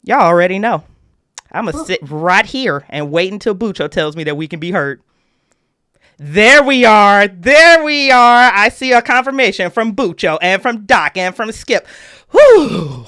Y'all already know. I'm going to sit right here and wait until Bucho tells me that we can be heard. There we are. There we are. I see a confirmation from Bucho and from Doc and from Skip. Whew.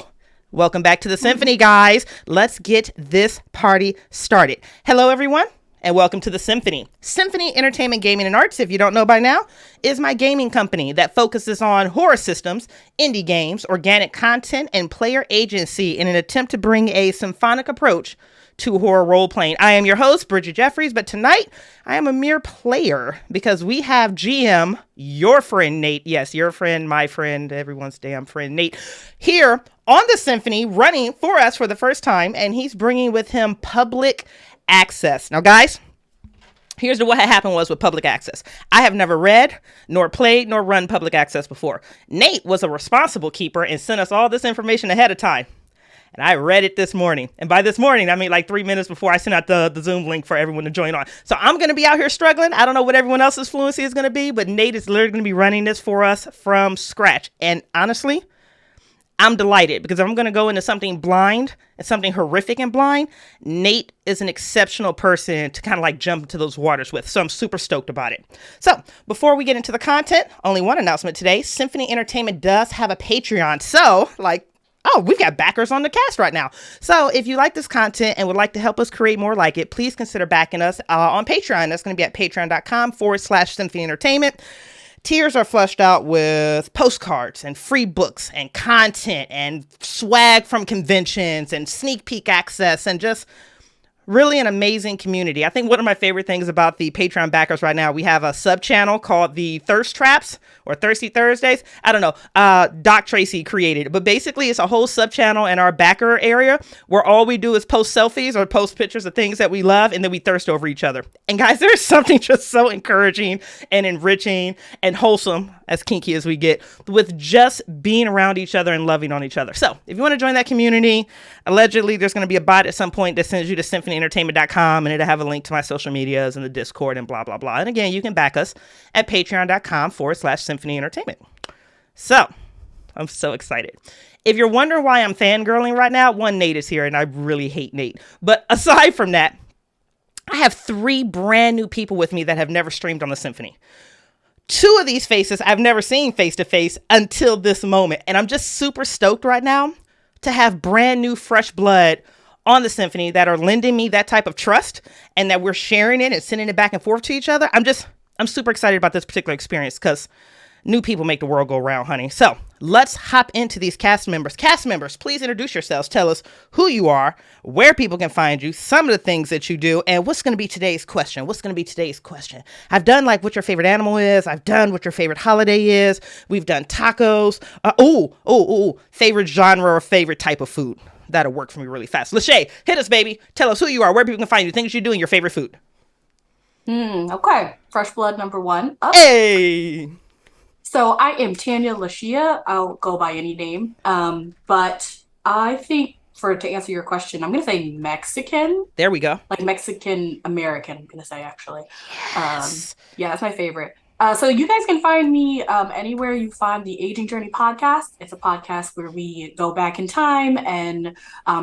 Welcome back to the Symphony, guys. Let's get this party started. Hello, everyone, and welcome to the Symphony. Symphony Entertainment, Gaming, and Arts, if you don't know by now, is my gaming company that focuses on horror systems, indie games, organic content, and player agency in an attempt to bring a symphonic approach to horror role-playing. I am your host, Bridgett Jeffries, but tonight I am a mere player because we have GM, your friend Nate, yes, your friend, my friend, everyone's damn friend Nate, here on the Symphony running for us for the first time, and he's bringing with him public access. Now, guys, here's what happened was with public access. I have never read, nor played, nor run public access before. Nate was a responsible keeper and sent us all this information ahead of time. And I read it this morning. And by this morning, I mean like 3 minutes before I sent out the Zoom link for everyone to join on. So I'm going to be out here struggling. I don't know what everyone else's fluency is going to be, but Nate is literally going to be running this for us from scratch. And honestly, I'm delighted because if I'm going to go into something blind and something horrific and blind, Nate is an exceptional person to kind of like jump into those waters with. So I'm super stoked about it. So before we get into the content, only one announcement today. Symphony Entertainment does have a Patreon. So we've got backers on the cast right now. So if you like this content and would like to help us create more like it, please consider backing us on Patreon. That's going to be at patreon.com/Symphony Entertainment. Tiers are fleshed out with postcards and free books and content and swag from conventions and sneak peek access and just really an amazing community. I think one of my favorite things about the Patreon backers right now, we have a sub channel called the Thirst Traps or Thirsty Thursdays. I don't know. Doc Tracy created it, but basically it's a whole sub channel in our backer area where all we do is post selfies or post pictures of things that we love and then we thirst over each other. And guys, there's something just so encouraging and enriching and wholesome, as kinky as we get, with just being around each other and loving on each other. So if you want to join that community, allegedly there's going to be a bot at some point that sends you to symphonyentertainment.com and it'll have a link to my social medias and the Discord and blah, blah, blah. And again, you can back us at patreon.com/Symphony Entertainment. So I'm so excited. If you're wondering why I'm fangirling right now, one, Nate is here and I really hate Nate. But aside from that, I have 3 brand new people with me that have never streamed on the Symphony. 2 of these faces I've never seen face to face until this moment. And I'm just super stoked right now to have brand new fresh blood on the Symphony that are lending me that type of trust and that we're sharing it and sending it back and forth to each other. I'm super excited about this particular experience because new people make the world go round, honey. So let's hop into these cast members. Cast members, please introduce yourselves. Tell us who you are, where people can find you, some of the things that you do, and what's going to be today's question. I've done like what your favorite animal is. I've done what your favorite holiday is. We've done tacos. Favorite genre or favorite type of food. That'll work for me really fast. Lashea, hit us, baby. Tell us who you are, where people can find you, things you do, and your favorite food. Okay. Fresh blood number 1. Hey! So I am TanyaLashea. I'll go by any name. But I think to answer your question, I'm going to say Mexican. There we go. Like Mexican American, I'm going to say actually. Yes. Yeah, that's my favorite. So you guys can find me anywhere you find the Aging Journey podcast. It's a podcast where we go back in time and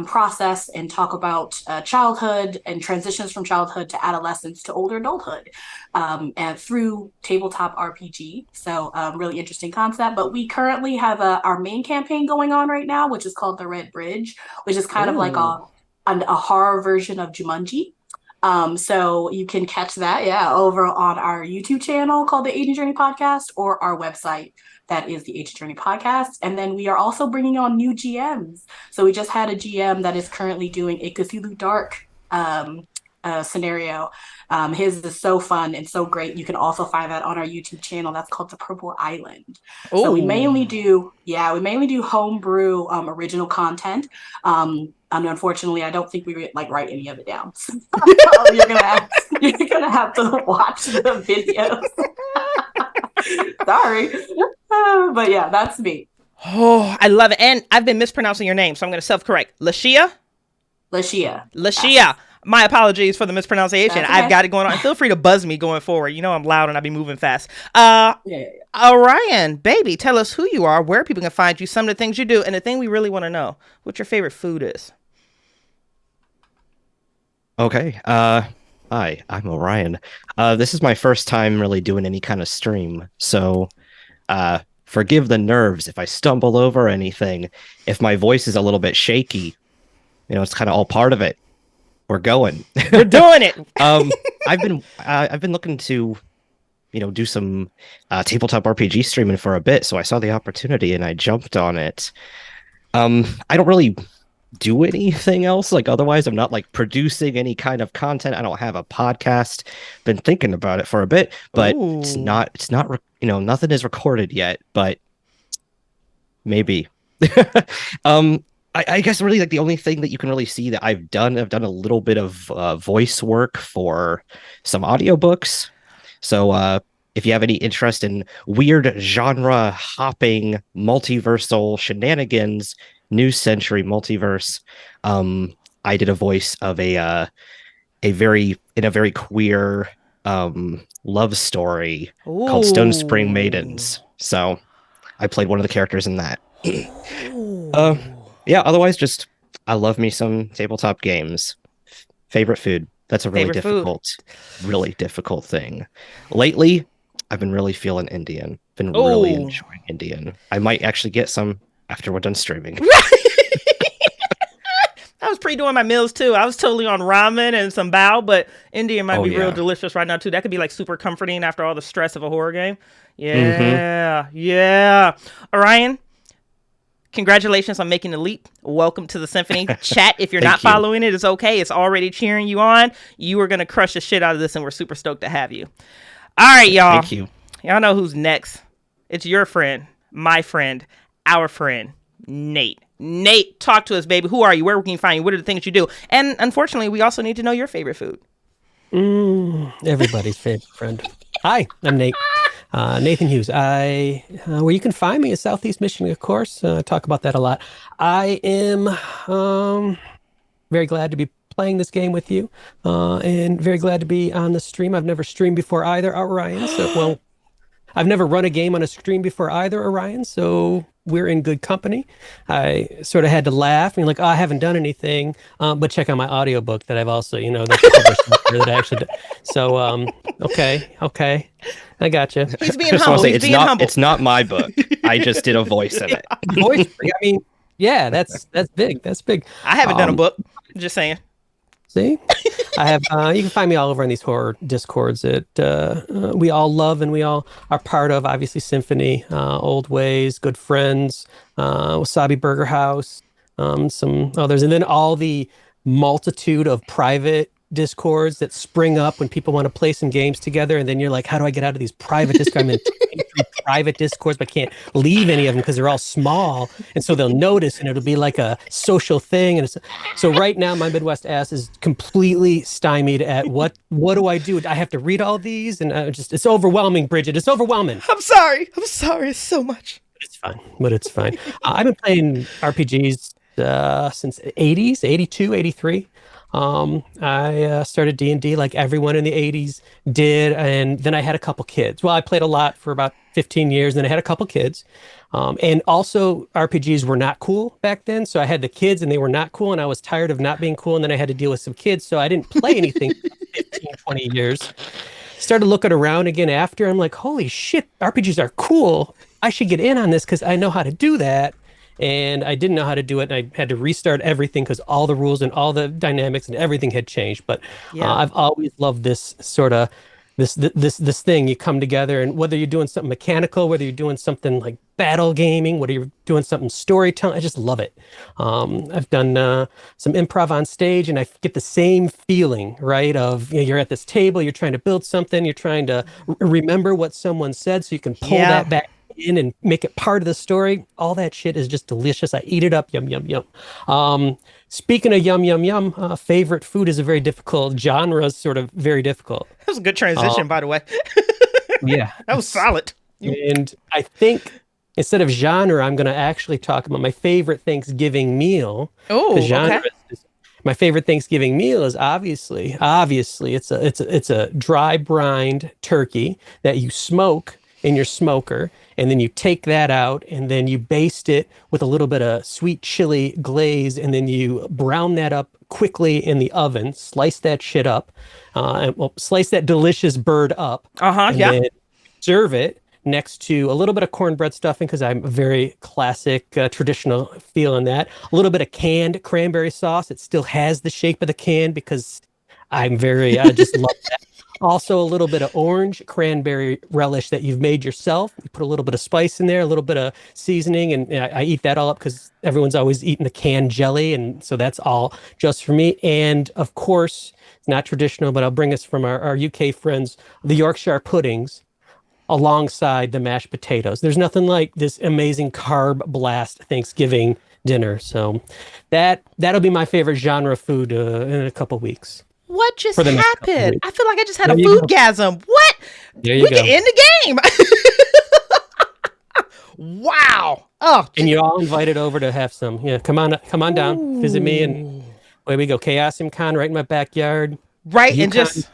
process and talk about childhood and transitions from childhood to adolescence to older adulthood and through tabletop RPG. So really interesting concept. But we currently have our main campaign going on right now, which is called The Red Bridge, which is kind of like a horror version of Jumanji. So you can catch that, over on our YouTube channel called the Aging Journey Podcast or our website that is the Aging Journey Podcast. And then we are also bringing on new GMs. So we just had a GM that is currently doing a Cthulhu Dark scenario. His is so fun and so great. You can also find that on our YouTube channel. That's called The Purple Island. Ooh. So we mainly do homebrew original content. And unfortunately, I don't think we write any of it down. So you're gonna have to watch the videos. Sorry, but yeah, that's me. Oh, I love it, and I've been mispronouncing your name, so I'm gonna self-correct. Lashea. Lashea. My apologies for the mispronunciation. Okay. I've got it going on. Feel free to buzz me going forward. You know I'm loud and I be moving fast. Yeah. Orion, baby, tell us who you are, where people can find you, some of the things you do, and the thing we really want to know, what your favorite food is. Okay. Hi, I'm Orion. This is my first time really doing any kind of stream, so forgive the nerves if I stumble over anything, if my voice is a little bit shaky. It's kind of all part of it. We're going. We're doing it. Um, I've been looking to do some tabletop RPG streaming for a bit, so I saw the opportunity and I jumped on it. I don't really do anything else. Like otherwise, I'm not like producing any kind of content. I don't have a podcast. Been thinking about it for a bit, but it's Ooh. not. It's not. Nothing is recorded yet, but maybe. I guess really like the only thing that you can really see that I've done a little bit of voice work for some audiobooks. So if you have any interest in weird genre hopping multiversal shenanigans, new century multiverse, I did a voice of a very queer love story called Stone Spring Ooh. Maidens. So I played one of the characters in that. Ooh. Uh, yeah, otherwise just I love me some tabletop games. Favorite food. That's a Favorite food. really difficult thing. Lately, I've been really feeling Indian. Been really Oh. enjoying Indian. I might actually get some after we're done streaming. I was pre-doing my meals too. I was totally on ramen and some bao, but Indian might Oh be real yeah. delicious right now too. That could be like super comforting after all the stress of a horror game. Mm-hmm. Yeah, yeah. Orion, congratulations on making the leap. Welcome to the Symphony chat. If you're not Thank you. following it, it's okay. It's already cheering you on. You are gonna crush the shit out of this, and we're super stoked to have you. All right, y'all. Thank you. Y'all know who's next. It's your friend, my friend, our friend, Nate. Nate, talk to us, baby. Who are you? Where can we find you? What are the things you do? And unfortunately, we also need to know your favorite food. Everybody's favorite friend. Hi, I'm Nate. Nathan Hughes. Where you can find me is Southeast Michigan, of course. I talk about that a lot. I am very glad to be playing this game with you, and very glad to be on the stream. I've never streamed before either, Orion. Well, I've never run a game on a stream before either, Orion. So we're in good company. I sort of had to laugh and like, oh, I haven't done anything, but check out my audiobook that I've also, that's published that I actually did. So, okay, I got you. He's being Just want humble. to say He's being humble. it's not my book. I just did a voice in it. Voice, I mean, yeah, that's big. That's big. I haven't done a book. Just saying. See, I have. You can find me all over in these horror discords that we all love and we all are part of. Obviously, Symphony, Old Ways, Good Friends, Wasabi Burger House, some others, and then all the multitude of private discords that spring up when people want to play some games together. And then you're like, how do I get out of these private discords? I'm in 23 private discords, but can't leave any of them because they're all small. And so they'll notice and it'll be like a social thing. And so right now my Midwest ass is completely stymied at what do I do? I have to read all these and it's overwhelming, Bridgett. It's overwhelming. I'm sorry. It's so much. It's fine. I've been playing RPGs since 80s, 82, 83. I started D&D like everyone in the 80s did, and then I had a couple kids. Well, I played a lot for about 15 years, and then I had a couple kids. And also RPGs were not cool back then, so I had the kids and they were not cool, and I was tired of not being cool, and then I had to deal with some kids, so I didn't play anything for 15, 20 years. Started looking around again after, I'm like, holy shit, RPGs are cool. I should get in on this because I know how to do that. And I didn't know how to do it, and I had to restart everything because all the rules and all the dynamics and everything had changed. But Yeah. I've always loved this sort of this thing. You come together, and whether you're doing something mechanical, whether you're doing something like battle gaming, whether you're doing something storytelling, I just love it. I've done some improv on stage, and I get the same feeling, right? Of you're at this table, you're trying to build something, you're trying to remember what someone said, so you can pull Yeah. that back in and make it part of the story. All that shit is just delicious. I eat it up. Yum, yum, yum. Speaking of yum, yum, yum, favorite food is a very difficult genre, sort of very difficult. That was a good transition, by the way. Yeah. That was solid. And I think instead of genre, I'm going to actually talk about my favorite Thanksgiving meal. Oh, okay. My favorite Thanksgiving meal is obviously it's a dry brined turkey that you smoke in your smoker, and then you take that out, and then you baste it with a little bit of sweet chili glaze, and then you brown that up quickly in the oven, slice that shit up, slice that delicious bird up, and then serve it next to a little bit of cornbread stuffing, because I'm a very classic, traditional feel in that. A little bit of canned cranberry sauce. It still has the shape of the can because I just love that. Also, a little bit of orange cranberry relish that you've made yourself. You put a little bit of spice in there, a little bit of seasoning, and I eat that all up because everyone's always eating the canned jelly, and so that's all just for me. And of course, it's not traditional, but I'll bring us from our UK friends, the Yorkshire puddings, alongside the mashed potatoes. There's nothing like this amazing carb blast Thanksgiving dinner. So that'll be my favorite genre of food in a couple weeks. What just happened? I feel like I just had a foodgasm. What? There you go. Can end the game. Wow. Oh, and you're all invited over to have some. Yeah, come on down, visit me, and away we go. Chaosium Con right in my backyard. Right, and just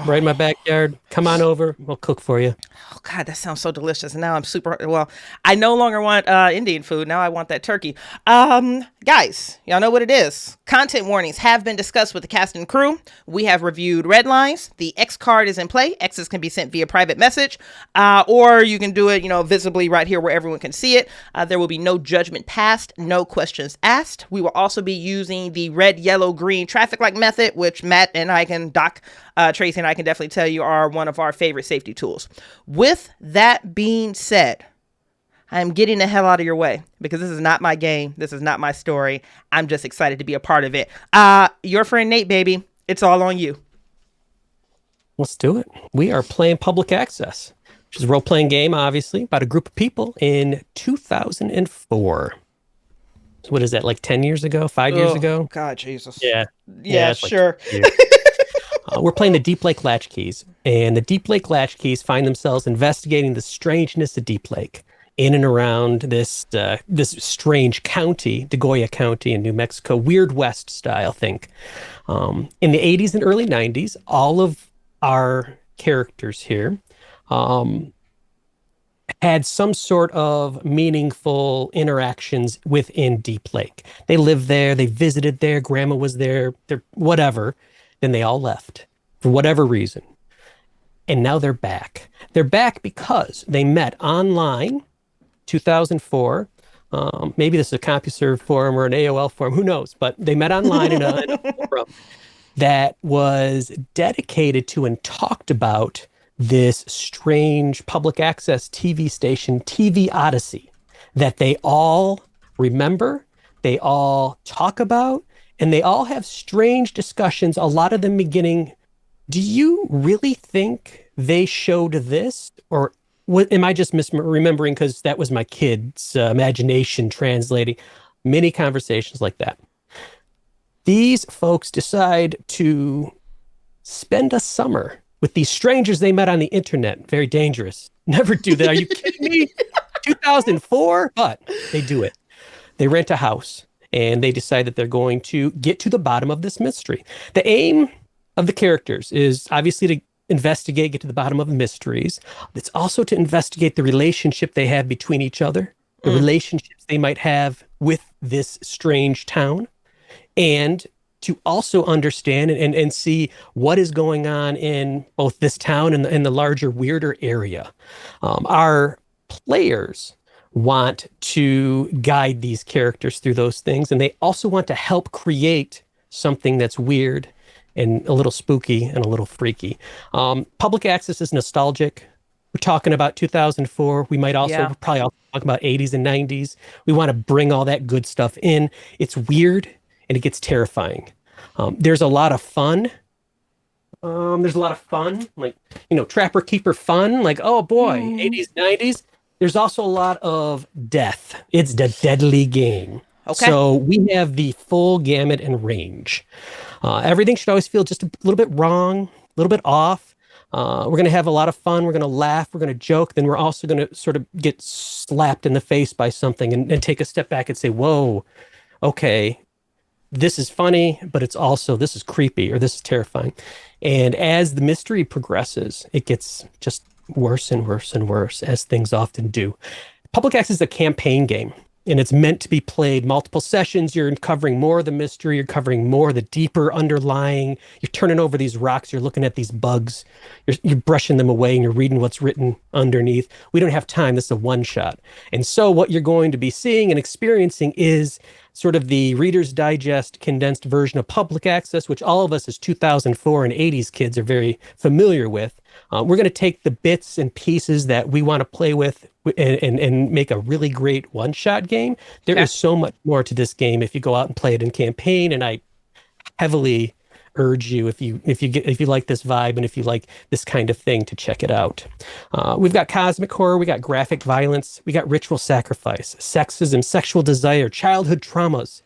right in my backyard. Come on over. We'll cook for you. Oh God, that sounds so delicious. And now I'm super, well, I no longer want Indian food. Now I want that turkey. Guys, y'all know what it is. Content warnings have been discussed with the cast and crew. We have reviewed red lines. The X card is in play. X's can be sent via private message, or you can do it, visibly right here where everyone can see it. There will be no judgment passed, no questions asked. We will also be using the red, yellow, green traffic light method, which Matt and I can Tracy and I can definitely tell you are one of our favorite safety tools. With that being said, I'm getting the hell out of your way because this is not my game. This is not my story. I'm just excited to be a part of it. Your friend Nate, baby, it's all on you. Let's do it. We are playing Public Access, which is a role-playing game, obviously, about a group of people in 2004. So what is that, like 10 years ago, 5 years ago? God, Jesus. Yeah, sure. We're playing the Deep Lake Latchkeys, and the Deep Lake Latchkeys find themselves investigating the strangeness of Deep Lake in and around this strange county, Degolla County in New Mexico, Weird West style, think. In the 80s and early 90s, all of our characters here had some sort of meaningful interactions within Deep Lake. They lived there, they visited there, grandma was there, whatever. Then they all left for whatever reason. And now they're back. They're back because they met online, 2004. Maybe this is a CompuServe forum or an AOL forum, who knows? But they met online in a forum that was dedicated to and talked about this strange public access TV station, TV Odyssey, that they all remember, they all talk about, and they all have strange discussions, a lot of them beginning, do you really think they showed this? Or am I just misremembering because that was my kid's imagination translating? Many conversations like that. These folks decide to spend a summer with these strangers they met on the internet. Very dangerous. Never do that. Are you kidding me? 2004? But they do it. They rent a house. And they decide that they're going to get to the bottom of this mystery. The aim of the characters is obviously to investigate, get to the bottom of the mysteries. It's also to investigate the relationship they have between each other, the relationships they might have with this strange town, and to also understand and see what is going on in both this town and the larger, weirder area. Our players want to guide these characters through those things, and they also want to help create something that's weird and a little spooky and a little freaky. Public Access is nostalgic. We're talking about 2004. We might also probably also talk about 80s and 90s. We want to bring all that good stuff in. It's weird and it gets terrifying. There's a lot of fun. Like, Trapper Keeper fun. Like, oh boy, 80s, 90s. There's also a lot of death. It's the deadly game. Okay. So we have the full gamut and range. Everything should always feel just a little bit wrong, a little bit off. We're going to have a lot of fun. We're going to laugh. We're going to joke. Then we're also going to sort of get slapped in the face by something and take a step back and say, whoa, okay, this is funny, but it's also, this is creepy or this is terrifying. And as the mystery progresses, it gets just worse and worse and worse, as things often do. Public Access is a campaign game, and it's meant to be played multiple sessions. You're uncovering more of the mystery. You're covering more of the deeper underlying. You're turning over these rocks. You're looking at these bugs. You're brushing them away, and you're reading what's written underneath. We don't have time. This is a one shot. And so what you're going to be seeing and experiencing is sort of the Reader's Digest condensed version of Public Access, which all of us as 2004 and 80s kids are very familiar with. We're going to take the bits and pieces that we want to play with and make a really great one-shot game. There is so much more to this game if you go out and play it in campaign, and I heavily urge you, if you like this vibe and if you like this kind of thing, to check it out. We've got cosmic horror, we got graphic violence, we got ritual sacrifice, sexism, sexual desire, childhood traumas,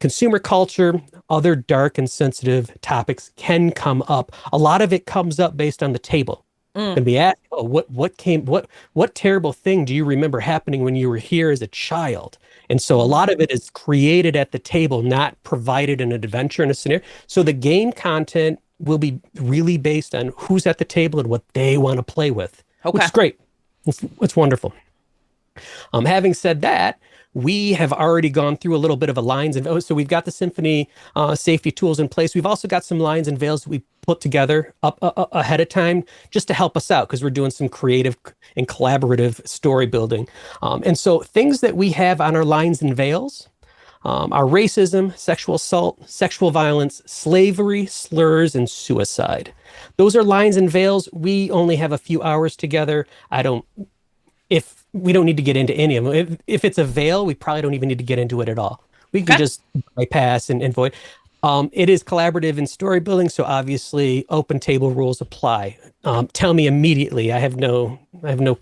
consumer culture, other dark and sensitive topics can come up. A lot of it comes up based on the table. And be asked, oh, what terrible thing do you remember happening when you were here as a child? And so a lot of it is created at the table, not provided in an adventure in a scenario. So the game content will be really based on who's at the table and what they want to play with, which is great. It's wonderful. Having said that, we have already gone through a little bit of a lines and so we've got the Symphony safety tools in place. We've also got some lines and veils that we put together up ahead of time just to help us out because we're doing some creative and collaborative story building. And so things that we have on our lines and veils are racism, sexual assault, sexual violence, slavery, slurs, and suicide. Those are lines and veils. We only have a few hours together. We don't need to get into any of them. If it's a veil, we probably don't even need to get into it at all. We can just bypass and void. It is collaborative in story building, so obviously open table rules apply. Tell me immediately. I have no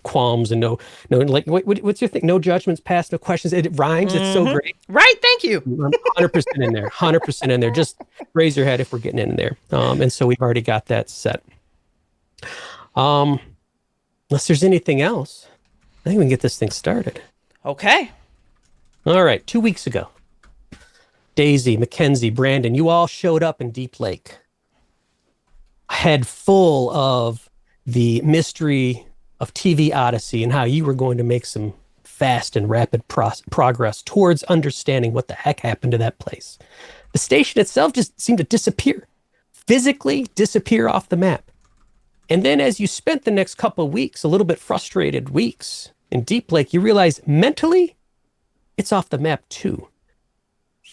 qualms and no like. What's your thing? No judgments passed, no questions. It rhymes. It's so great. Right. Thank you. I'm 100% in there. 100% in there. Just raise your head if we're getting in there. And so we've already got that set. Unless there's anything else, I think we can get this thing started. Okay. All right. 2 weeks ago, Daisy, Mackenzie, Brandon, you all showed up in Deep Lake, head full of the mystery of TV Odyssey and how you were going to make some fast and rapid progress towards understanding what the heck happened to that place. The station itself just seemed to disappear, physically disappear off the map. And then as you spent the next couple of weeks, a little bit frustrated weeks in Deep Lake, you realize mentally it's off the map too.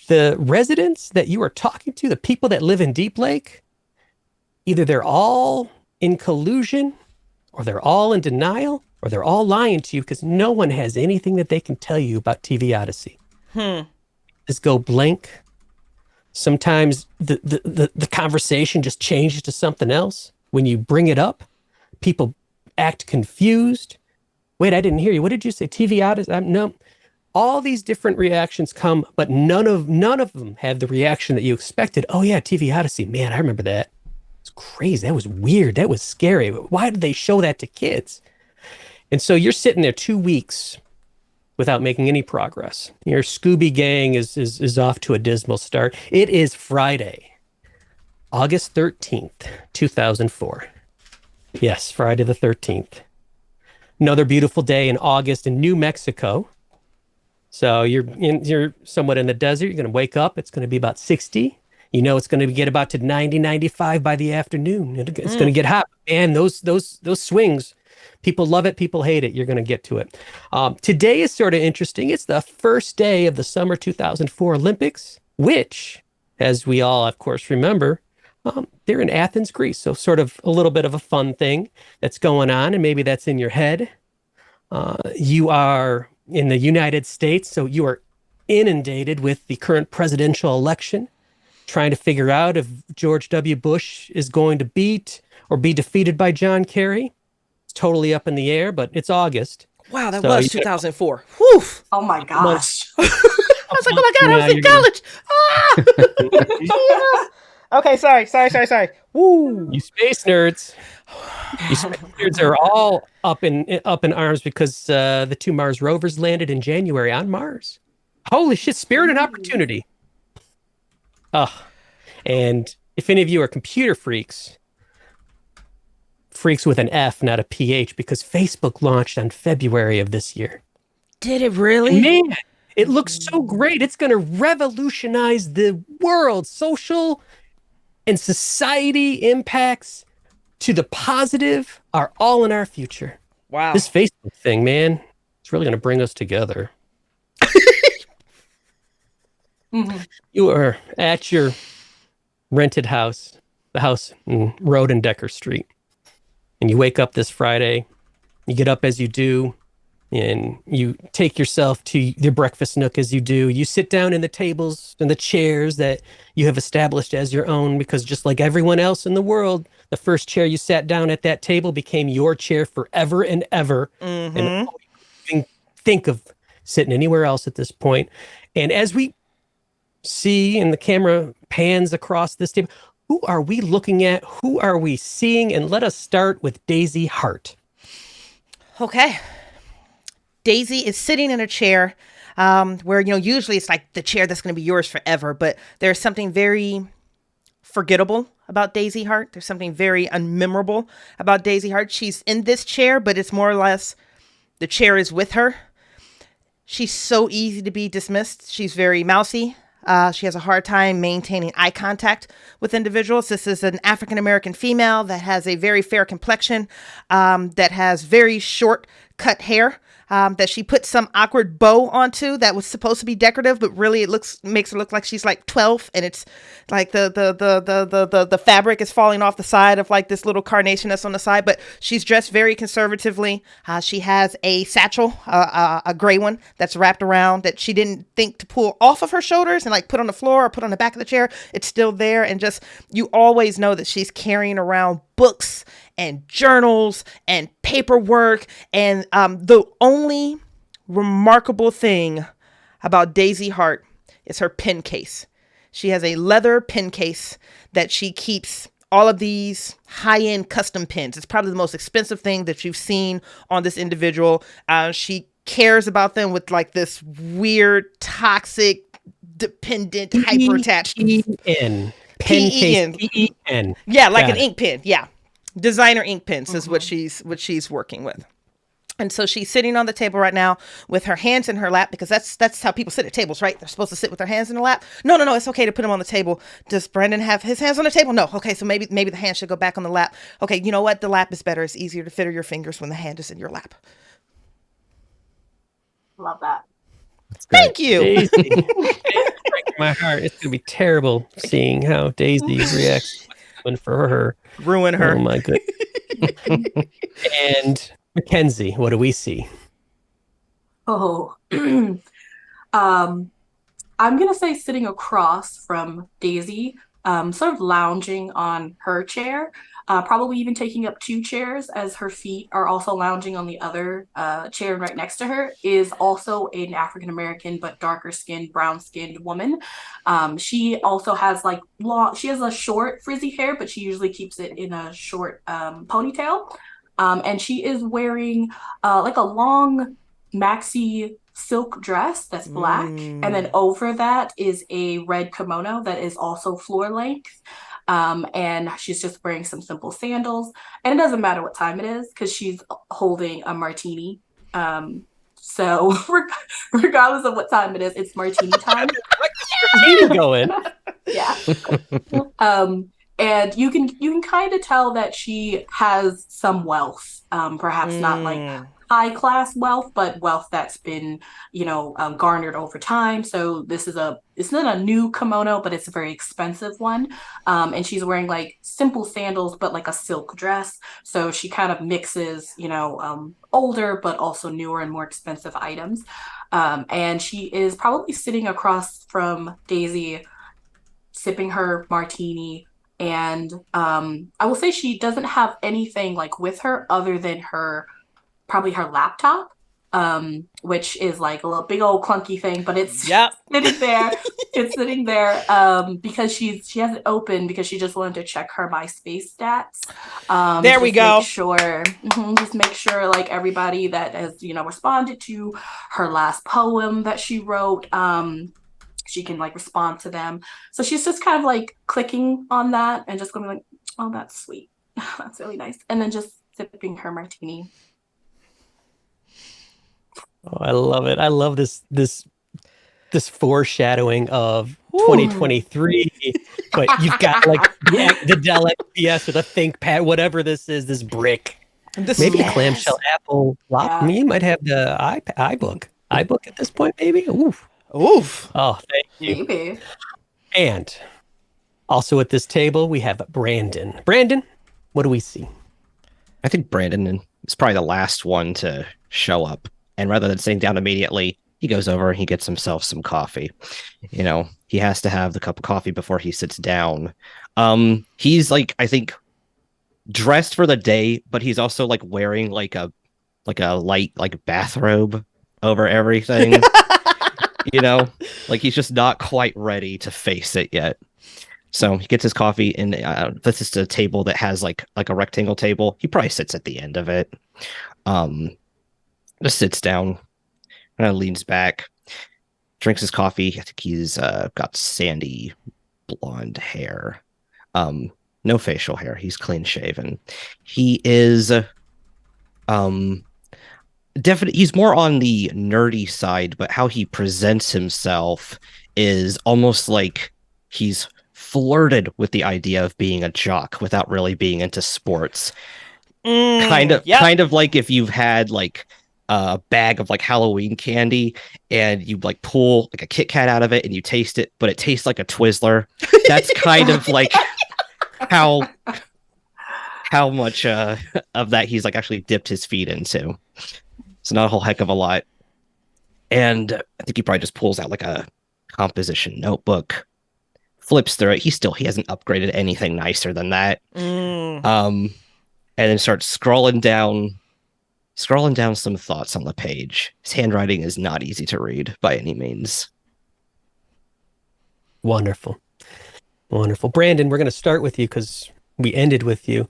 The residents that you are talking to, the people that live in Deep Lake, either they're all in collusion or they're all in denial or they're all lying to you because no one has anything that they can tell you about TV Odyssey. Just go blank. Sometimes the conversation just changes to something else. When you bring it up, people act confused. Wait, I didn't hear you. What did you say? TV Odyssey? No. All these different reactions come, but none of them have the reaction that you expected. Oh yeah, TV Odyssey. Man, I remember that. It's crazy. That was weird. That was scary. Why did they show that to kids? And so you're sitting there 2 weeks without making any progress. Your Scooby gang is off to a dismal start. It is Friday, August 13th, 2004. Yes, Friday the 13th. Another beautiful day in August in New Mexico. So you're somewhat in the desert. You're going to wake up. It's going to be about 60. You know it's going to get about to 90, 95 by the afternoon. It's going to get hot. And those swings, people love it. People hate it. You're going to get to it. Today is sort of interesting. It's the first day of the summer 2004 Olympics, which, as we all, of course, remember, they're in Athens, Greece. So sort of a little bit of a fun thing that's going on. And maybe that's in your head. You are in the United States, so you are inundated with the current presidential election, trying to figure out if George W. Bush is going to beat or be defeated by John Kerry. It's totally up in the air, but it's August. Wow, that was 2004. Whew. Oh my gosh. I was like, oh my God, I was in college. Okay, sorry. Woo. You space nerds. You space nerds are all up in arms because the 2 Mars rovers landed in January on Mars. Holy shit, spirit and opportunity. And if any of you are computer freaks, freaks with an F, not a PH, because Facebook launched on February of this year. Did it really? Man, it looks so great. It's going to revolutionize the world. Social and society impacts to the positive are all in our future. Wow. This Facebook thing, man, it's really going to bring us together. You are at your rented house, the house in Road and Decker Street, and you wake up this Friday. You get up as you do, and you take yourself to your breakfast nook as you do. You sit down in the tables and the chairs that you have established as your own, because just like everyone else in the world, the first chair you sat down at that table became your chair forever and ever. And you don't think of sitting anywhere else at this point. And as we see, and the camera pans across this table, who are we looking at? Who are we seeing? And let us start with Daisy Hart. Okay. Daisy is sitting in a chair where, usually it's like the chair that's going to be yours forever. But there's something very forgettable about Daisy Hart. There's something very unmemorable about Daisy Hart. She's in this chair, but it's more or less the chair is with her. She's so easy to be dismissed. She's very mousy. She has a hard time maintaining eye contact with individuals. This is an African-American female that has a very fair complexion, that has very short cut hair, that she put some awkward bow onto that was supposed to be decorative, but really it makes her look like she's like 12, and it's like the fabric is falling off the side of like this little carnation that's on the side. But she's dressed very conservatively. She has a satchel, a gray one that's wrapped around, that she didn't think to pull off of her shoulders and like put on the floor or put on the back of the chair. It's still there, and just you always know that she's carrying around books and journals and paperwork. And the only remarkable thing about Daisy Hart is her pen case. She has a leather pen case that she keeps all of these high-end custom pens. It's probably the most expensive thing that you've seen on this individual. She cares about them with like this weird, toxic, dependent, hyper-attached Pen case. P-E-N. Yeah, like an ink pen. Yeah. Designer ink pens is what she's working with. And so she's sitting on the table right now with her hands in her lap, because that's how people sit at tables, right? They're supposed to sit with their hands in the lap. No, it's okay to put them on the table. Does Brendan have his hands on the table? No. Okay, so maybe the hand should go back on the lap. Okay, you know what? The lap is better. It's easier to fit your fingers when the hand is in your lap. Love that. Thank you. Daisy. It's breaking my heart. It's gonna be terrible seeing how Daisy reacts for her. Ruin her. Oh my goodness. And Mackenzie, what do we see? Oh, I'm gonna say sitting across from Daisy, sort of lounging on her chair, probably even taking up two chairs as her feet are also lounging on the other chair right next to her, is also an African American but darker skinned, brown skinned woman. She also has she has a short frizzy hair, but she usually keeps it in a short ponytail. And she is wearing like a long maxi silk dress that's black. And then over that is a red kimono that is also floor length. And she's just wearing some simple sandals. And it doesn't matter what time it is, because she's holding a martini. So regardless of what time it is, it's martini time. Martini going. Yeah. And you can kind of tell that she has some wealth, perhaps not like high class wealth, but wealth that's been, garnered over time. So it's not a new kimono, but it's a very expensive one. And she's wearing like simple sandals, but like a silk dress. So she kind of mixes, older, but also newer and more expensive items. And she is probably sitting across from Daisy, sipping her martini. And I will say she doesn't have anything like with her other than probably her laptop, which is like a little big old clunky thing, but it's sitting there. It's sitting there because she has it open because she just wanted to check her MySpace stats. There we go. Just make sure like everybody that has responded to her last poem that she wrote. She can like respond to them. So she's just kind of like clicking on that and just going like, oh, that's sweet. That's really nice. And then just sipping her martini. Oh, I love it. I love this foreshadowing of Ooh. 2023. But you've got like the Dell XPS or the ThinkPad, whatever this is, this brick. Maybe a clamshell Apple lock. Yeah. You might have the iBook at this point, maybe. Oof. Oof. Oh, thank you. Maybe. And also at this table, we have Brandon. Brandon, what do we see? I think Brandon is probably the last one to show up. And rather than sitting down immediately, he goes over and he gets himself some coffee. You know, he has to have the cup of coffee before he sits down. He's like, I think, dressed for the day, but he's also like wearing like a light like bathrobe over everything. You know, like he's just not quite ready to face it yet. So he gets his coffee, and this is a table that has like a rectangle table. He probably sits at the end of it. Just sits down, kind of leans back, drinks his coffee. I think he's got sandy blonde hair. No facial hair. He's clean shaven. He is definitely, he's more on the nerdy side, but how he presents himself is almost like he's flirted with the idea of being a jock without really being into sports. Kind of like if you've had like a bag of like Halloween candy and you like pull like a Kit Kat out of it and you taste it, but it tastes like a Twizzler. That's kind of like how much of that he's like actually dipped his feet into. It's not a whole heck of a lot. And I think he probably just pulls out like a composition notebook, flips through it. He hasn't upgraded anything nicer than that. And then starts scrolling down some thoughts on the page. His handwriting is not easy to read by any means. Wonderful. Brandon, we're going to start with you because we ended with you.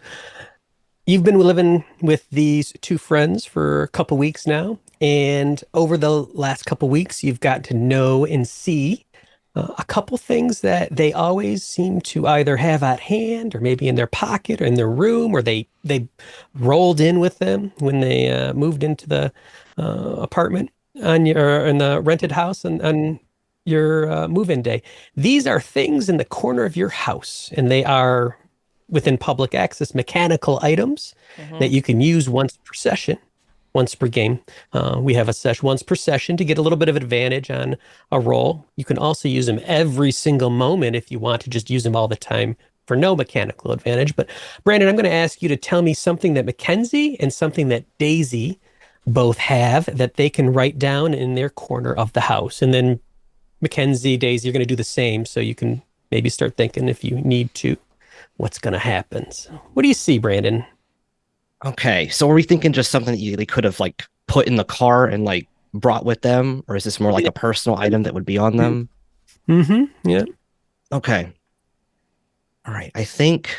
You've been living with these two friends for a couple weeks now, and over the last couple weeks, you've got to know and see a couple things that they always seem to either have at hand or maybe in their pocket or in their room, or they rolled in with them when they moved into the apartment in the rented house on your move-in day. These are things in the corner of your house, and they are within public access mechanical items that you can use once per session, once per game. We have a session once per session to get a little bit of advantage on a roll. You can also use them every single moment if you want to just use them all the time for no mechanical advantage. But Brandon, I'm going to ask you to tell me something that Mackenzie and something that Daisy both have that they can write down in their corner of the house. And then Mackenzie, Daisy, you're going to do the same, so you can maybe start thinking if you need to what's going to happen. So what do you see, Brandon? Okay, so are we thinking just something that they could have like put in the car and like brought with them, or is this more like a personal item that would be on them? Yeah. Okay. All right. I think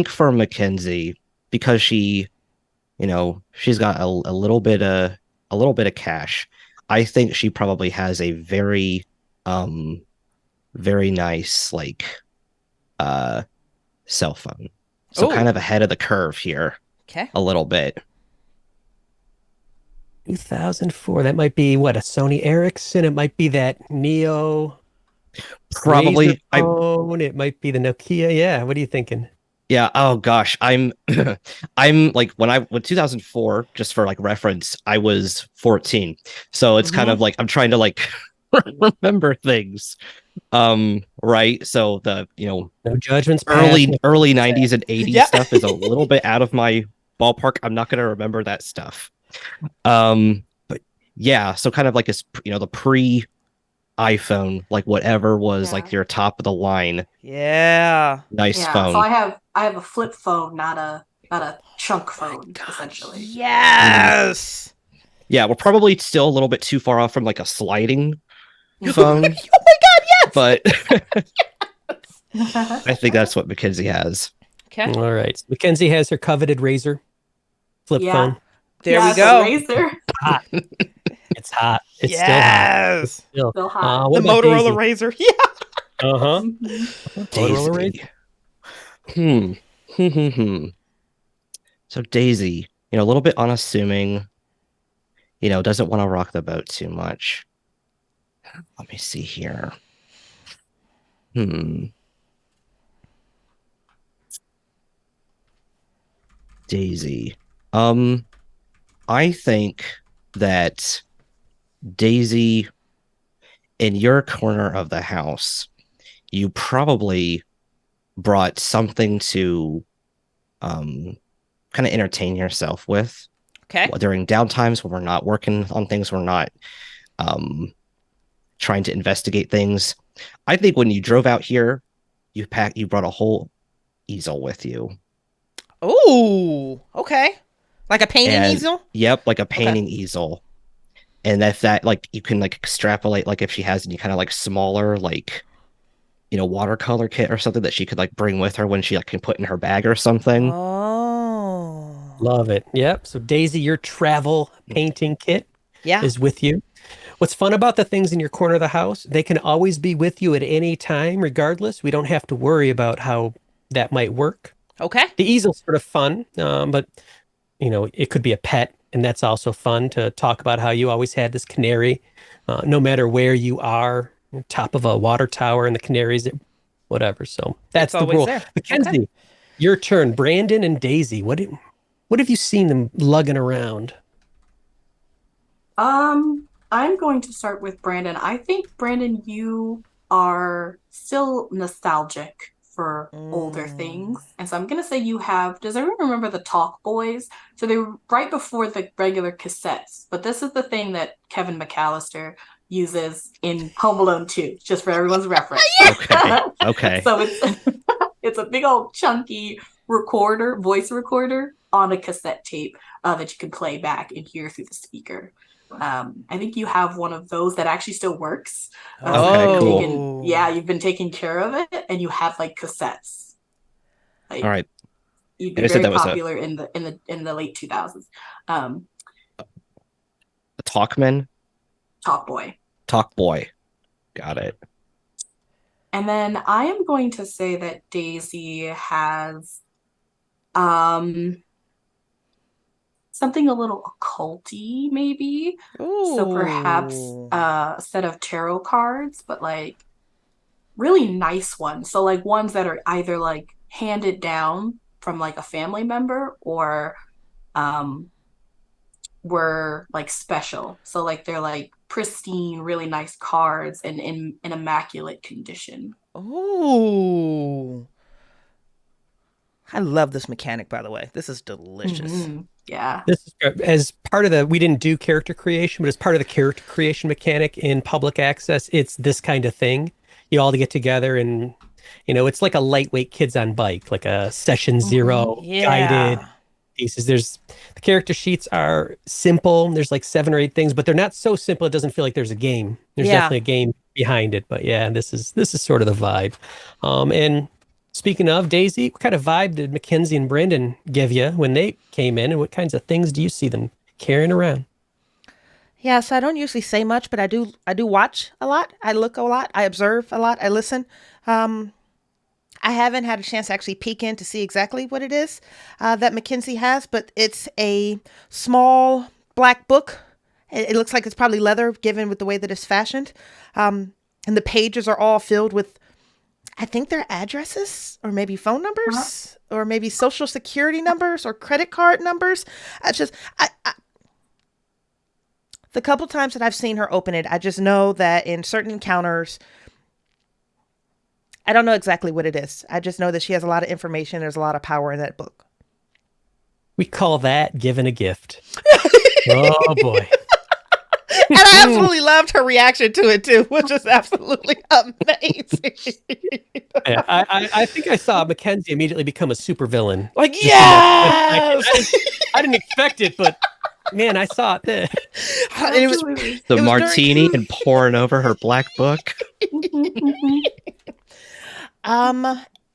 for Mackenzie, because she's got a little bit of cash. I think she probably has a very nice like cell phone. So kind of ahead of the curve here. Okay. A little bit. 2004. That might be what, a Sony Ericsson. It might be that Neo. Probably. Phone. It might be the Nokia. Yeah. What are you thinking? Yeah. Oh gosh. I'm like when 2004, just for like reference, I was 14. So it's kind of like I'm trying to like remember things. Right. So the no judgments. Early 90s and 80s stuff is a little bit out of my ballpark. I'm not gonna remember that stuff. But yeah, so kind of like the pre iPhone, like whatever was like your top of the line. Yeah. Nice phone. So I have a flip phone, not a chunk phone, essentially. Yes. Yeah, we're probably still a little bit too far off from like a sliding phone. Oh my god, yes. But I think that's what Mackenzie has. Okay. All right. So Mackenzie has her coveted Razor flip phone. There we go. Razor. Hot. It's hot. It's yes. still hot. Still hot. The Motorola Razor. Yeah. Uh-huh. Motorola Daisy. Razr. So Daisy, a little bit unassuming, doesn't want to rock the boat too much. Let me see here. Daisy. I think that Daisy, in your corner of the house, you probably brought something to kind of entertain yourself with. Okay. During downtimes when we're not working on things, we're not trying to investigate things. I think when you drove out here, you brought a whole easel with you. Oh, okay. Like a painting easel? Yep, like a painting easel. And if that, like, you can like extrapolate, like if she has any kind of like smaller, like, watercolor kit or something that she could like bring with her when she like can put in her bag or something. Oh. Love it. Yep. So Daisy, your travel painting kit is with you. What's fun about the things in your corner of the house, they can always be with you at any time, regardless. We don't have to worry about how that might work. Okay. The easel's sort of fun, but it could be a pet, and that's also fun to talk about how you always had this canary, no matter where you are, top of a water tower, and the canaries, whatever. So that's the rule. There. Mackenzie, your turn. Brandon and Daisy, what have you seen them lugging around? I'm going to start with Brandon. I think, Brandon, you are still nostalgic for older things. And so I'm going to say you have, does everyone remember the Talk Boys? So they were right before the regular cassettes, but this is the thing that Kevin McAllister uses in Home Alone 2, just for everyone's reference. Okay. So it's a big old chunky voice recorder on a cassette tape that you can play back and hear through the speaker. I think you have one of those that actually still works. Cool. You've been taking care of it, and you have like cassettes. Like, all right. You'd be very popular in the late 2000s. A Talkman? Talk Boy. Got it. And then I am going to say that Daisy has something a little occulty, maybe. Ooh. So perhaps a set of tarot cards, but like really nice ones. So like ones that are either like handed down from like a family member or were like special. So like they're like pristine, really nice cards and in immaculate condition. Oh. I love this mechanic, by the way. This is delicious. Mm-hmm. Yeah. This is as part of we didn't do character creation, but as part of the character creation mechanic in public access, it's this kind of thing. You all to get together and, it's like a lightweight Kids on Bike, like a session 0 guided pieces. The character sheets are simple. There's like 7 or 8 things, but they're not so simple it doesn't feel like there's a game. There's definitely a game behind it. But yeah, this is sort of the vibe. And speaking of Daisy, what kind of vibe did Mackenzie and Brandon give you when they came in, and what kinds of things do you see them carrying around? Yeah, so I don't usually say much, but I do watch a lot. I look a lot. I observe a lot. I listen. I haven't had a chance to actually peek in to see exactly what it is that Mackenzie has, but it's a small black book. It looks like it's probably leather, given with the way that it's fashioned. And the pages are all filled with, I think they're addresses or maybe phone numbers or maybe social security numbers or credit card numbers. The couple times that I've seen her open it, I just know that in certain encounters, I don't know exactly what it is. I just know that she has a lot of information. There's a lot of power in that book. We call that giving a gift. Oh, boy. And I absolutely loved her reaction to it, too, which is absolutely amazing. Yeah, I think I saw Mackenzie immediately become a supervillain. Like, yes! I didn't expect it, but man, I saw it there. It was the martini and pouring over her black book.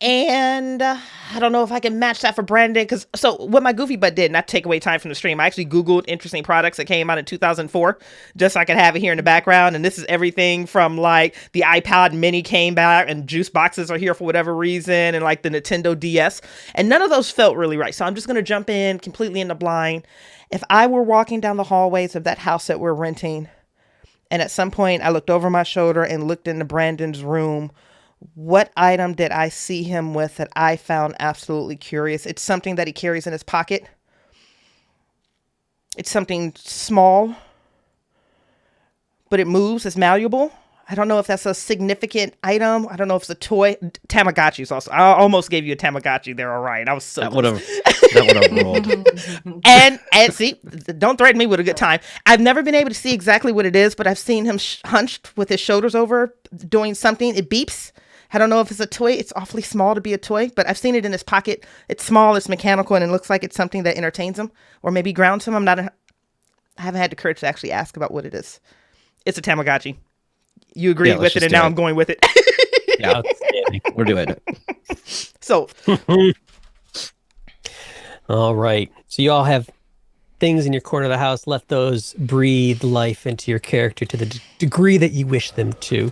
And I don't know if I can match that for Brandon. Because so what my goofy butt did, not take away time from the stream, I actually Googled interesting products that came out in 2004, just so I could have it here in the background. And this is everything from like the iPod mini came back and juice boxes are here for whatever reason. And like the Nintendo DS. And none of those felt really right. So I'm just going to jump in completely in the blind. If I were walking down the hallways of that house that we're renting, and at some point I looked over my shoulder and looked into Brandon's room, what item did I see him with that I found absolutely curious? It's something that he carries in his pocket. It's something small, but it moves. It's malleable. I don't know if that's a significant item. I don't know if it's a toy. Tamagotchis also. I almost gave you a Tamagotchi there, Orion. I was so That would have rolled. and see, don't threaten me with a good time. I've never been able to see exactly what it is, but I've seen him hunched with his shoulders over doing something. It beeps. I don't know if it's a toy. It's awfully small to be a toy, but I've seen it in his pocket. It's small, it's mechanical, and it looks like it's something that entertains him or maybe grounds him. I haven't had the courage to actually ask about what it is. It's a Tamagotchi. You agreed with it, and now I'm going with it. Yeah, we're doing it. So, all right. So you all have things in your corner of the house. Let those breathe life into your character to the degree that you wish them to.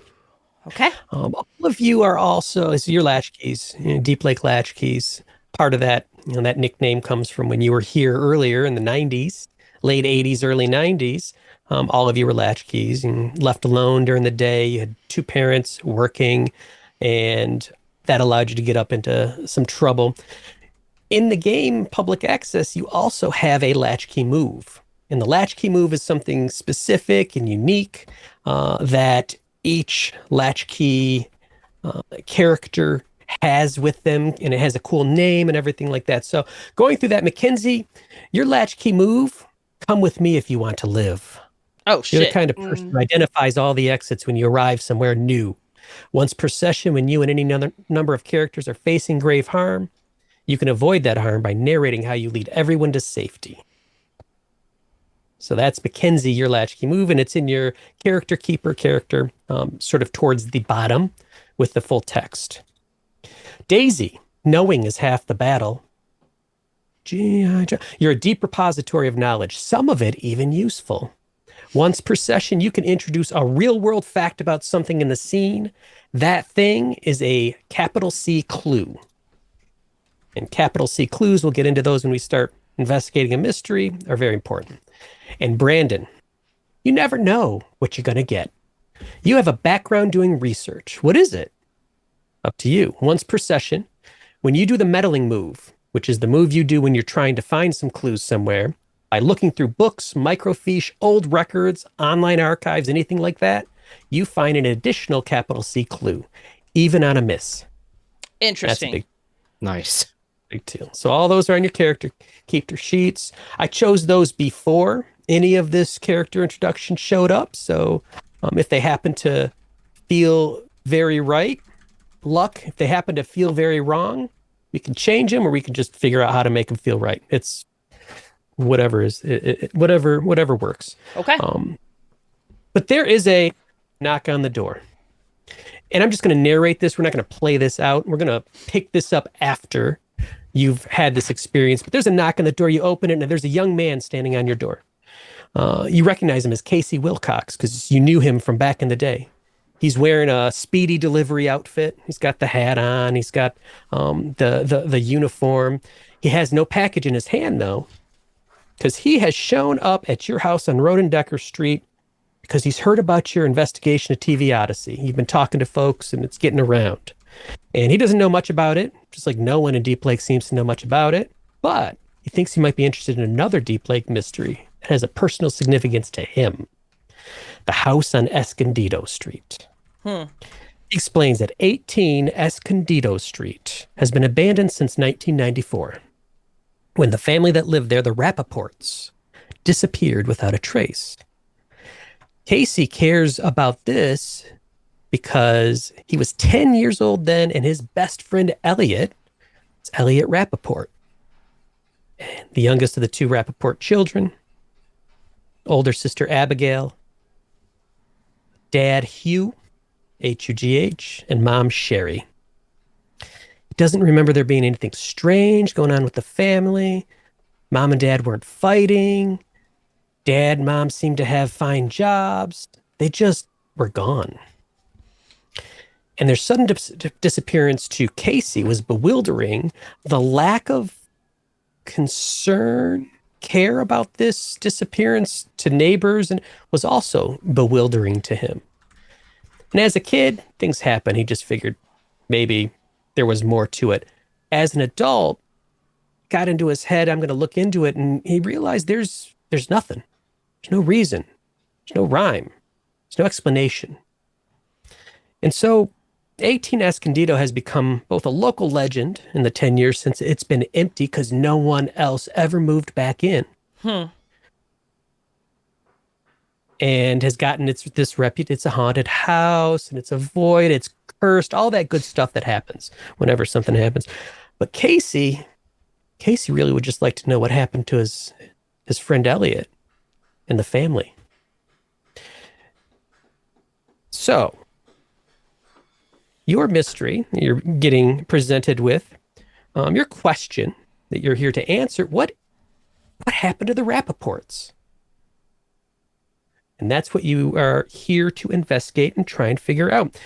okay. All of you are also, so your latchkeys, Deep Lake latchkeys. Part of that, that nickname comes from when you were here earlier in the 90s, late 80s, early 90s. All of you were latchkeys and left alone during the day. You had two parents working, and that allowed you to get up into some trouble. In the game Public Access, you also have a latchkey move. And the latchkey move is something specific and unique that each latchkey character has with them, and it has a cool name and everything like that. So going through that, Mackenzie, your latchkey move, come with me if you want to live. Oh, shit. You're the kind of person who identifies all the exits when you arrive somewhere new. Once per session, when you and any number of characters are facing grave harm, you can avoid that harm by narrating how you lead everyone to safety. So that's Mackenzie, your latchkey move, and it's in your character keeper character, sort of towards the bottom with the full text. Daisy, knowing is half the battle. You're a deep repository of knowledge, some of it even useful. Once per session, you can introduce a real-world fact about something in the scene. That thing is a capital C clue. And capital C clues, we'll get into those when we start investigating a mystery, are very important. And Brandon, you never know what you're going to get. You have a background doing research. What is it? Up to you. Once per session, when you do the meddling move, which is the move you do when you're trying to find some clues somewhere, by looking through books, microfiche, old records, online archives, anything like that, you find an additional capital C clue, even on a miss. Interesting. Nice. Big deal. So all those are on your character keeper sheets. I chose those before any of this character introduction showed up. So if they happen to feel very right, luck. If they happen to feel very wrong, we can change them, or we can just figure out how to make them feel right. It's whatever whatever works. Okay. But there is a knock on the door. And I'm just going to narrate this. We're not going to play this out. We're going to pick this up after you've had this experience. But there's a knock on the door. You open it, and there's a young man standing on your door. You recognize him as Casey Wilcox because you knew him from back in the day. He's wearing a speedy delivery outfit. He's got the hat on. He's got the uniform. He has no package in his hand, though, because he has shown up at your house on Rodendecker Street because he's heard about your investigation of TV Odyssey. You've been talking to folks, and it's getting around. And he doesn't know much about it, just like no one in Deep Lake seems to know much about it. But he thinks he might be interested in another Deep Lake mystery that has a personal significance to him. The house on Escondido Street. He explains that 18 Escondido Street has been abandoned since 1994, when the family that lived there, the Rappaports, disappeared without a trace. Casey cares about this because he was 10 years old then, and his best friend Elliot is Elliot Rappaport. And the youngest of the two Rappaport children, older sister Abigail, dad Hugh, H-U-G-H, and mom Sherry. He doesn't remember there being anything strange going on with the family. Mom and dad weren't fighting. Dad and mom seemed to have fine jobs. They just were gone. And their sudden disappearance to Casey was bewildering. The lack of concern, care about this disappearance to neighbors and was also bewildering to him. And as a kid, things happen. He just figured maybe there was more to it. As an adult, got into his head, I'm going to look into it, and he realized there's nothing. There's no reason. There's no rhyme. There's no explanation. And so 18 Escondido has become both a local legend in the 10 years since it's been empty because no one else ever moved back in. And has gotten this reputation. It's a haunted house and it's a void. It's cursed. All that good stuff that happens whenever something happens. But Casey really would just like to know what happened to his friend Elliot and the family. So, your mystery you're getting presented with, your question that you're here to answer, what happened to the Rappaports? And that's what you are here to investigate and try and figure out.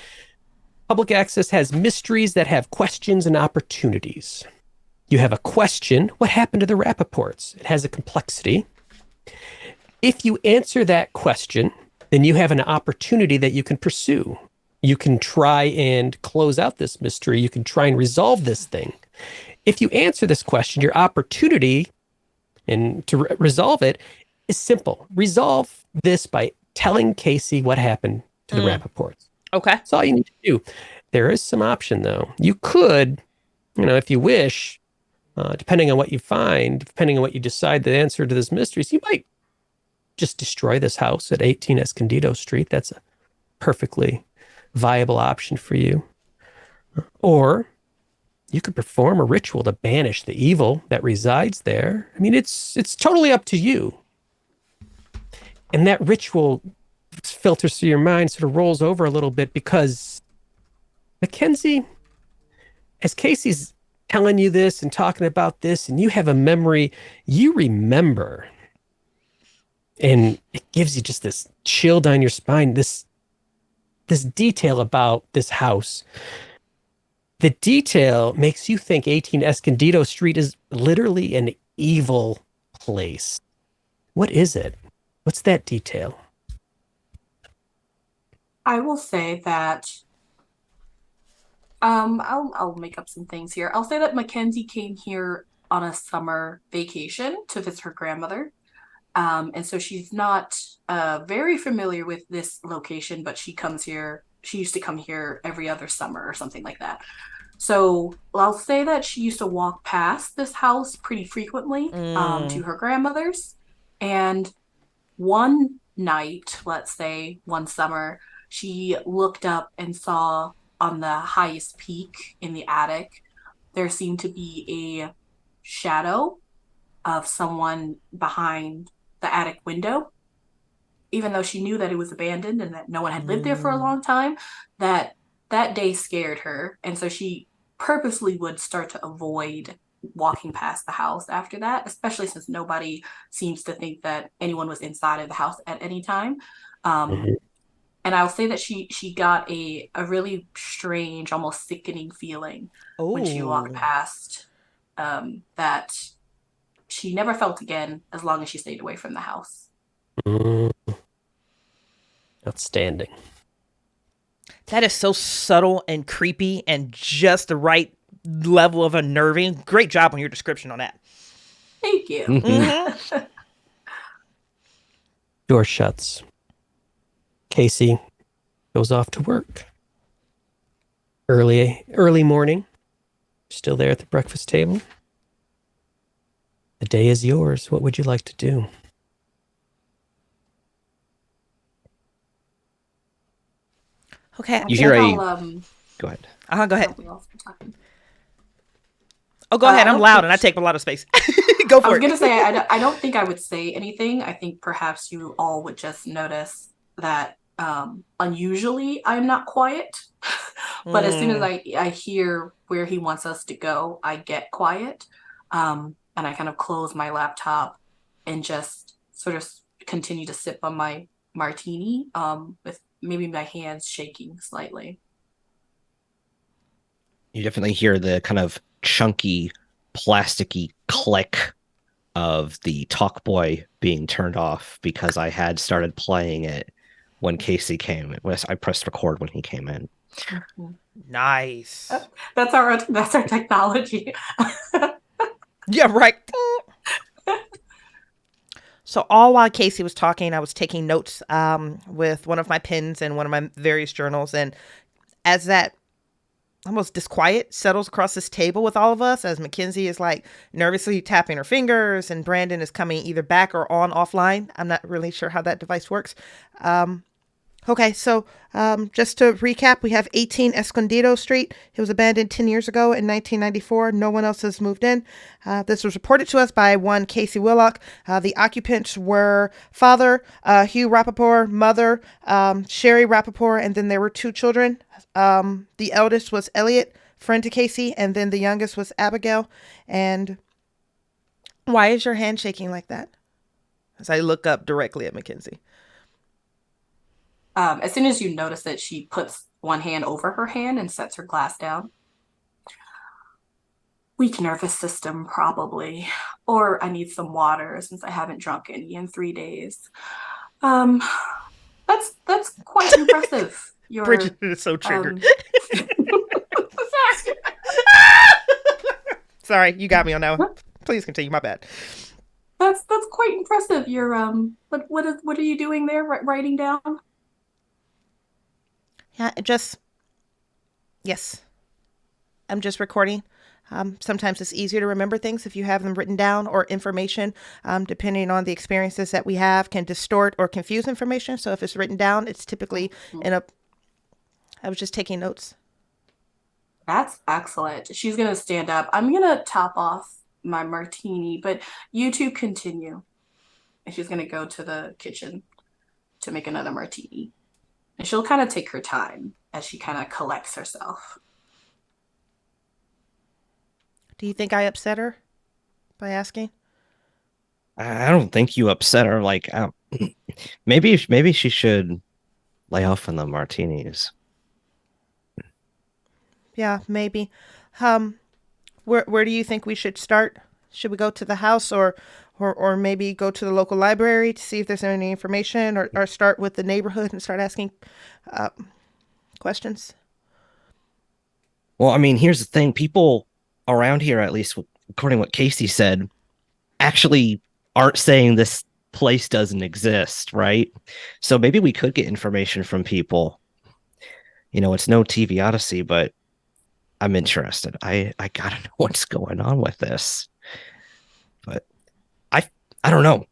Public access has mysteries that have questions and opportunities. You have a question, what happened to the Rappaports? It has a complexity. If you answer that question, then you have an opportunity that you can pursue. You can try and close out this mystery. You can try and resolve this thing. If you answer this question, your opportunity and to resolve it is simple. Resolve this by telling Casey what happened to the Rappaports. Okay. That's all you need to do. There is some option, though. You could, if you wish, depending on what you find, depending on what you decide the answer to this mystery, so you might just destroy this house at 18 Escondido Street. That's a perfectly viable option for you. Or you could perform a ritual to banish the evil that resides there. I mean, it's totally up to you. And that ritual filters through your mind, sort of rolls over a little bit because Mackenzie, as Casey's telling you this and talking about this, and you have a memory, you remember. And it gives you just this chill down your spine, this detail about this house. The detail makes you think 18 Escondido Street is literally an evil place. What is it? What's that detail? I will say that I'll make up some things here. I'll say that Mackenzie came here on a summer vacation to visit her grandmother. And so she's not very familiar with this location, but she used to come here every other summer or something like that. So I'll say that she used to walk past this house pretty frequently to her grandmother's. And one night, let's say one summer, she looked up and saw on the highest peak in the attic, there seemed to be a shadow of someone behind the attic window. Even though she knew that it was abandoned and that no one had lived there for a long time, that day scared her. And so she purposely would start to avoid walking past the house after that, especially since nobody seems to think that anyone was inside of the house at any time. And I'll say that she got a really strange, almost sickening feeling when she walked past that she never felt again as long as she stayed away from the house. Outstanding. That is so subtle and creepy and just the right level of unnerving. Great job on your description on that. Thank you. Door shuts. Casey goes off to work. Early morning. Still there at the breakfast table. The day is yours. What would you like to do? Okay. You hear Go ahead. Go ahead. Oh, go ahead. I'm loud and I take a lot of space. Go for it. I was going to say, I don't think I would say anything. I think perhaps you all would just notice that Unusually, I'm not quiet. But as soon as I hear where he wants us to go, I get quiet. And I kind of close my laptop and just sort of continue to sip on my martini, with maybe my hands shaking slightly. You definitely hear the kind of chunky, plasticky click of the Talkboy being turned off because I had started playing it when Casey came. I pressed record when he came in. Nice. That's our technology. Yeah, right. So all while Casey was talking, I was taking notes with one of my pens and one of my various journals. And as that almost disquiet settles across this table with all of us, as Mackenzie is like nervously tapping her fingers and Brandon is coming either back or on offline. I'm not really sure how that device works. Okay, so just to recap, we have 18 Escondido Street. It was abandoned 10 years ago in 1994. No one else has moved in. This was reported to us by one Casey Willock. The occupants were father, Hugh Rappaport, mother, Sherry Rappaport, and then there were two children. The eldest was Elliot, friend to Casey, and then the youngest was Abigail. And why is your hand shaking like that? As I look up directly at Mackenzie. As soon as you notice that she puts one hand over her hand and sets her glass down. Weak nervous system, probably. Or I need some water since I haven't drunk any in 3 days. That's quite impressive. Bridgett is so triggered. Sorry, you got me on that one. Please continue. My bad. That's quite impressive. You're what are you doing there? Writing down? Yeah, yes. I'm just recording. Sometimes it's easier to remember things if you have them written down, or information, depending on the experiences that we have, can distort or confuse information. So if it's written down, it's typically I was just taking notes. That's excellent. She's going to stand up. I'm going to top off my martini, but you two continue. And she's going to go to the kitchen to make another martini. And she'll kind of take her time as she kind of collects herself. Do you think I upset her by asking? I don't think you upset her. Like, maybe she should lay off on the martinis. Yeah, maybe. Where do you think we should start? Should we go to the house or maybe go to the local library to see if there's any information, or start with the neighborhood and start asking questions? Well, I mean, here's the thing. People around here, at least according to what Casey said, actually aren't saying this place doesn't exist, right? So maybe we could get information from people. You know, it's no TV Odyssey, but I'm interested. I gotta know what's going on with this. But I don't know.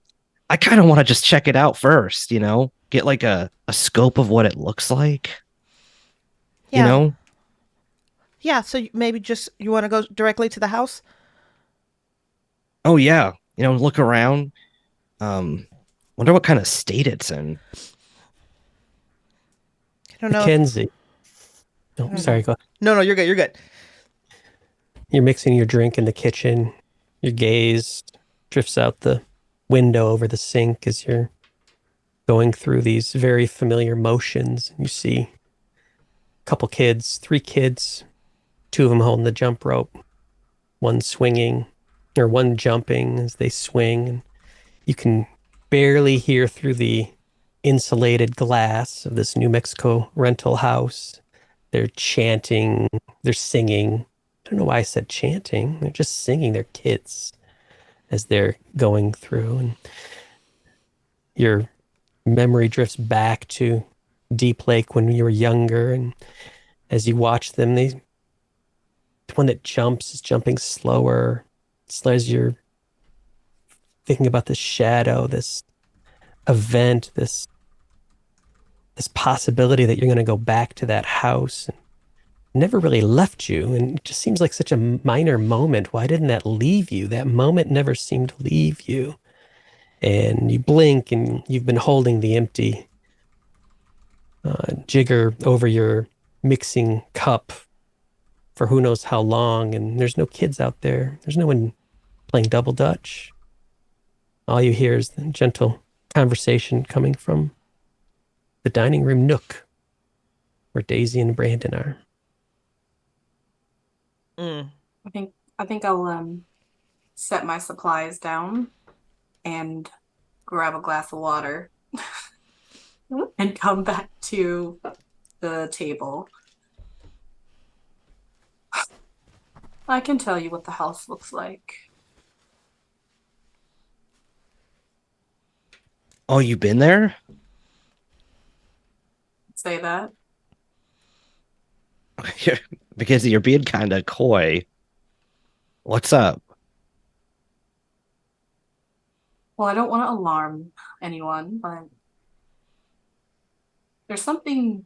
I kind of want to just check it out first, you know, get like a scope of what it looks like. Yeah. You know? Yeah, so maybe just you want to go directly to the house? Oh yeah. You know, look around. Wonder what kind of state it's in. I don't know. Mackenzie. Oh, sorry, go ahead. No, you're good. You're good. You're mixing your drink in the kitchen. Your gaze drifts out the window over the sink as you're going through these very familiar motions. You see a couple kids, 3 kids, 2 of them holding the jump rope, one swinging, or one jumping as they swing. And you can barely hear through the insulated glass of this New Mexico rental house. They're chanting, they're singing. I don't know why I said chanting. They're just singing. They're kids as they're going through. And your memory drifts back to Deep Lake when you were younger. And as you watch them, the one that jumps is jumping slower. It's as you're thinking about this shadow, this event, this possibility that you're going to go back to that house. And never really left you, and it just seems like such a minor moment. Why didn't that leave you? That moment never seemed to leave you. And you blink and you've been holding the empty jigger over your mixing cup for who knows how long, and there's no kids out there. There's no one playing double dutch. All you hear is the gentle conversation coming from the dining room nook where Daisy and Brandon are. I think I'll set my supplies down and grab a glass of water and come back to the table. I can tell you what the house looks like. Oh, you been there? Say that. Because you're being kind of coy. What's up? Well, I don't want to alarm anyone, but there's something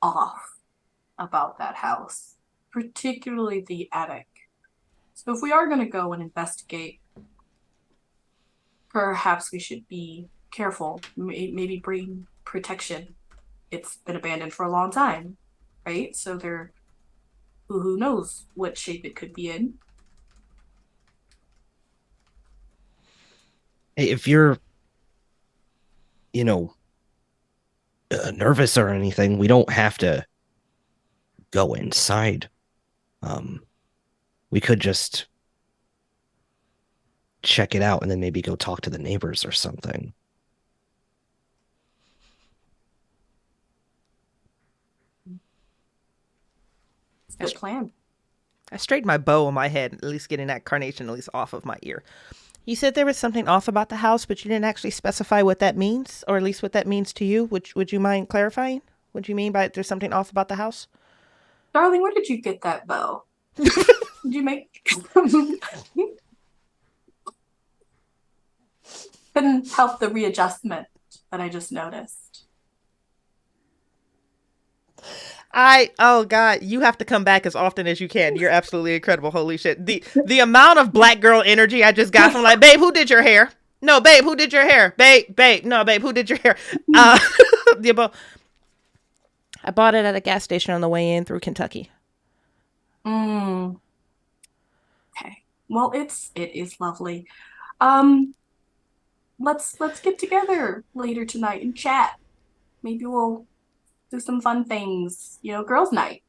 off about that house, particularly the attic. So if we are going to go and investigate, perhaps we should be careful, maybe bring protection. It's been abandoned for a long time, right? So who knows what shape it could be in. Hey, if you're, nervous or anything, we don't have to go inside. We could just check it out and then maybe go talk to the neighbors or something. Good plan. I straightened my bow on my head, at least getting that carnation at least off of my ear. You said there was something off about the house, but you didn't actually specify what that means, or at least what that means to you. Would you mind clarifying? What do you mean by there's something off about the house? Darling, where did you get that bow? Did you make... Couldn't help the readjustment that I just noticed. Oh God, you have to come back as often as you can. You're absolutely incredible. Holy shit. The amount of black girl energy I just got from like, babe, who did your hair? No, babe, who did your hair? Babe, no, babe, who did your hair? I bought it at a gas station on the way in through Kentucky. Okay. Well, it is lovely. Let's get together later tonight and chat. Maybe we'll do some fun things, girls' night,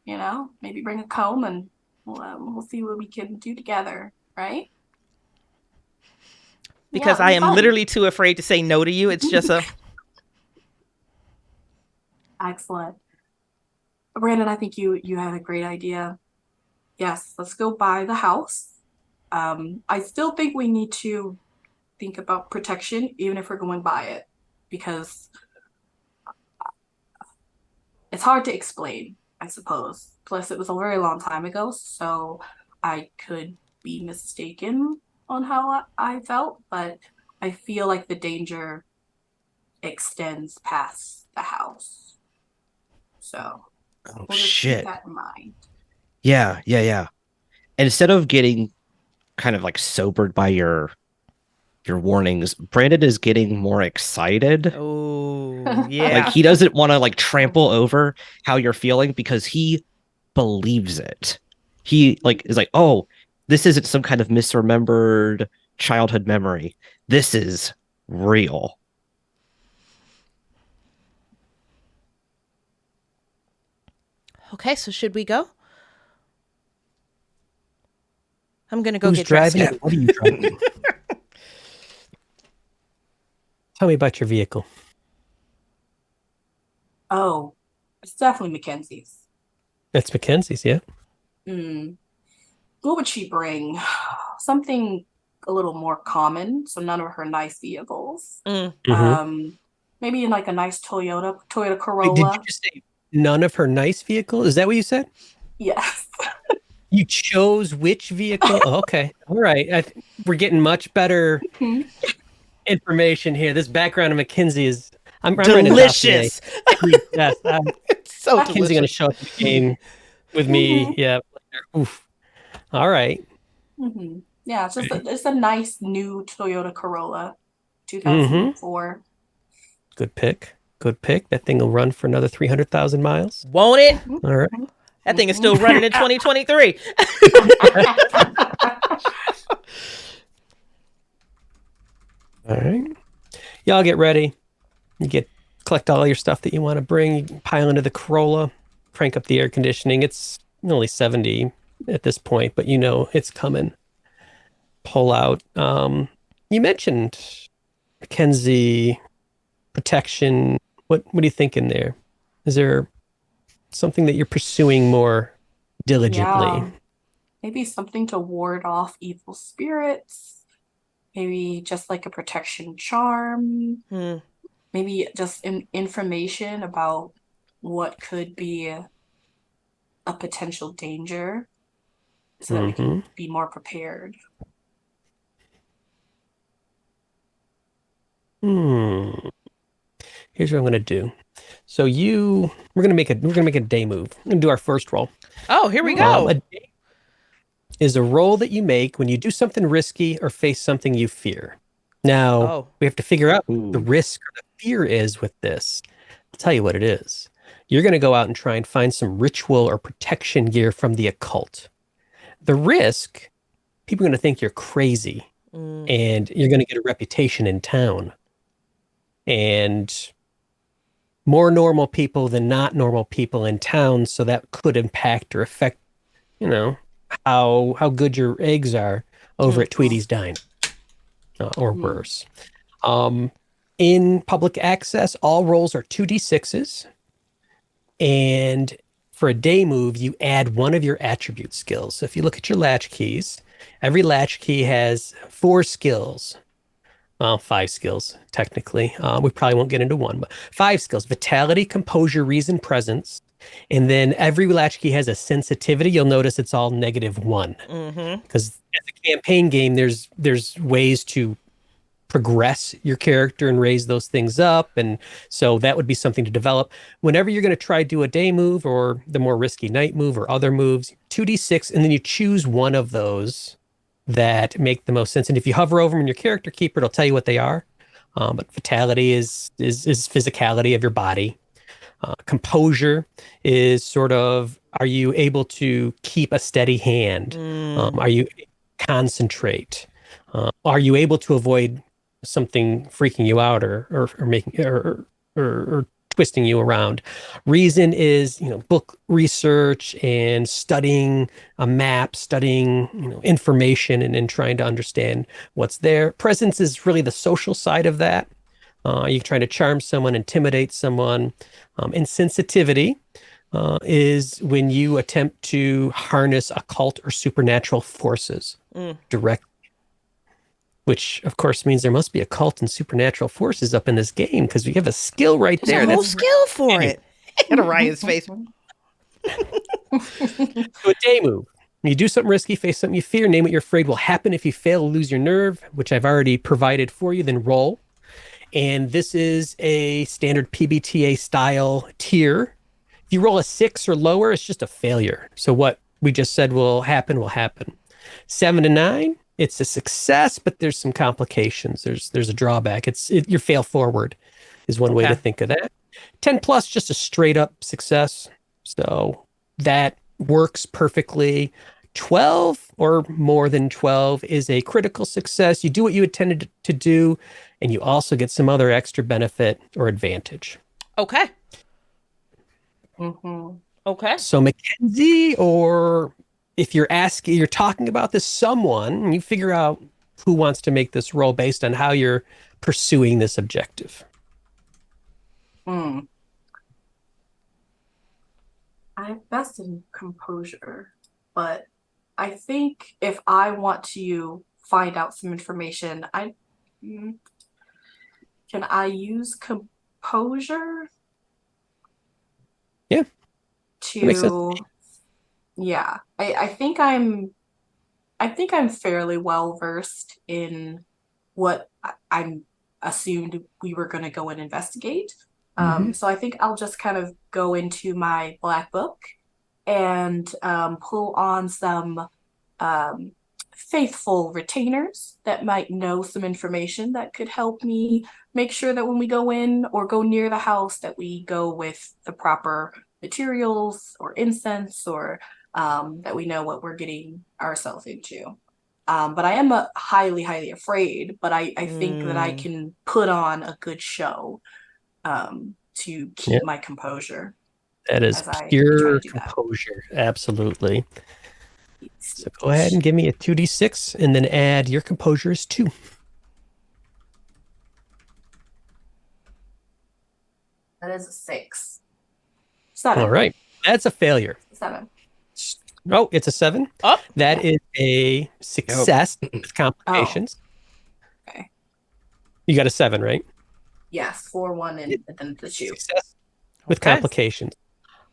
maybe bring a comb and we'll see what we can do together, right? Because I am literally too afraid to say no to you. It's just Excellent. Brandon, I think you had a great idea. Yes, let's go buy the house. I still think we need to think about protection, even if we're going by it, because it's hard to explain, I suppose. Plus, it was a very long time ago, so I could be mistaken on how I felt, but I feel like the danger extends past the house. So we'll just keep that in mind. Yeah. And instead of getting kind of like sobered by your warnings, Brandon is getting more excited. Oh, yeah. Like he doesn't want to like trample over how you're feeling because he believes it. He like is like, oh, this isn't some kind of misremembered childhood memory. This is real. Okay, so should we go? I'm gonna go Who's get dressed. driving? What are you driving? Tell me about your vehicle. Oh, it's definitely Mackenzie's. That's Mackenzie's, yeah. What would she bring? Something a little more common, so none of her nice vehicles. Maybe in like a nice Toyota Corolla. Wait, did you just say none of her nice vehicle? Is that what you said? Yes. You chose which vehicle? Oh, okay. All right. We're getting much better information here. This background of Mackenzie is... I'm delicious. Yes. It's so Mackenzie's going to show up in the game with me. Yeah. Oof. All right. Yeah, it's a nice new Toyota Corolla, 2004. Good pick. Good pick. That thing will run for another 300,000 miles. Won't it? All right. That thing is still running in 2023. All right. Y'all get ready. You collect all your stuff that you want to bring. You pile into the Corolla, crank up the air conditioning. It's only 70 at this point, but it's coming. Pull out. You mentioned Mackenzie protection. What are you thinking there? Is there something that you're pursuing more diligently? Yeah. Maybe something to ward off evil spirits. Maybe just like a protection charm. Maybe just information about what could be a potential danger so that we can be more prepared. Here's what I'm gonna do. So we're gonna make a day move. We're gonna do our first roll. Oh, here we go. A day is a roll that you make when you do something risky or face something you fear. Now we have to figure out what the risk or the fear is with this. I'll tell you what it is. You're gonna go out and try and find some ritual or protection gear from the occult. The risk, people are gonna think you're crazy, and you're gonna get a reputation in town. And more normal people than not normal people in town, so that could impact or affect, how good your eggs are over at Tweety's Dine, or worse. In public access, all rolls are 2d6s, and for a day move, you add one of your attribute skills. So if you look at your latch keys, every latch key has 4 skills. Well, 5 skills, technically. We probably won't get into one, but 5 skills: vitality, composure, reason, presence. And then every latch key has a sensitivity. You'll notice it's all -1. Because as a campaign game, there's ways to progress your character and raise those things up. And so that would be something to develop. Whenever you're going to try to do a day move or the more risky night move or other moves, 2d6, and then you choose one of those that make the most sense. And if you hover over them in your character keeper, it'll tell you what they are. But vitality is physicality of your body. Composure is sort of, are you able to keep a steady hand? Are you concentrate? Are you able to avoid something freaking you out or making or twisting you around? Reason is, book research and studying a map, studying, information and trying to understand what's there. Presence is really the social side of that. You're trying to charm someone, intimidate someone. And sensitivity is when you attempt to harness occult or supernatural forces directly. Which, of course, means there must be occult and supernatural forces up in this game, because we have a skill right there. There's a whole skill for it. And Orion's face. So a day move. When you do something risky, face something you fear, name what you're afraid will happen if you fail to lose your nerve, which I've already provided for you, then roll. And this is a standard PBTA style tier. If you roll a 6 or lower, it's just a failure. So what we just said will happen will happen. 7 to 9. It's a success, but there's some complications. There's a drawback. Your fail forward is one way to think of that. 10 plus, just a straight up success. So that works perfectly. 12 or more than 12 is a critical success. You do what you intended to do, and you also get some other extra benefit or advantage. Okay. Okay. So Mackenzie, or if you're talking about this someone, and you figure out who wants to make this roll based on how you're pursuing this objective. I best in composure, but I think if I want to find out some information, can I use composure? Yeah. Makes sense. Yeah, I think I'm fairly well versed in what I'm assumed we were going to go and investigate. So I think I'll just kind of go into my black book and pull on some faithful retainers that might know some information that could help me make sure that when we go in or go near the house that we go with the proper materials or incense, or that we know what we're getting ourselves into. But I am highly, highly afraid, but I think that I can put on a good show to keep my composure. That is as I try pure to do that. composure. Absolutely. So go ahead and give me a 2d6 and then add your composure is 2. That is a 6. 7. All right. That's a failure. 7. Oh, it's a 7. Oh, That is a success with complications. Okay. You got a 7, right? Yes, 4, 1, and then the 2. Success with Okay. complications.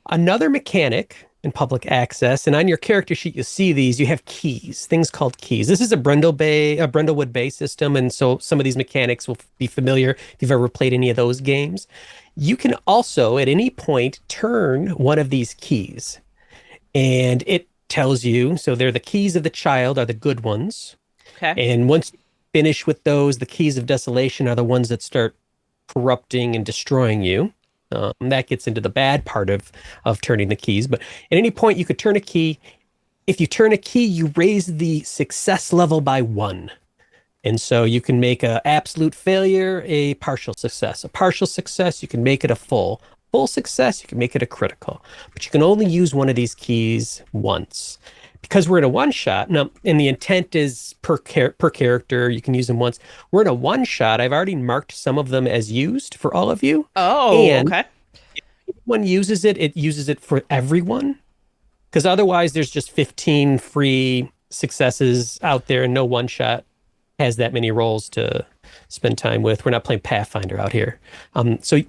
Another mechanic in public access, and on your character sheet you see these, you have keys, things called keys. This is a Brindlewood Bay system, and so some of these mechanics will be familiar if you've ever played any of those games. You can also at any point turn one of these keys, and it tells you, so they're the keys of the child are the good ones. Okay. And once you finish with those, the keys of desolation are the ones that start corrupting and destroying you. That gets into the bad part of turning the keys. But at any point, you could turn a key. If you turn a key, you raise the success level by 1. And so you can make an absolute failure a partial success. A partial success, you can make it a full. Full success, you can make it a critical. But you can only use one of these keys once. Because we're in a one-shot, now, and the intent is per character, you can use them once. We're in a one-shot. I've already marked some of them as used for all of you. Oh, And okay. if anyone uses it uses it for everyone. Because otherwise, there's just 15 free successes out there, and no one-shot has that many rolls to spend time with. We're not playing Pathfinder out here. So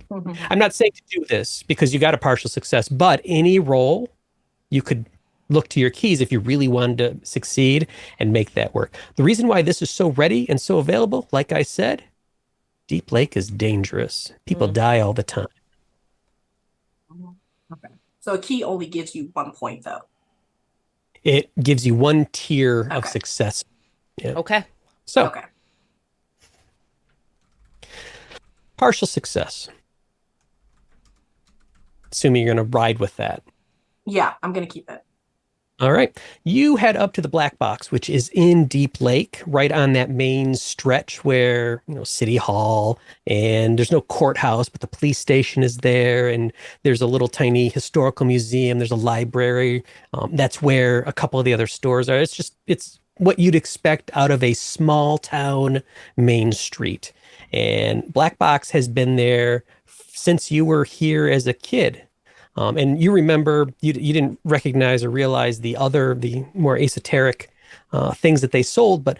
I'm not saying to do this because you got a partial success, but any roll you could look to your keys if you really wanted to succeed and make that work. The reason why this is so ready and so available, like I said, Deep Lake is dangerous. People die all the time. Okay. So a key only gives you 1 point, though. It gives you 1 tier of success. Yeah. Okay. So, partial success. Assuming you're going to ride with that. Yeah, I'm going to keep it. All right. You head up to the black box, which is in Deep Lake, right on that main stretch where, City Hall, and there's no courthouse, but the police station is there. And there's a little tiny historical museum. There's a library. That's where a couple of the other stores are. It's what you'd expect out of a small town main street. And Black Box has been there since you were here as a kid. And you remember, you didn't recognize or realize the more esoteric things that they sold, but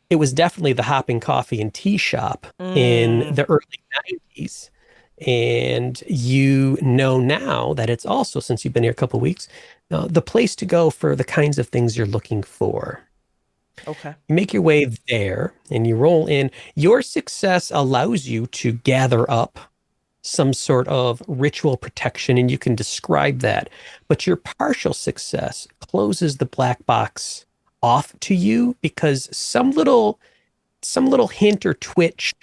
it was definitely the hopping coffee and tea shop in the early 90s. And you know now that it's also, since you've been here a couple of weeks, the place to go for the kinds of things you're looking for. Okay. You make your way there and you roll in. Your success allows you to gather up some sort of ritual protection, and you can describe that. But your partial success closes the black box off to you because some little hint or twitch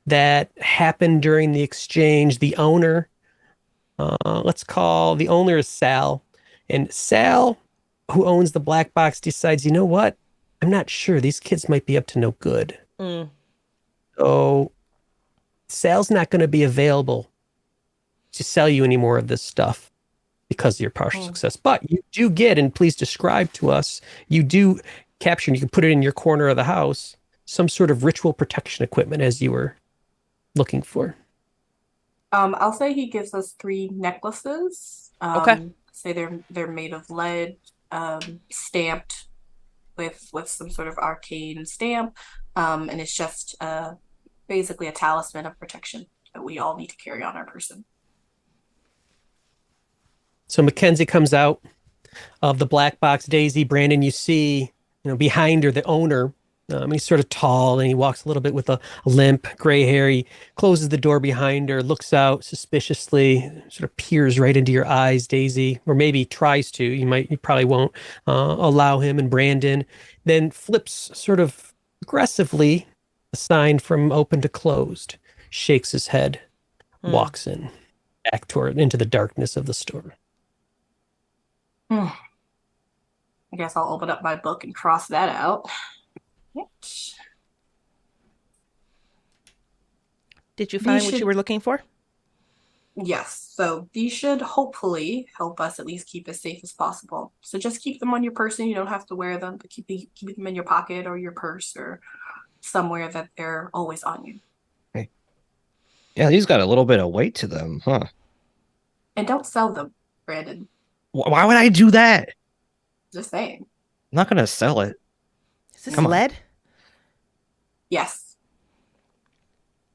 that happened during the exchange, the owner, let's call the owner is Sal, and Sal, who owns the black box, decides, you know what? I'm not sure. These kids might be up to no good. So Sal's not going to be available to sell you any more of this stuff because of your partial success. But you do get, and please describe to us, you do capture, and you can put it in your corner of the house, some sort of ritual protection equipment as you were looking for. I'll say he gives us 3 necklaces. Say they're made of lead, stamped with some sort of arcane stamp. And it's just basically a talisman of protection that we all need to carry on our person. So Mackenzie comes out of the black box. Daisy, Brandon, you see, behind her, the owner He's sort of tall and he walks a little bit with a limp, gray hair. He closes the door behind her, looks out suspiciously, sort of peers right into your eyes, Daisy, or maybe tries to. You probably won't allow him. And Brandon then flips sort of aggressively the sign from open to closed, shakes his head, walks in, back into the darkness of the store. I guess I'll open up my book and cross that out. Did you find what you were looking for? Yes. So these should hopefully help us at least keep as safe as possible. So just keep them on your person. You don't have to wear them, but keep them in your pocket or your purse or somewhere that they're always on you. Okay. Yeah, these got a little bit of weight to them, huh? And don't sell them, Brandon. Why would I do that? Just saying. I'm not going to sell it. Is this lead? Yes.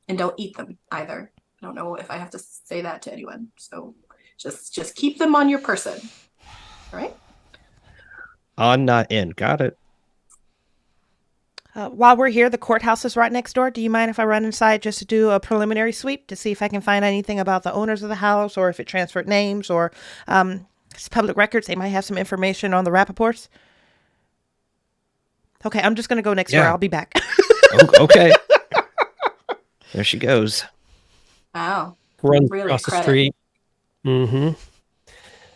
And don't eat them either. I don't know if I have to say that to anyone. So just keep them on your person. All right? On, not in. Got it. While we're here, the courthouse is right next door. Do you mind if I run inside just to do a preliminary sweep to see if I can find anything about the owners of the house or if it transferred names or it's public records? They might have some information on the Rappaports. Okay, I'm just going to go next door. I'll be back. Okay. There she goes. Wow. Runs Really across the street.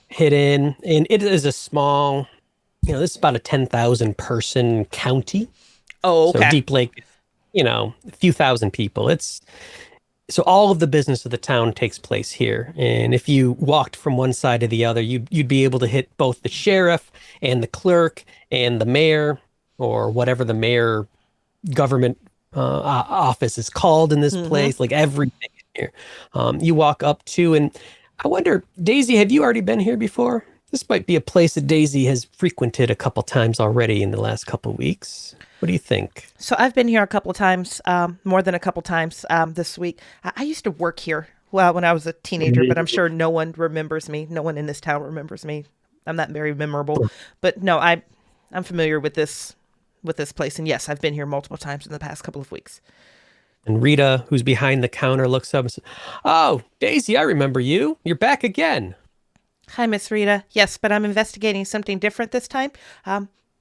Hidden. And it is a small, this is about a 10,000 person county. Oh, okay. So Deep Lake, a few thousand people. So all of the business of the town takes place here. And if you walked from one side to the other, you'd be able to hit both the sheriff and the clerk and the mayor or whatever the mayor government office is called in this place, like everything here. You walk up to, and I wonder, Daisy, have you already been here before? This might be a place that Daisy has frequented a couple times already in the last couple weeks. What do you think? So I've been here a couple of times, more than a couple times this week. I used to work here when I was a teenager, but I'm sure no one remembers me. No one in this town remembers me. I'm not very memorable. But no, I'm familiar with this place. And yes, I've been here multiple times in the past couple of weeks. And Rita, who's behind the counter, looks up and says, "Oh, Daisy, I remember you. You're back again." Hi, Miss Rita. Yes, but I'm investigating something different this time.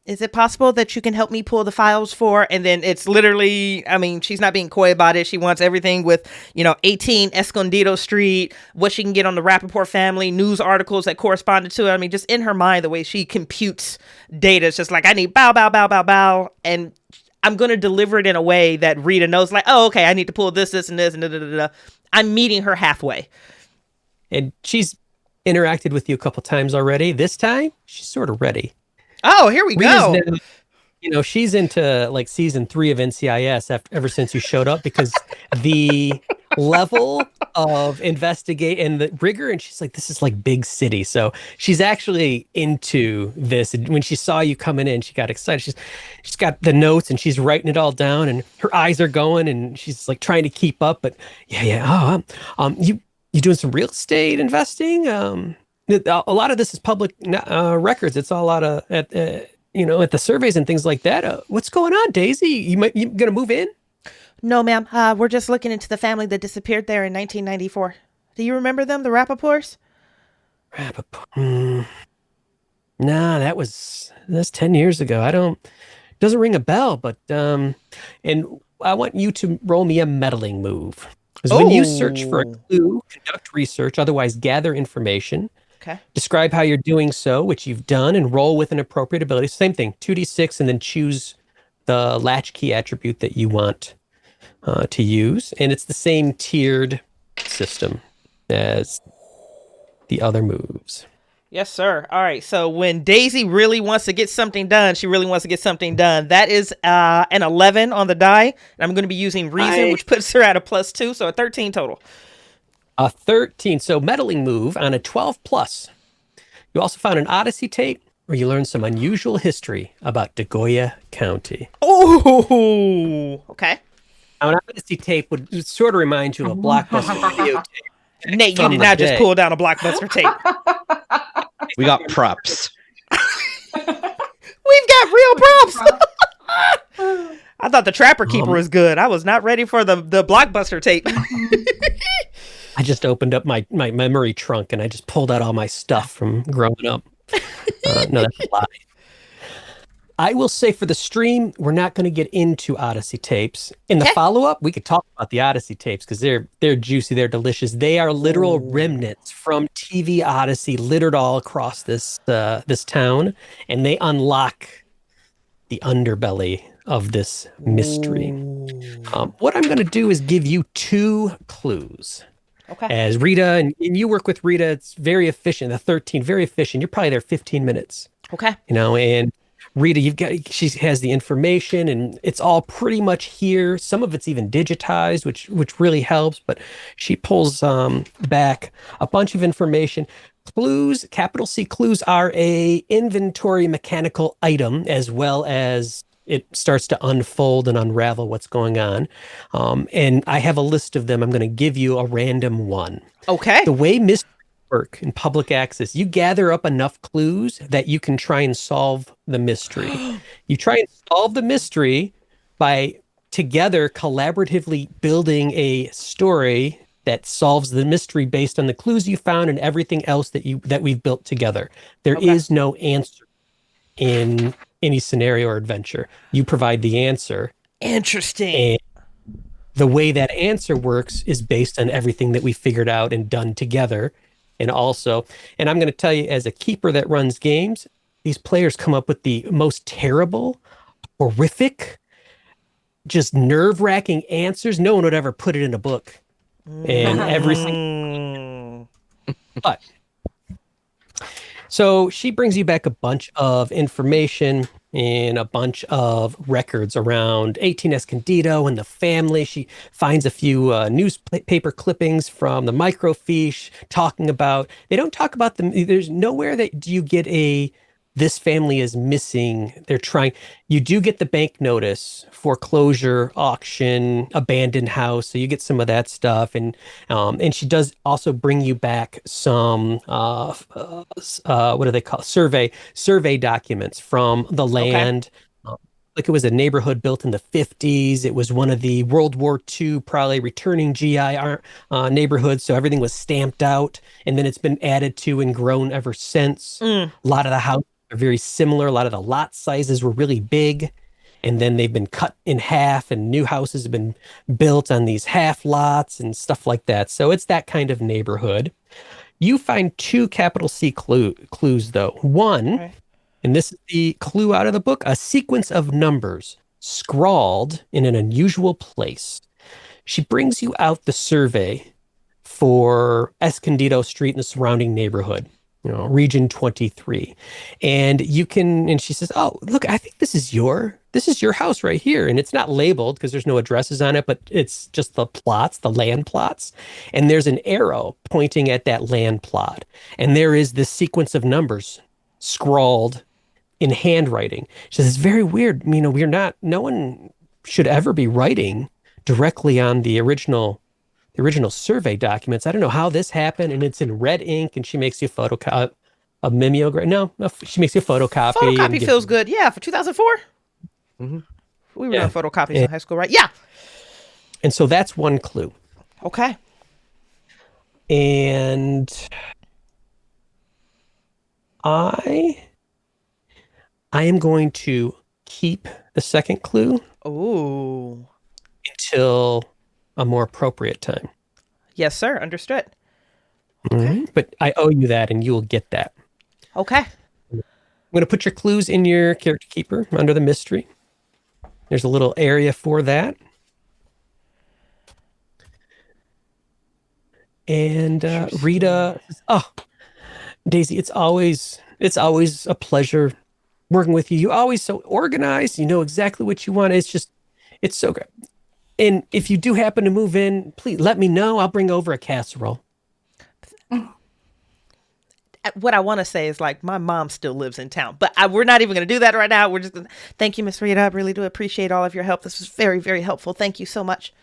Is it possible that you can help me pull the files for, and then it's literally, she's not being coy about it. She wants everything with, 18 Escondido Street, what she can get on the Rappaport family, news articles that corresponded to it. Just in her mind, the way she computes data, it's just like, I need bow, bow, bow, bow, bow. And I'm going to deliver it in a way that Rita knows, like, oh, okay, I need to pull this, and this, and da-da-da-da. I'm meeting her halfway. And she's interacted with you a couple times already. This time, she's sort of ready. Oh, here we go. Now, she's into like season 3 of NCIS ever since you showed up, because the level of investigate and the rigor, and she's like, this is like big city. So she's actually into this. And when she saw you coming in, she got excited. She's got the notes and she's writing it all down, and her eyes are going, and she's like trying to keep up. But you doing some real estate investing? A lot of this is public records. It's all out of at the surveys and things like that. What's going on, Daisy? You gonna move in? No, ma'am. We're just looking into the family that disappeared there in 1994. Do you remember them, the Rappaports? Nah, that's 10 years ago. Doesn't ring a bell. But and I want you to roll me a meddling move. Because when you search for a clue, conduct research, otherwise gather information. Okay. Describe how you're doing so, which you've done, and roll with an appropriate ability. Same thing, 2d6, and then choose the latchkey attribute that you want to use. And it's the same tiered system as the other moves. Yes, sir. All right. So when Daisy really wants to get something done, she really wants to get something done. That is an 11 on the die. And I'm going to be using reason, which puts her at a +2. So a 13 total. A 13. So meddling move on a 12 plus. You also found an Odyssey tape where you learned some unusual history about Degoya County. Oh, okay. Now, an Odyssey tape would sort of remind you of a Blockbuster videotape. Nate, you did not just pull down a Blockbuster tape. We got props. We've got real props. I thought the Trapper Keeper was good. I was not ready for the Blockbuster tape. I just opened up my memory trunk and I just pulled out all my stuff from growing up. No, that's a lie. I will say for the stream, we're not going to get into Odyssey tapes. In the follow-up, we could talk about the Odyssey tapes because they're juicy, they're delicious. They are literal remnants from TV Odyssey littered all across this town, and they unlock the underbelly of this mystery. What I'm going to do is give you 2 clues. Okay. As Rita, and you work with Rita, it's very efficient. The 13, very efficient. You're probably there 15 minutes. Okay. And Rita, she has the information and it's all pretty much here. Some of it's even digitized, which really helps, but she pulls back a bunch of information. Clues, capital C clues, are a inventory mechanical item, as well as it starts to unfold and unravel what's going on. And I have a list of them. I'm going to give you a random one. Okay. The way mysteries work in public access, you gather up enough clues that you can try and solve the mystery. You try and solve the mystery by together collaboratively building a story that solves the mystery based on the clues you found and everything else that we've built together. There is no answer in any scenario or adventure. You provide the answer. Interesting. And the way that answer works is based on everything that we figured out and done together. And I'm going to tell you, as a keeper that runs games, these players come up with the most terrible, horrific, just nerve-wracking answers. No one would ever put it in a book. And everything. But so she brings you back a bunch of information and a bunch of records around 18 Escondido and the family. She finds a few newspaper clippings from the microfiche talking about, they don't talk about them. There's nowhere that you get this family is missing. You do get the bank notice, foreclosure, auction, abandoned house. So you get some of that stuff. And she does also bring you back some, what do they call survey documents from the land. Like it was a neighborhood built in the 50s. It was one of the World War II, probably returning GI neighborhoods. So everything was stamped out and then it's been added to and grown ever since. A lot of the houses are very similar. A lot of the lot sizes were really big, and then they've been cut in half and new houses have been built on these half lots and stuff like that. So it's that kind of neighborhood. You find 2 capital C clues though. One, and this is the clue out of the book, a sequence of numbers scrawled in an unusual place. She brings you out the survey for Escondido Street and the surrounding neighborhood. Region 23. And she says, "Oh, look, I think this is your house right here." And it's not labeled because there's no addresses on it, but it's just the land plots. And there's an arrow pointing at that land plot. And there is this sequence of numbers scrawled in handwriting. She says, "It's very weird. No one should ever be writing directly on the original survey documents. I don't know how this happened." And it's in red ink, and she makes you a mimeograph. No, she makes you a photocopy. Photocopy feels good. Yeah, for 2004. We were doing photocopies in high school, right? Yeah. And so that's one clue. Okay. And I am going to keep the second clue. Ooh. Until a more appropriate time. Yes, sir. Understood. Okay. But I owe you that, and you will get that. Okay. I'm going to put your clues in your character keeper under the mystery. There's a little area for that. And Rita says, "Oh, Daisy, it's always a pleasure working with you. You're always so organized. You know exactly what you want. It's so great. And if you do happen to move in, please let me know. I'll bring over a casserole." What I want to say is, like, my mom still lives in town, but we're not even going to do that right now. We're just going to thank you, Miss Rita. I really do appreciate all of your help. This was very, very helpful. Thank you so much.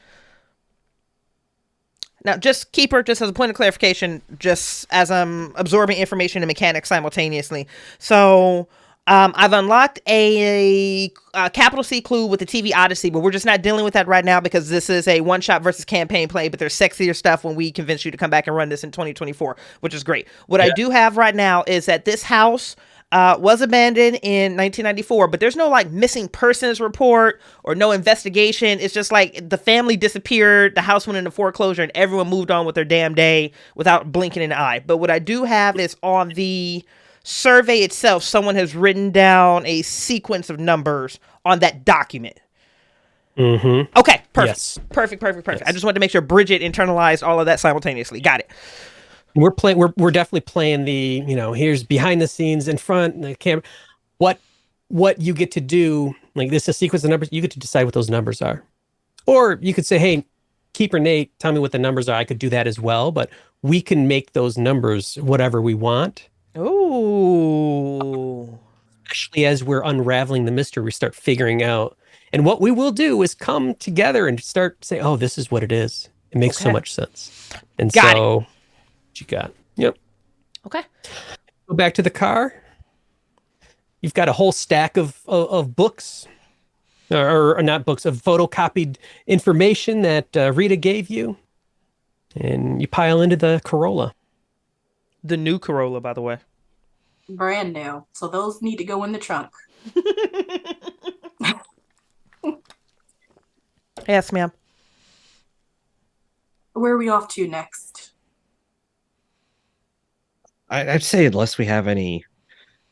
Now, just as a point of clarification, just as I'm absorbing information and mechanics simultaneously. So I've unlocked a capital C clue with the TV Odyssey, but we're just not dealing with that right now because this is a one-shot versus campaign play, but there's sexier stuff when we convince you to come back and run this in 2024, which is great. What I do have right now is that this house was abandoned in 1994, but there's no like missing persons report or no investigation. It's just like the family disappeared, the house went into foreclosure, and everyone moved on with their damn day without blinking an eye. But what I do have is on the survey itself, someone has written down a sequence of numbers on that document. Mm-hmm. Okay, perfect. Yes. Perfect. Yes. I just wanted to make sure Bridgett internalized all of that simultaneously. Got it. We're definitely playing the, here's behind the scenes, in front, the camera. What you get to do, like this is a sequence of numbers, you get to decide what those numbers are. Or you could say, hey, Keeper Nate, tell me what the numbers are. I could do that as well, but we can make those numbers whatever we want. Ooh. Especially as we're unraveling the mystery, we start figuring out. And what we will do is come together and start saying, oh, this is what it is. It makes so much sense. And Got so, it. what you got? Yep. Okay. Go back to the car. You've got a whole stack of books, or not books, of photocopied information that Rita gave you. And you pile into the Corolla. The new Corolla, by the way. Brand new. So those need to go in the trunk. Yes, ma'am. Where are we off to next? I'd say unless we have any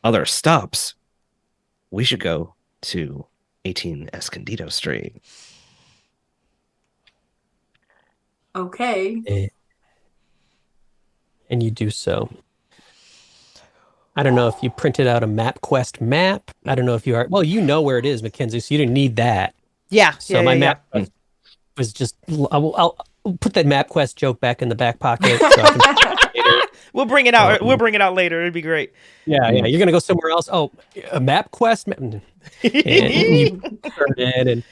other stops, we should go to 18 Escondido Street. Okay. And you do so. I don't know if you printed out a MapQuest map. I don't know if you are. Well, you know where it is, Mackenzie, so you didn't need that. Yeah. So my map was just. I'll put that MapQuest joke back in the back pocket. So I can later. We'll bring it out. We'll bring it out later. It'd be great. Yeah. You're gonna go somewhere else. Oh, a MapQuest. And you turn in, and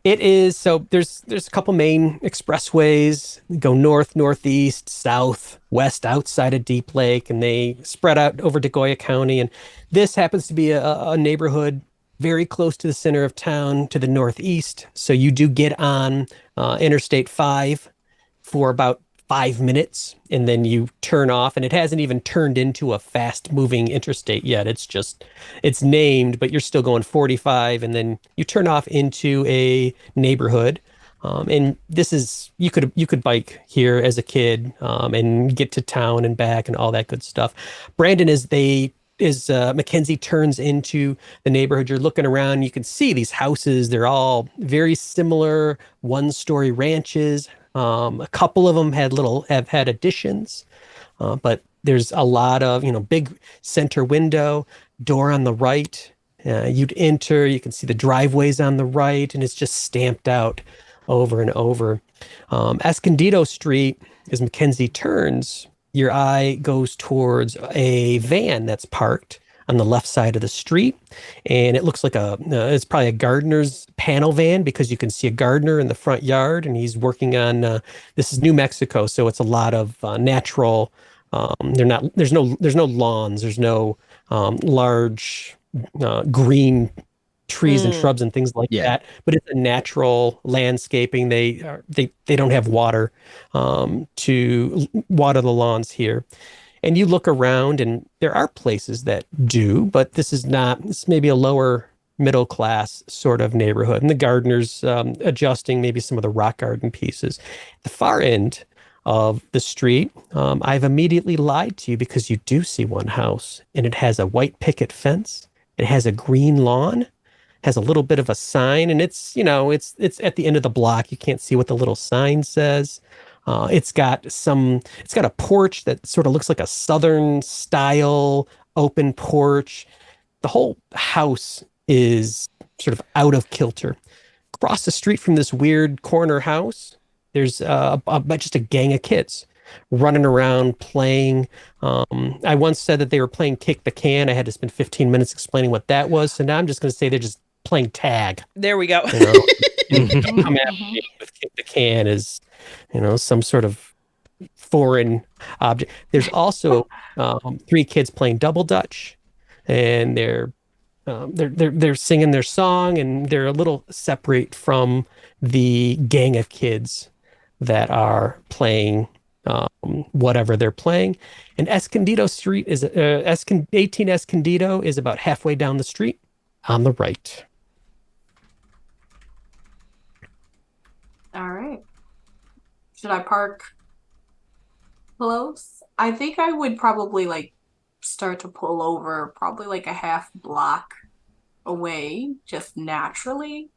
it is. So there's a couple main expressways. Go north, northeast, south, west outside of Deep Lake, and they spread out over Degoya County. And this happens to be a neighborhood very close to the center of town to the northeast. So you do get on Interstate 5 for about 5 minutes, and then you turn off, and it hasn't even turned into a fast moving interstate yet. It's named, but you're still going 45, and then you turn off into a neighborhood. And this is, you could bike here as a kid and get to town and back and all that good stuff. Brandon, as Mackenzie turns into the neighborhood, you're looking around, you can see these houses. They're all very similar, one-story ranches. A couple of them have had additions, but there's a lot of, big center window, door on the right. You'd enter, you can see the driveways on the right, and it's just stamped out over and over. Escondido Street, as Mackenzie turns, your eye goes towards a van that's parked on the left side of the street, and it looks like it's probably a gardener's panel van, because you can see a gardener in the front yard, and he's working on this is New Mexico, so it's a lot of natural. There's no lawns, there's no large green trees and shrubs and things like that, but it's a natural landscaping. They don't have water to water the lawns here. And you look around, and there are places that do, but this may be a lower middle class sort of neighborhood. And the gardener's adjusting maybe some of the rock garden pieces. The far end of the street, I've immediately lied to you, because you do see one house, and it has a white picket fence. It has a green lawn, has a little bit of a sign, and it's at the end of the block. You can't see what the little sign says. It's got a porch that sort of looks like a Southern style open porch. The whole house is sort of out of kilter. Across the street from this weird corner house, there's just a gang of kids running around playing. I once said that they were playing kick the can. I had to spend 15 minutes explaining what that was. So now I'm just going to say they're just playing tag. There we go. Come at me with kick the can is, some sort of foreign object. There's also 3 kids playing double dutch. and they're singing their song, and they're a little separate from the gang of kids that are playing whatever they're playing. And Escondido Street is 18 Escondido is about halfway down the street on the right. All right. Should I park close? I think I would probably like start to pull over probably like a half block away, just naturally.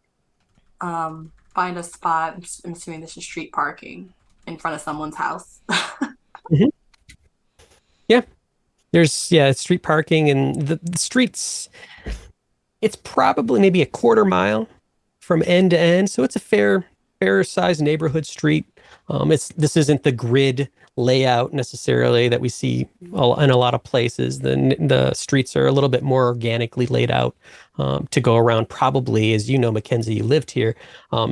Find a spot. I'm assuming this is street parking in front of someone's house. Mhm. Yeah, there's street parking, and the streets. It's probably maybe a quarter mile from end to end, so it's a fair sized neighborhood street. This isn't the grid layout necessarily that we see in a lot of places. The streets are a little bit more organically laid out to go around. Probably, as you know, Mackenzie, you lived here.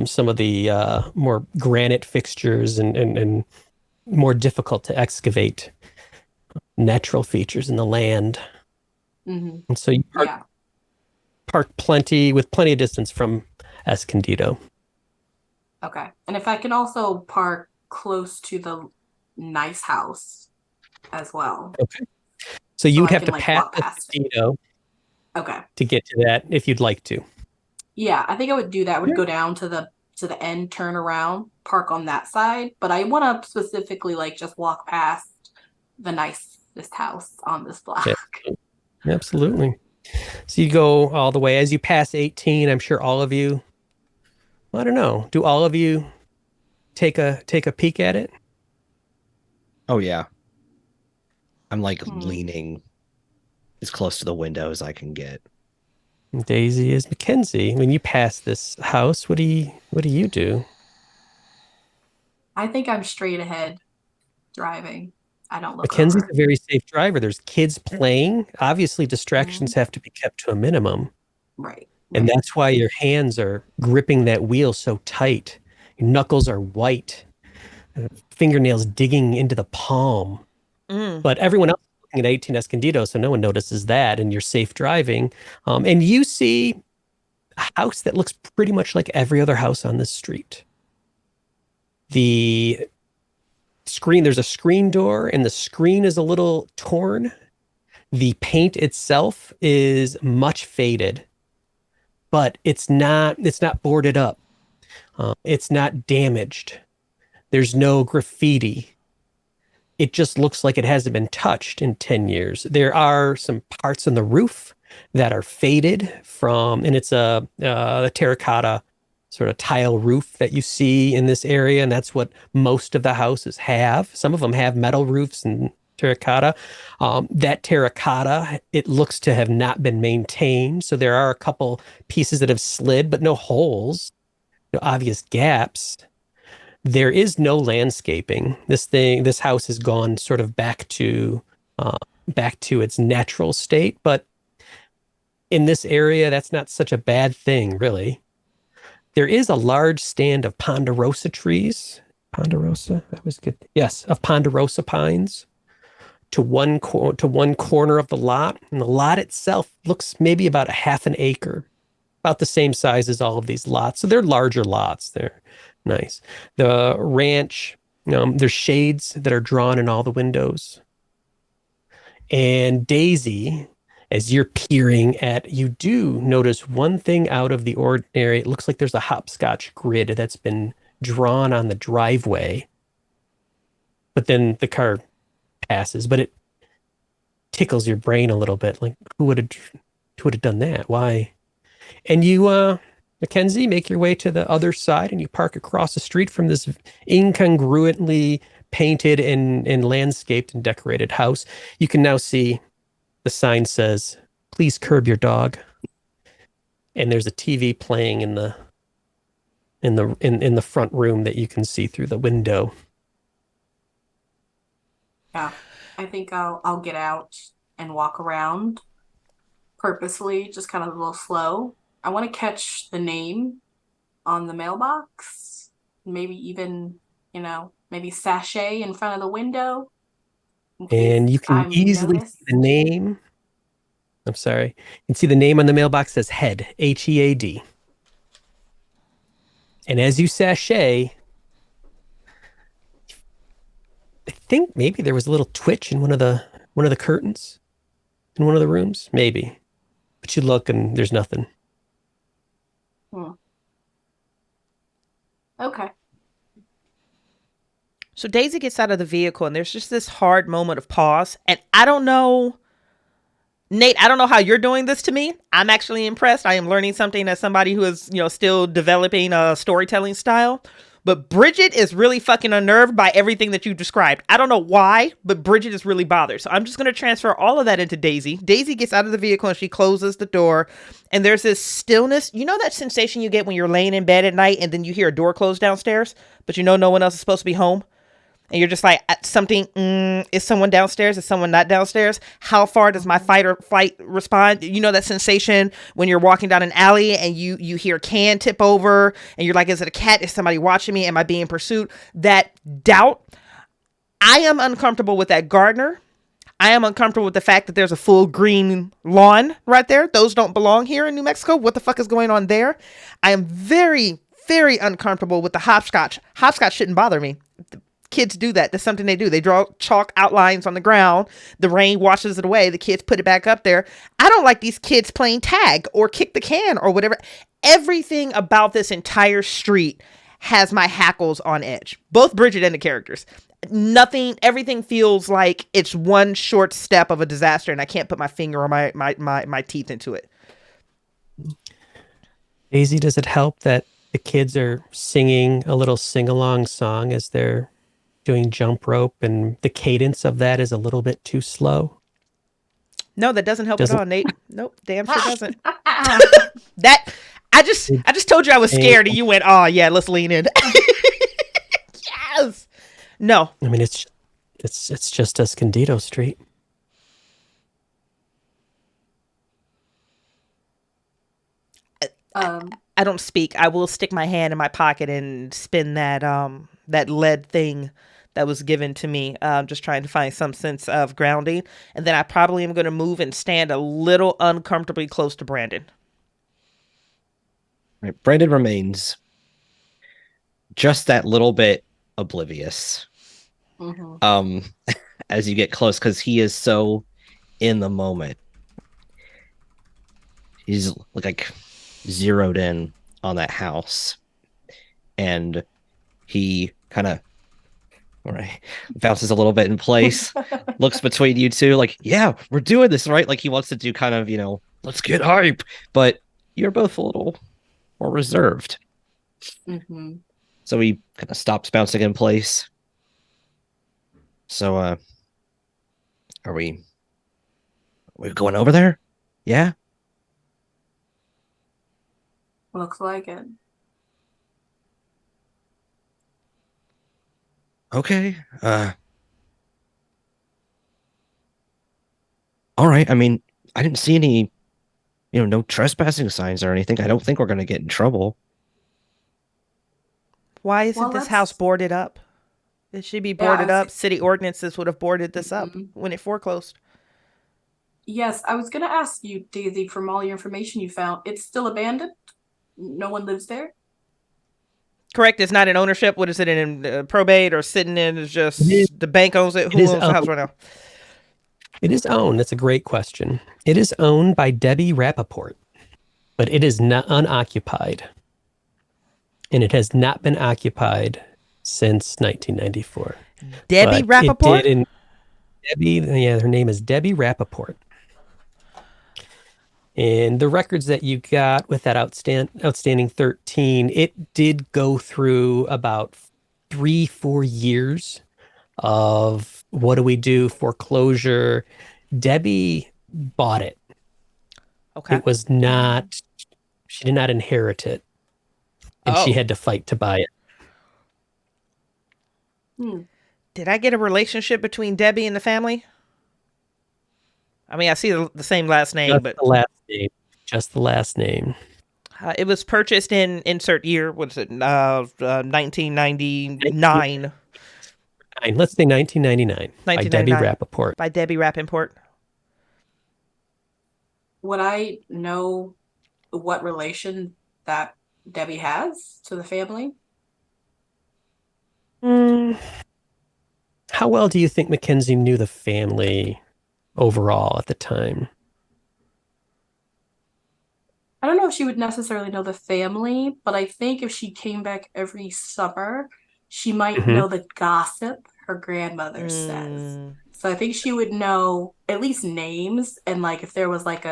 Some of the more granite fixtures and more difficult to excavate natural features in the land. Mm-hmm. And so you park plenty of distance from Escondido. Okay. And if I can also park close to the nice house as well. Okay. So you would have to like, pass walk past Escondido Okay. to get to that if you'd like to. Yeah, I think I would do that. I would go down to the end, turn around, park on that side. But I want to specifically like just walk past the nicest house on this block. Yeah, absolutely. So you go all the way as you pass 18. I'm sure all of you, I don't know, do all of you take a peek at it? Oh yeah. I'm like leaning as close to the window as I can get. Daisy is Mackenzie. When you pass this house, what do you do? I think I'm straight ahead driving. I don't look Mackenzie's over. a very safe driver. There's kids playing. Obviously, distractions have to be kept to a minimum. Right. And that's why your hands are gripping that wheel so tight. Your knuckles are white, fingernails digging into the palm. But everyone else is looking at 18 Escondido, so no one notices that, and you're safe driving. And you see a house that looks pretty much like every other house on this street. There's a screen door, and the screen is a little torn. The paint itself is much faded, but it's not boarded up. It's not damaged. There's no graffiti. It just looks like it hasn't been touched in 10 years. There are some parts on the roof that are faded and it's a terracotta sort of tile roof that you see in this area, and that's what most of the houses have. Some of them have metal roofs and terracotta. That terracotta, it looks to have not been maintained, so there are a couple pieces that have slid, but no holes, no obvious gaps. There is no landscaping. This house has gone sort of back to its natural state, but in this area, that's not such a bad thing, really. There is a large stand of ponderosa trees. Ponderosa, that was good. Yes, of ponderosa pines to one corner of the lot, and the lot itself looks maybe about a half an acre, about the same size as all of these lots. So they're larger lots. They're nice. The ranch, there's shades that are drawn in all the windows. And Daisy, as you're peering you do notice one thing out of the ordinary. It looks like there's a hopscotch grid that's been drawn on the driveway. But then the car passes, but it tickles your brain a little bit. Like, who would have done that? Why? And you, Mackenzie, make your way to the other side, and you park across the street from this incongruently painted and landscaped and decorated house. You can now see the sign says, "Please curb your dog." And there's a TV playing in the front room that you can see through the window. Yeah, I think I'll get out and walk around purposefully, just kind of a little slow. I want to catch the name on the mailbox, maybe even, maybe sachet in front of the window. And you can easily see the name I'm sorry. You can see the name on the mailbox says Head, Head. And as you sashay, I think maybe there was a little twitch in one of the curtains in one of the rooms, maybe. But you look and there's nothing. Okay. So Daisy gets out of the vehicle and there's just this hard moment of pause. And I don't know, Nate, I don't know how you're doing this to me. I'm actually impressed. I am learning something as somebody who is, still developing a storytelling style. But Bridgett is really fucking unnerved by everything that you described. I don't know why, but Bridgett is really bothered. So I'm just going to transfer all of that into Daisy. Daisy gets out of the vehicle and she closes the door. And there's this stillness. You know that sensation you get when you're laying in bed at night and then you hear a door close downstairs, but no one else is supposed to be home? And you're just like, is someone downstairs? Is someone not downstairs? How far does my fight or flight respond? You know that sensation when you're walking down an alley and you hear a can tip over and you're like, is it a cat? Is somebody watching me? Am I being pursued? That doubt. I am uncomfortable with that gardener. I am uncomfortable with the fact that there's a full green lawn right there. Those don't belong here in New Mexico. What the fuck is going on there? I am very, very uncomfortable with the hopscotch. Hopscotch shouldn't bother me. Kids do that. That's something they do. They draw chalk outlines on the ground. The rain washes it away. The kids put it back up there. I don't like these kids playing tag or kick the can or whatever. Everything about this entire street has my hackles on edge. Both Bridgett and the characters. Everything feels like it's one short step of a disaster and I can't put my finger or my teeth into it. Daisy, does it help that the kids are singing a little sing-along song as they're doing jump rope and the cadence of that is a little bit too slow? No, that doesn't help at all, Nate. Nope, damn sure doesn't. I just told you I was scared and you went, oh yeah, let's lean in. Yes. No. I mean, it's just Escondido Street. I don't speak. I will stick my hand in my pocket and spin that lead thing that was given to me, just trying to find some sense of grounding. And then I probably am going to move and stand a little uncomfortably close to Brandon. Right. Brandon remains just that little bit oblivious. Mm-hmm. As you get close, because he is so in the moment. He's like zeroed in on that house. And he kind of bounces a little bit in place, looks between you two like, yeah, we're doing this, right? Like he wants to do kind of, let's get hype. But you're both a little more reserved. Mm-hmm. So he kind of stops bouncing in place. So, are we going over there? Yeah? Looks like it. Okay. All right. I mean, I didn't see any, no trespassing signs or anything. I don't think we're going to get in trouble. Why isn't this house boarded up? It should be boarded up. City ordinances would have boarded this up when it foreclosed. Yes, I was going to ask you, Daisy, from all your information you found, it's still abandoned? No one lives there? Correct. It's not in ownership. What is it in probate or sitting in? It's just the bank owns it. Who owns the house right now? It is owned. That's a great question. It is owned by Debbie Rappaport, but it is not unoccupied. And it has not been occupied since 1994. Debbie Rappaport? Her name is Debbie Rappaport. And the records that you got with that outstanding 13, it did go through about 3-4 years of what do we do, foreclosure. Debbie bought it. Okay. It was not, she did not inherit it. And she had to fight to buy it. Did I get a relationship between Debbie and the family? I mean, I see the same last name, just but the last name. Just the last name. It was purchased in insert year. What is it? 1999. Let's say 1999. By Debbie Rappaport. By Debbie Rappaport. would I know what relation that Debbie has to the family? How well do you think Mackenzie knew the family overall at the time? I don't know if she would necessarily know the family, but I think if she came back every summer, she might Mhm. know the gossip her grandmother says. Mm. So I think she would know at least names and like if there was like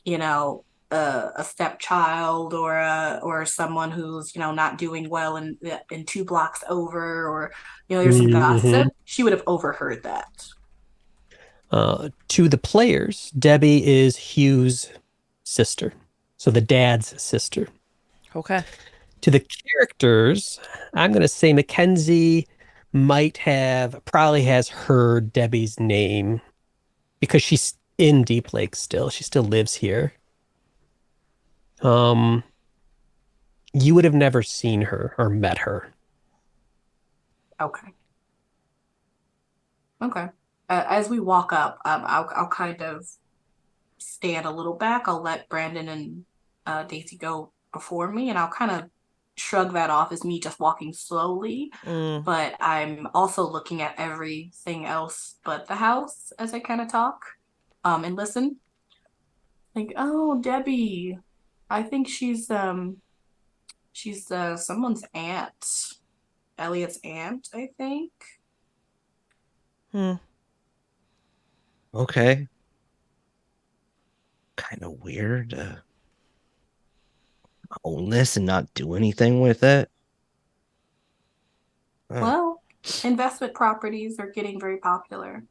you know, a stepchild or someone who's, not doing well in 2 blocks over or there's some Mhm. gossip, she would have overheard that. To the players, Debbie is Hugh's sister, so the dad's sister. Okay. To the characters, I'm going to say Mackenzie probably has heard Debbie's name because she's in Deep Lake still. She still lives here. You would have never seen her or met her. Okay. Okay. As we walk up, I'll kind of stand a little back. I'll let Brandon and Daisy go before me, and I'll kind of shrug that off as me just walking slowly. Mm. But I'm also looking at everything else but the house as I kind of talk, and listen. Like, oh, Debbie, I think she's someone's aunt, Elliot's aunt, I think. Hmm. Okay. Kind of weird to own this and not do anything with it. Huh. Well, investment properties are getting very popular.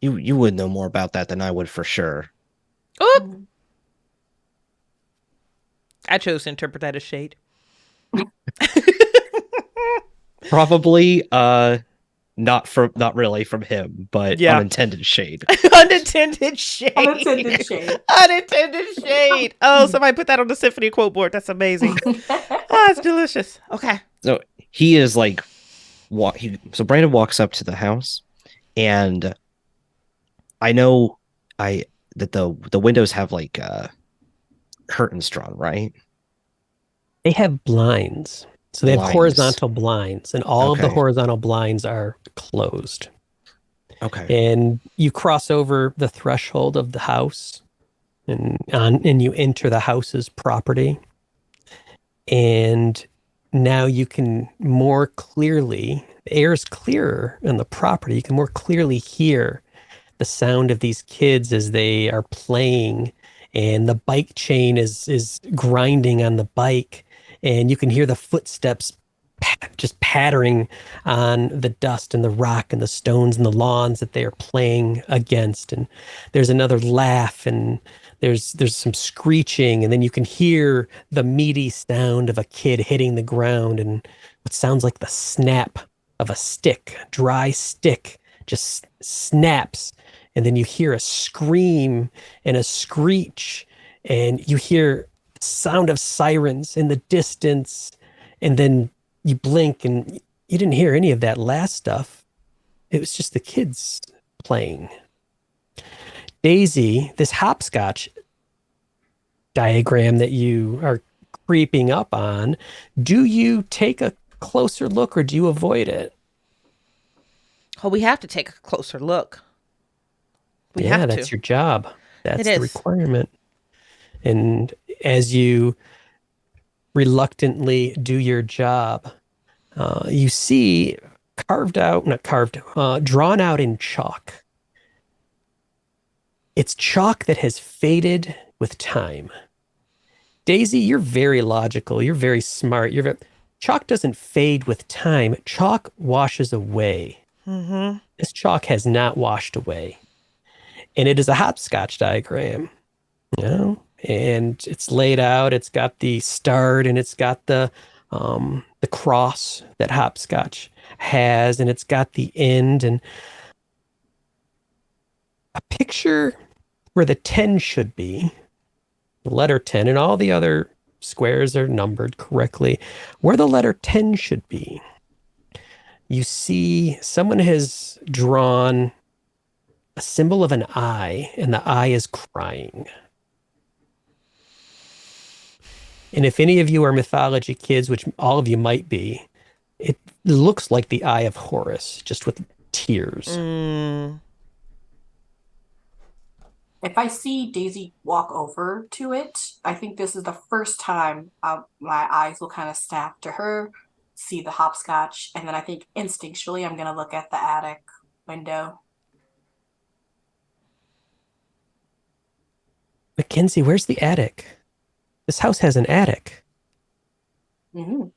You would know more about that than I would for sure. Oop! Mm. I chose to interpret that as shade. Probably not really from him, but Yeah. unintended shade. Unintended shade. Unattended shade. Unintended shade. Oh, somebody put that on the Symphony quote board. That's amazing. Oh, it's delicious. Okay. So he is like so Brandon walks up to the house, and I know I that the windows have like curtains drawn, right? They have blinds. So they have Blinds. horizontal blinds, and all of the Okay. horizontal blinds are closed. Okay. And you cross over the threshold of the house and you enter the house's property. And now you can more clearly, the air is clearer in the property. You can more clearly hear the sound of these kids as they are playing, and the bike chain is grinding on the bike, and you can hear the footsteps just pattering on the dust and the rock and the stones and the lawns that they are playing against. And there's another laugh, and there's some screeching, and then you can hear the meaty sound of a kid hitting the ground and what sounds like the snap of a stick, dry stick just snaps, and then you hear a scream and a screech, and you hear the sound of sirens in the distance, and then you blink and you didn't hear any of that last stuff. It was just the kids playing. Daisy, this hopscotch diagram that you are creeping up on, do you take a closer look or do you avoid it? Oh, we have to take a closer look. We Yeah, have that's to. your job. That's It the is. requirement. And as you reluctantly do your job, you see drawn out in chalk. It's chalk that has faded with time. Daisy, you're very logical. You're very smart. Chalk doesn't fade with time. Chalk washes away. Mm-hmm. This chalk has not washed away. And it is a hopscotch diagram, and it's laid out. It's got the start and it's got the cross that hopscotch has, and it's got the end and a picture where the 10 should be, the letter 10, and all the other squares are numbered correctly. Where the letter 10 should be, you see someone has drawn a symbol of an eye, and the eye is crying. And if any of you are mythology kids, which all of you might be, it looks like the eye of Horus, just with tears. If I see Daisy walk over to it, I think this is the first time my eyes will kind of snap to her, see the hopscotch, and then I think instinctually I'm going to look at the attic window. Mackenzie, where's the attic? This house has an attic. Mm-hmm.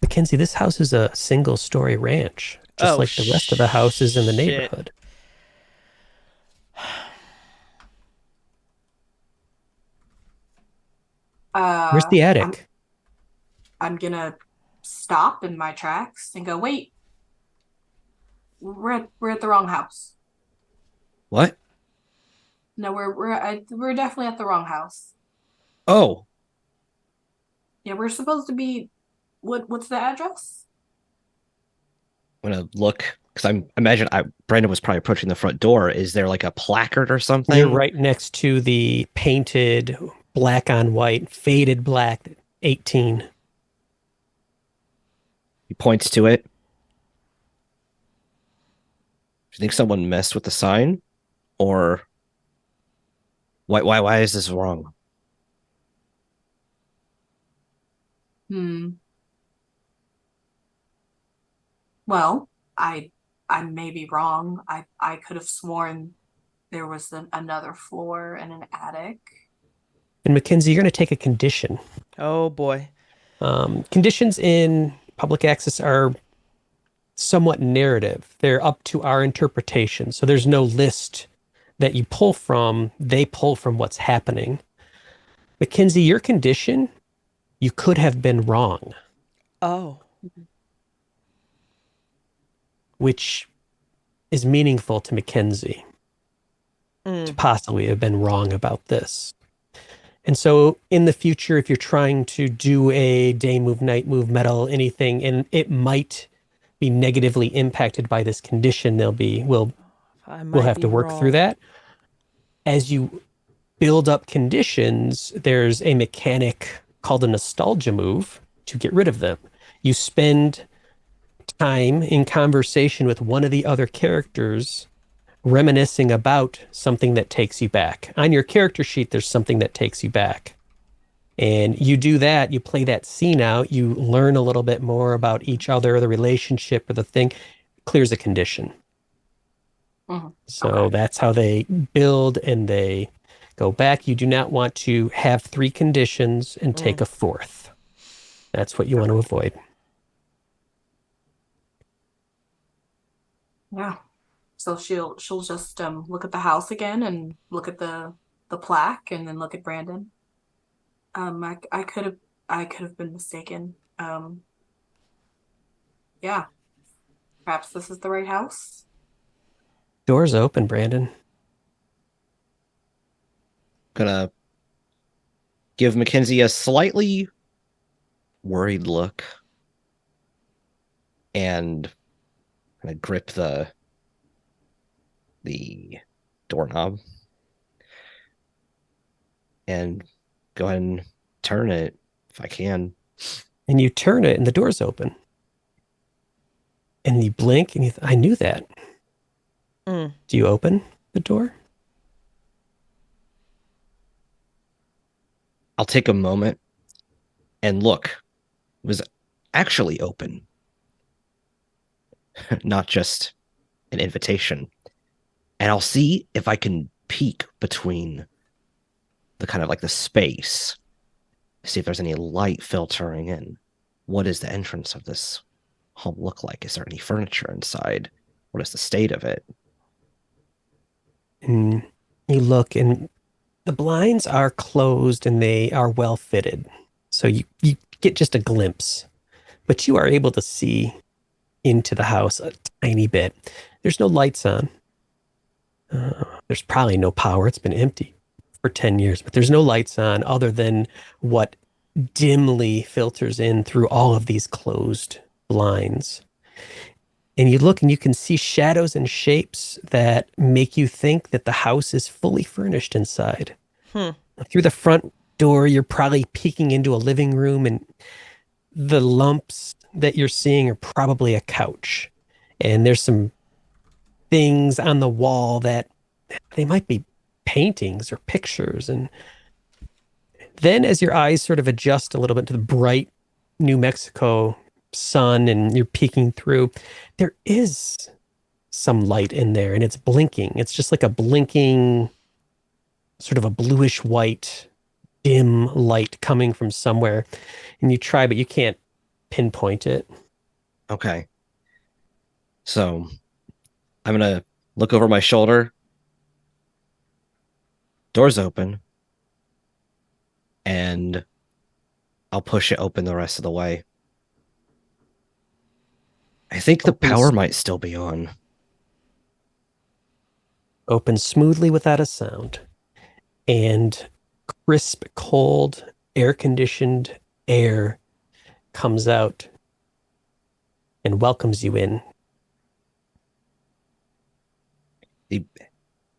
Mackenzie, this house is a single-story ranch, just like the rest of the houses in the neighborhood. Where's the attic? I'm gonna stop in my tracks and go, wait, we're at the wrong house. What? No, we're definitely at the wrong house. Oh. Yeah, we're supposed to be. What's the address? I'm gonna look because I imagine Brandon was probably approaching the front door. Is there like a placard or something? You're right next to the painted black on white, faded black 18. He points to it. Do you think someone messed with the sign, or why is this wrong? Well, I may be wrong. I could have sworn there was another floor and an attic. And Mackenzie, you're going to take a condition. Oh boy. Conditions in public access are somewhat narrative. They're up to our interpretation. So there's no list that you pull from. They pull from what's happening. Mackenzie, your condition, you could have been wrong. Oh. Which is meaningful to Mackenzie to possibly have been wrong about this. And so in the future, if you're trying to do a day move, night move, metal, anything, and it might be negatively impacted by this condition, we'll have to work through that. As you build up conditions, there's a mechanic called a nostalgia move to get rid of them. You spend time in conversation with one of the other characters reminiscing about something that takes you back. On your character sheet, there's something that takes you back. And you do that, you play that scene out, you learn a little bit more about each other, the relationship or the thing, clears a condition. So that's how they build and they go back. You do not want to have 3 conditions and take a 4th. That's what you want to avoid. Yeah. So she'll just look at the house again and look at the plaque and then look at Brandon. I could have been mistaken. Yeah. Perhaps this is the right house. Doors open, Brandon. Gonna give Mackenzie a slightly worried look and gonna grip the doorknob and go ahead and turn it if I can. And you turn it and the door's open. And you blink and I knew that. Do you open the door? I'll take a moment and look. It was actually open. Not just an invitation. And I'll see if I can peek between the kind of like the space, see if there's any light filtering in. What is the entrance of this home look like? Is there any furniture inside? What is the state of it? And you look and the blinds are closed and they are well fitted. So you get just a glimpse, but you are able to see into the house a tiny bit. There's no lights on. There's probably no power. It's been empty for 10 years, but there's no lights on other than what dimly filters in through all of these closed blinds. And you look and you can see shadows and shapes that make you think that the house is fully furnished inside. Through the front door, you're probably peeking into a living room, and the lumps that you're seeing are probably a couch. And there's some things on the wall that they might be paintings or pictures. And then as your eyes sort of adjust a little bit to the bright New Mexico sun and you're peeking through, there is some light in there and it's blinking. It's just like a blinking, sort of a bluish white, dim light coming from somewhere. And you try, but you can't pinpoint it. Okay. So I'm going to look over my shoulder. Door's open. And I'll push it open the rest of the way. I think the power might still be on. Open smoothly without a sound. And crisp, cold, air-conditioned air comes out and welcomes you in. The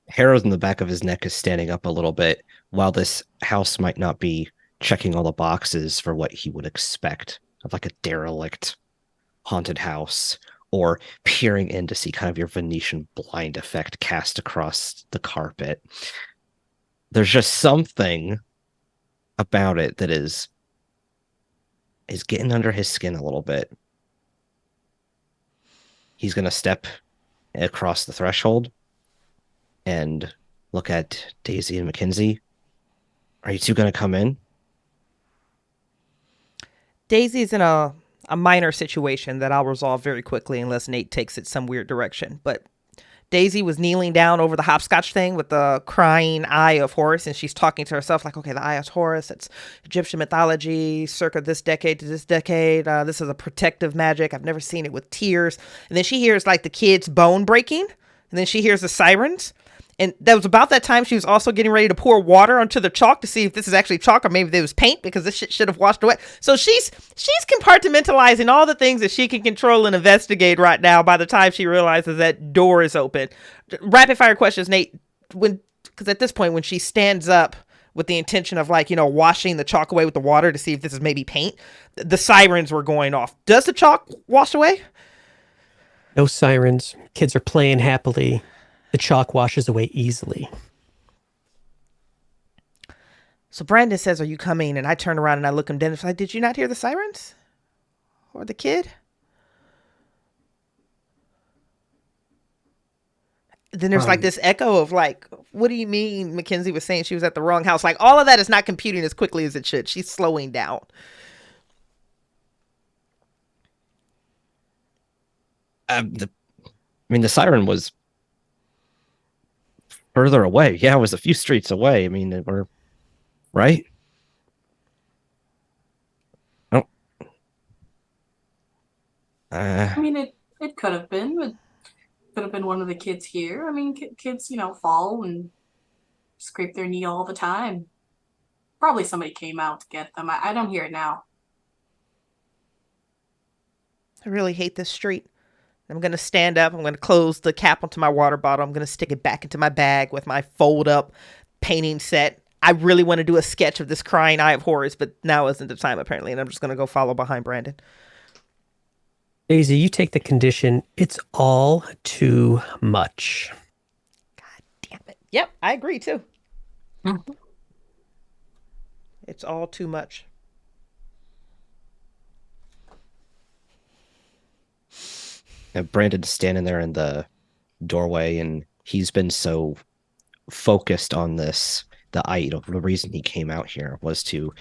hairs in the back of his neck is standing up a little bit, while this house might not be checking all the boxes for what he would expect of like a derelict haunted house, or peering in to see kind of your Venetian blind effect cast across the carpet. There's just something about it that is getting under his skin a little bit. He's going to step across the threshold and look at Daisy and Mackenzie. Are you two going to come in? Daisy's in a minor situation that I'll resolve very quickly unless Nate takes it some weird direction. But Daisy was kneeling down over the hopscotch thing with the crying eye of Horus, and she's talking to herself like, okay, the eye of Horus, it's Egyptian mythology, circa this decade to this decade. This is a protective magic. I've never seen it with tears. And then she hears like the kid's bone breaking, and then she hears the sirens. And that was about that time she was also getting ready to pour water onto the chalk to see if this is actually chalk or maybe there was paint, because this shit should have washed away. So she's compartmentalizing all the things that she can control and investigate right now by the time she realizes that door is open. Rapid fire questions, Nate. Because at this point, when she stands up with the intention of like, washing the chalk away with the water to see if this is maybe paint, the sirens were going off. Does the chalk wash away? No sirens. Kids are playing happily. The chalk washes away easily. So Brandon says, are you coming? And I turn around and I look him down and I'm like, did you not hear the sirens? Or the kid? Then there's like this echo of like, what do you mean Mackenzie was saying she was at the wrong house? Like all of that is not computing as quickly as it should. She's slowing down. The siren was further away. Yeah, it was a few streets away. I mean, we're right. Oh. I mean, it could have been. It could have been one of the kids here. I mean, kids, fall and scrape their knee all the time. Probably somebody came out to get them. I don't hear it now. I really hate this street. I'm going to stand up. I'm going to close the cap onto my water bottle. I'm going to stick it back into my bag with my fold up painting set. I really want to do a sketch of this crying eye of Horus, but now isn't the time apparently. And I'm just going to go follow behind Brandon. Daisy, you take the condition. It's all too much. God damn it. Yep, I agree too. Mm-hmm. It's all too much. Brandon's standing there in the doorway, and he's been so focused on this. The reason he came out here was to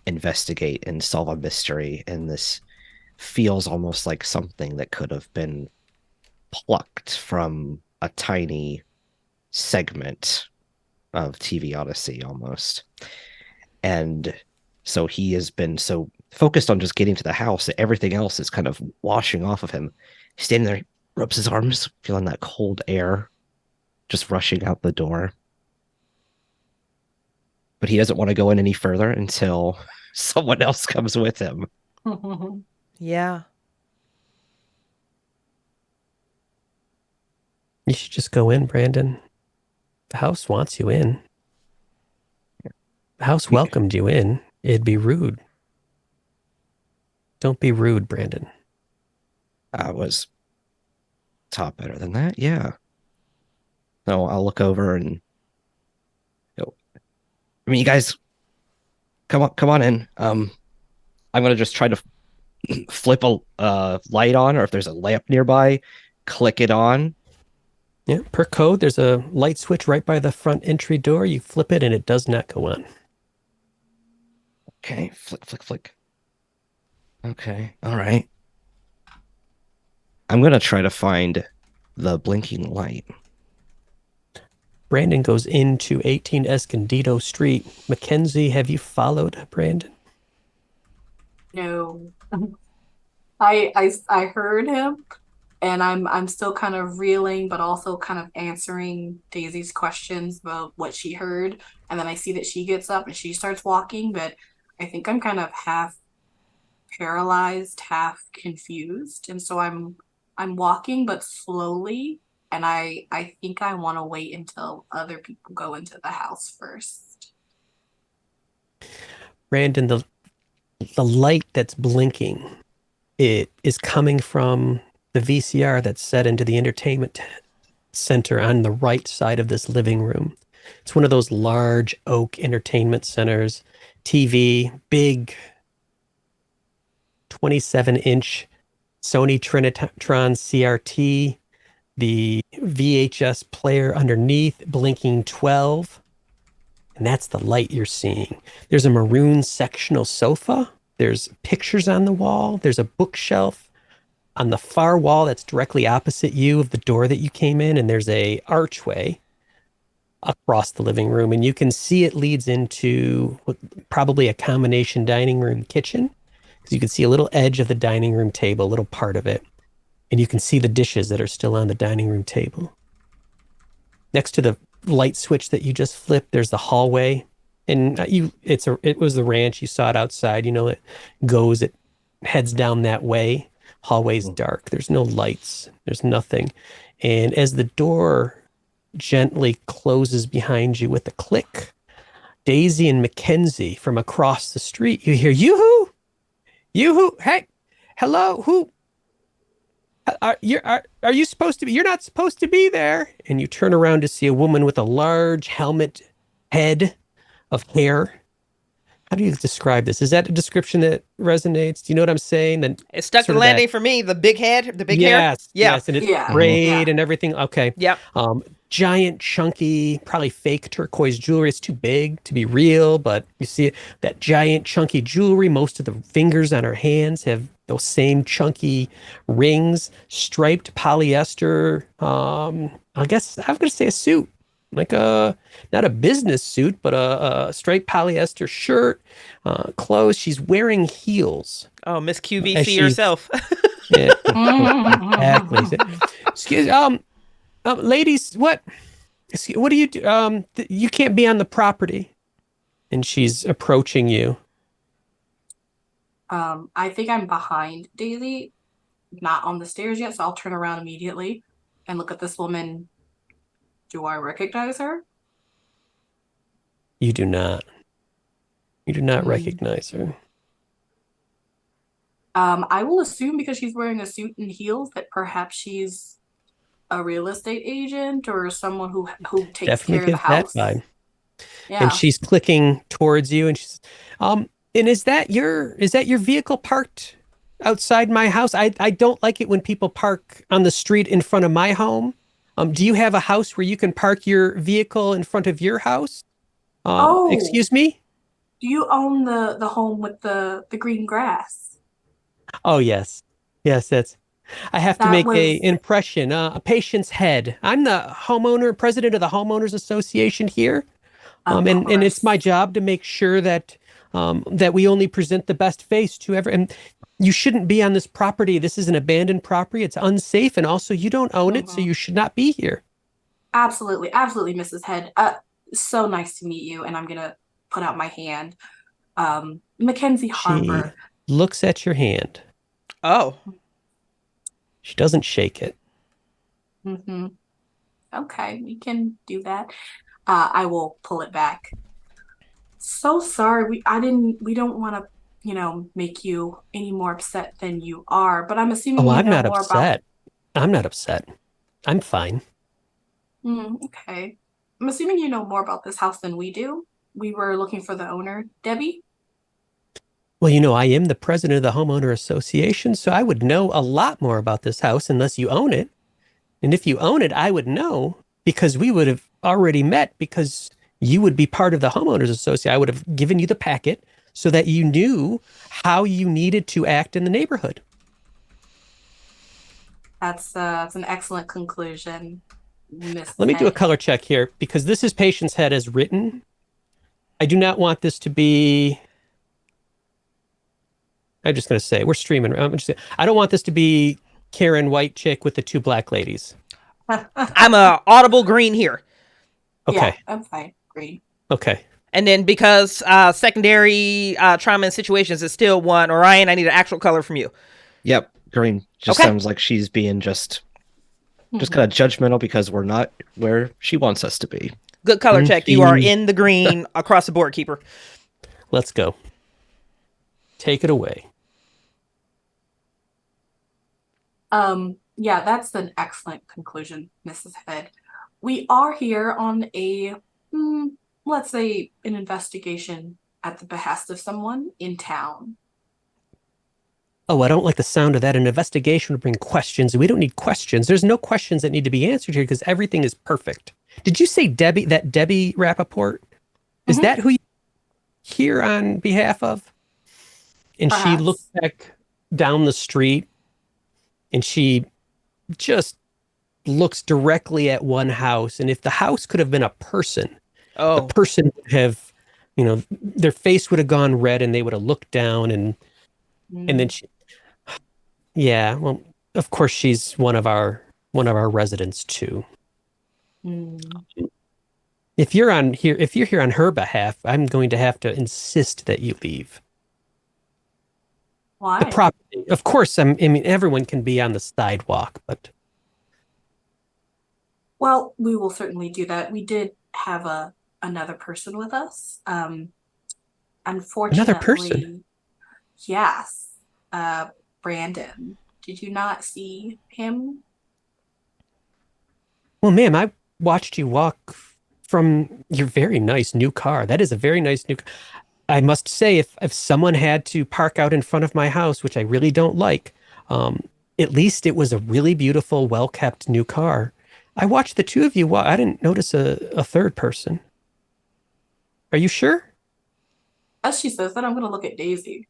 investigate and solve a mystery, and this feels almost like something that could have been plucked from a tiny segment of TV Odyssey almost. And so he has been so focused on just getting to the house that everything else is kind of washing off of him. He's standing there, he rubs his arms, feeling that cold air just rushing out the door. But he doesn't want to go in any further until someone else comes with him. Yeah. You should just go in, Brandon. The house wants you in. The house welcomed you in. It'd be rude. Don't be rude, Brandon. I was taught better than that. Yeah. So I'll look over and go. I mean, you guys, come on in. I'm gonna just try to flip a light on, or if there's a lamp nearby, click it on. Yeah, per code, there's a light switch right by the front entry door. You flip it and it does not go on. Okay, flick. Okay, all right. I'm gonna try to find the blinking light. Brandon goes into 18 Escondido Street. Mackenzie, have you followed Brandon? No. I heard him, and I'm still kind of reeling, but also kind of answering Daisy's questions about what she heard. And then I see that she gets up and she starts walking, but I think I'm kind of half paralyzed, half confused. And so I'm walking but slowly, and I think I want to wait until other people go into the house first. Brandon, the light that's blinking, it is coming from the VCR that's set into the entertainment center on the right side of this living room. It's one of those large oak entertainment centers, TV, big 27-inch Sony Trinitron CRT, the VHS player underneath, blinking 12. And that's the light you're seeing. There's a maroon sectional sofa. There's pictures on the wall. There's a bookshelf on the far wall that's directly opposite you of the door that you came in. And there's a archway across the living room. And you can see it leads into probably a combination dining room kitchen. Because you can see a little edge of the dining room table, a little part of it. And you can see the dishes that are still on the dining room table. Next to the light switch that you just flipped, there's the hallway. And it was the ranch. You saw it outside. You know, it heads down that way. Hallway's dark. There's no lights. There's nothing. And as the door gently closes behind you with a click, Daisy and Mackenzie from across the street, you hear, yoo-hoo! Yoo-hoo! Hey! Hello! Who? Are you supposed to be? You're not supposed to be there. And you turn around to see a woman with a large helmet head of hair. How do you describe this? Is that a description that resonates? Do you know what I'm saying? Then It stuck the landing for me. The big head, the big hair. Yes, and it's braid and everything. Okay. Yep. Giant, chunky, probably fake turquoise jewelry. It's too big to be real, but you see it, that giant, chunky jewelry. Most of the fingers on her hands have those same chunky rings, striped polyester. I guess I'm going to say a suit, like not a business suit, but a striped polyester shirt, clothes. She's wearing heels. Oh, Miss QVC herself. Yeah, exactly. Excuse ladies, what do you do? You can't be on the property. And she's approaching you. I think I'm behind Daisy, not on the stairs yet, so I'll turn around immediately and look at this woman. Do I recognize her? You do not. You do not recognize her. I will assume because she's wearing a suit and heels that perhaps she's a real estate agent or someone who takes Definitely care of the house. That vibe. Yeah. And she's clicking towards you, and she's and is that your vehicle parked outside my house? I don't like it when people park on the street in front of my home. Do you have a house where you can park your vehicle in front of your house? Excuse me? Do you own the home with the green grass? Oh yes. That's I have to make a impression, a patient's head. I'm the president of the homeowners association here. And it's my job to make sure that that we only present the best face to and you shouldn't be on this property. This is an abandoned property. It's unsafe. And also you don't own it, so you should not be here. Absolutely, Mrs. Head. So nice to meet you. And I'm going to put out my hand. Mackenzie Harper. She looks at your hand. Oh. She doesn't shake it. Okay, we can do that. I will pull it back. So sorry. We don't want to, make you any more upset than you are, but I'm assuming Oh, you I'm know not more about. upset. I'm not upset. I'm fine. Okay. I'm assuming you know more about this house than we do. We were looking for the owner, Debbie. Well, I am the president of the homeowner association, so I would know a lot more about this house unless you own it. And if you own it, I would know because we would have already met because you would be part of the homeowners association. I would have given you the packet so that you knew how you needed to act in the neighborhood. That's an excellent conclusion, Let Mrs. me do a Head. color check here because this is Patient's Head as written. I do not want this to be. I'm just going to say we're streaming. I don't want this to be Karen White chick with the two black ladies. I'm a audible green here. Yeah, Okay. I'm fine. Green. Okay. And then because secondary trauma and situations is still one, Orion, I need an actual color from you. Yep, green. Just Okay. sounds like she's being just Mhm. kind of judgmental because we're not where she wants us to be. Good color check. You are Confused. in the green across the board, Keeper. Let's go. Take it away. Yeah, that's an excellent conclusion, Mrs. Head. We are here on a, let's say, an investigation at the behest of someone in town. Oh, I don't like the sound of that. An investigation would bring questions. We don't need questions. There's no questions that need to be answered here because everything is perfect. Did you say Debbie, that Debbie Rappaport? Is Mhm. that who you here on behalf of? And she looked Perhaps. back down the street and she just looks directly at one house. And if the house could have been a person, the Oh, person would have, their face would have gone red and they would have looked down and then Mm, she, yeah, well, of course she's one of our residents too. mm. If you're here on her behalf, I'm going to have to insist that you leave. The Why? property, of course, I mean everyone can be on the sidewalk, but Well, we will certainly do that. We did have another person with us. another person. Unfortunately, yes. Brandon. Did you not see him? Well, ma'am, I watched you walk from your very nice new car. That is a very nice new. I must say, if someone had to park out in front of my house, which I really don't like, um, at least it was a really beautiful, well-kept new car. I watched the two of you walk. I didn't notice a third person. Are you sure? As she says that, I'm going to look at Daisy.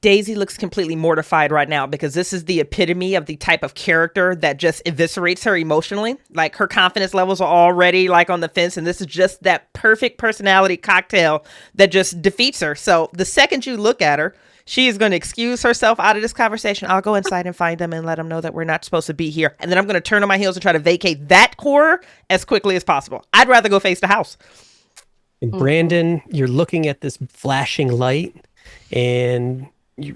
Daisy looks completely mortified right now because this is the epitome of the type of character that just eviscerates her emotionally. Like her confidence levels are already like on the fence, and this is just that perfect personality cocktail that just defeats her. So the second you look at her, she is going to excuse herself out of this conversation. I'll go inside and find them and let them know that we're not supposed to be here. And then I'm going to turn on my heels and try to vacate that horror as quickly as possible. I'd rather go face the house. And Mhm. Brandon, you're looking at this flashing light, and you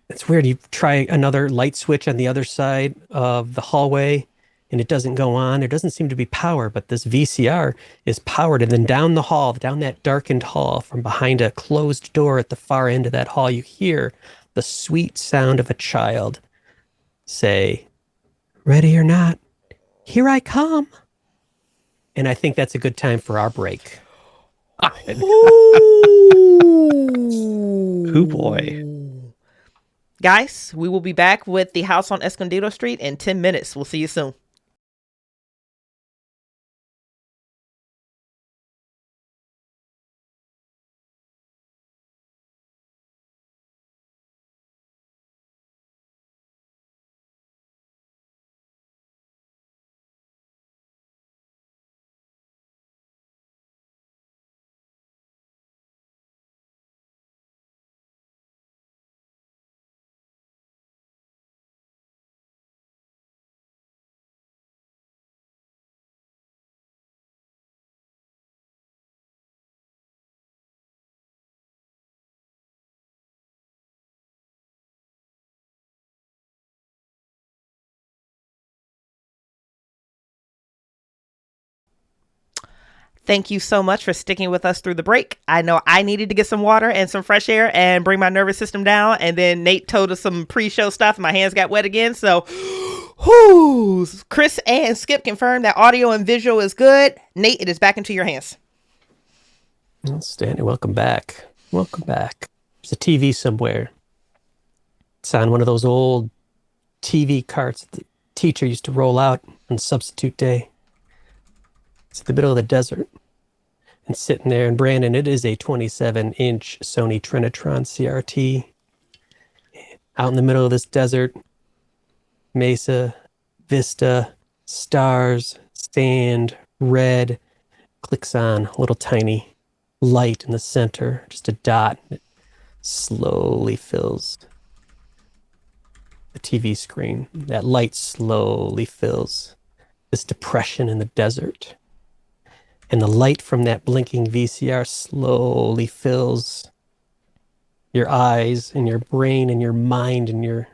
it's weird. You try another light switch on the other side of the hallway and it doesn't go on. There doesn't seem to be power, but this VCR is powered. And then down the hall, down that darkened hall, from behind a closed door at the far end of that hall, you hear the sweet sound of a child say, "Ready or not, here I come." And I think that's a good time for our break. Oh boy. Guys, we will be back with the house on Escondido Street in 10 minutes. We'll see you soon. Thank you so much for sticking with us through the break. I know I needed to get some water and some fresh air and bring my nervous system down. And then Nate told us some pre-show stuff and my hands got wet again. So, whoo, Chris and Skip confirmed that audio and visual is good. Nate, it is back into your hands. Well, Stanley, welcome back. Welcome back. There's a TV somewhere. It's on one of those old TV carts the teacher used to roll out on substitute day. It's in the middle of the desert. And sitting there, and Brandon, it is a 27-inch Sony Trinitron CRT. Out in the middle of this desert, mesa, vista, stars, sand, red, clicks on a little tiny light in the center, just a dot. It slowly fills the TV screen. That light slowly fills this depression in the desert. And the light from that blinking VCR slowly fills your eyes and your brain and your mind and your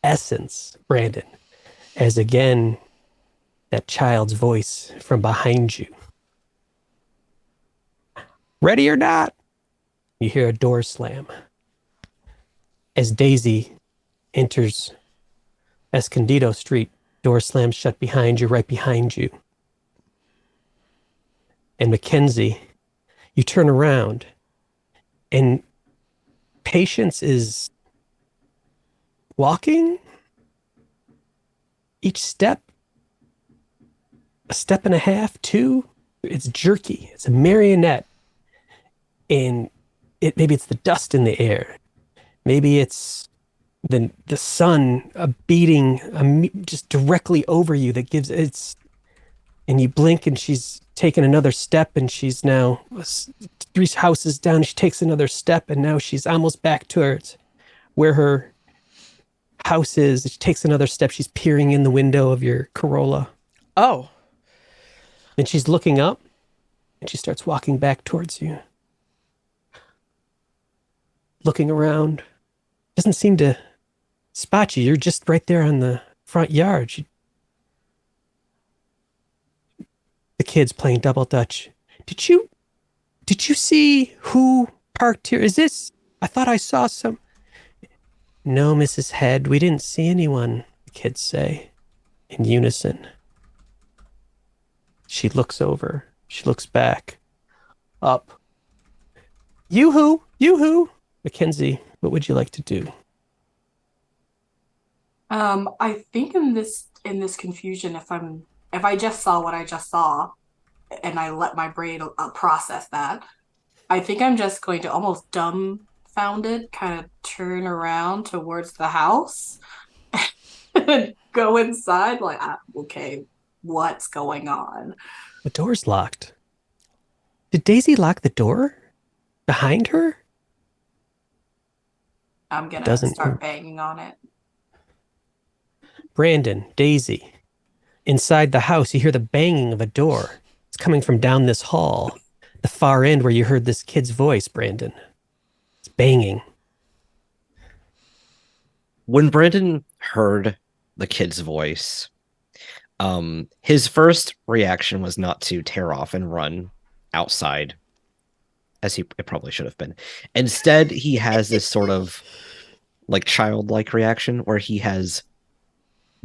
essence, Brandon, as again, that child's voice from behind you. Ready or not, you hear a door slam. As Daisy enters Escondido Street, door slams shut behind you, right behind you. And Mackenzie, you turn around and Patience is walking each step, a step and a half, two. It's jerky. It's a marionette. And maybe it's the dust in the air. Maybe it's the sun beating just directly over you that gives it's. And you blink and she's taken another step and she's now 3 houses down. She takes another step and now she's almost back towards where her house is. She takes another step. She's peering in the window of your Corolla. Oh. And she's looking up and she starts walking back towards you. Looking around. Doesn't seem to spot you. You're just right there on the front yard. The kids playing double dutch. Did you see who parked here? Is this? I thought I saw some. No, Mrs. Head, we didn't see anyone, the kids say in unison. She looks over. She looks back. Up. Yoo-hoo! Yoo-hoo! Mackenzie, what would you like to do? I think in this confusion, if I just saw what I just saw and I let my brain process that, I think I'm just going to almost dumbfounded kind of turn around towards the house and go inside like, okay, what's going on? The door's locked. Did Daisy lock the door behind her? I'm going to start banging on it. Brandon, Daisy. Inside the house, you hear the banging of a door. It's coming from down this hall, the far end where you heard this kid's voice, Brandon. It's banging. When Brandon heard the kid's voice, his first reaction was not to tear off and run outside, as it probably should have been. Instead, he has this sort of like childlike reaction where he has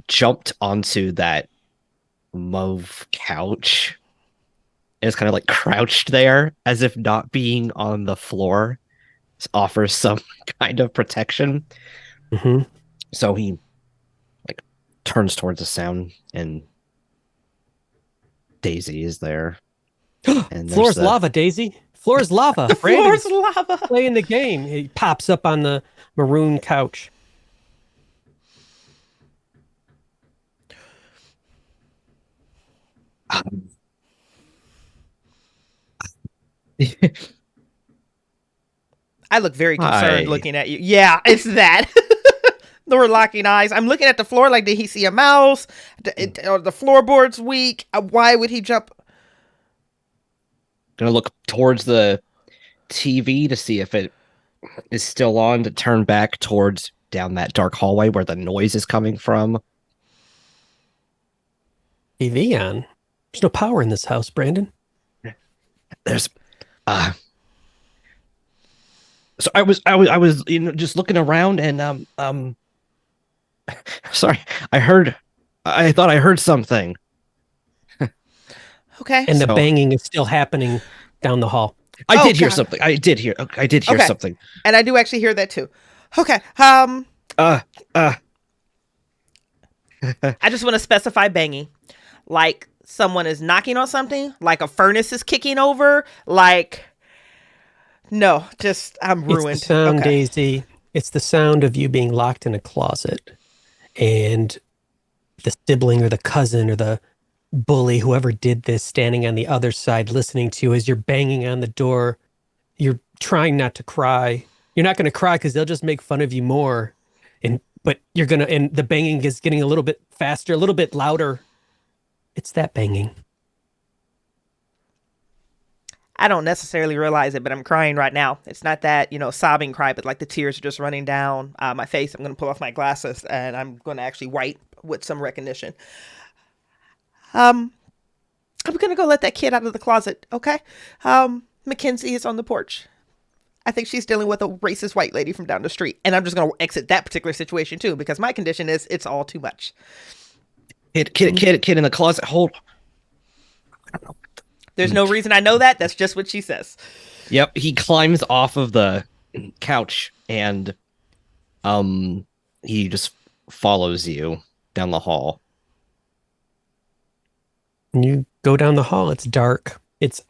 jumped onto that mauve couch and is kind of like crouched there as if not being on the floor offers some kind of protection. Mm-hmm. So he like turns towards the sound and Daisy is there. And floor's lava, Daisy. Floor's lava. The floor's lava. Playing the game. He pops up on the maroon couch. I look very concerned looking at you. Yeah, it's that. We're locking eyes. I'm looking at the floor like, did he see a mouse? Or the floorboard's weak. Why would he jump? Gonna look towards the TV to see if it is still on, to turn back towards down that dark hallway where the noise is coming from. TV on. There's no power in this house, Brandon. There's so I was just looking around and sorry, I thought I heard something. Okay. And the So- banging is still happening down the hall. I Oh, did hear God. something. I did hear Okay. something. And I do actually hear that too. Okay. Uh I just want to specify banging. Like someone is knocking on something, like a furnace is kicking over, like no, just I'm ruined. It's the sound, Okay. Daisy. It's the sound of you being locked in a closet and the sibling or the cousin or the bully, whoever did this, standing on the other side listening to you as you're banging on the door. You're trying not to cry. You're not going to cry because they'll just make fun of you more. But you're going to, and the banging is getting a little bit faster, a little bit louder. It's that banging. I don't necessarily realize it, but I'm crying right now. It's not that, sobbing cry, but like the tears are just running down my face. I'm going to pull off my glasses and I'm going to actually wipe with some recognition. I'm going to go let that kid out of the closet, okay? Mackenzie is on the porch. I think she's dealing with a racist white lady from down the street. And I'm just going to exit that particular situation too, because my condition is it's all too much. kid in the closet. Hold. There's no reason I know that. That's just what she says. Yep, he climbs off of the couch and he just follows you down the hall. When you go down the hall, it's dark. It's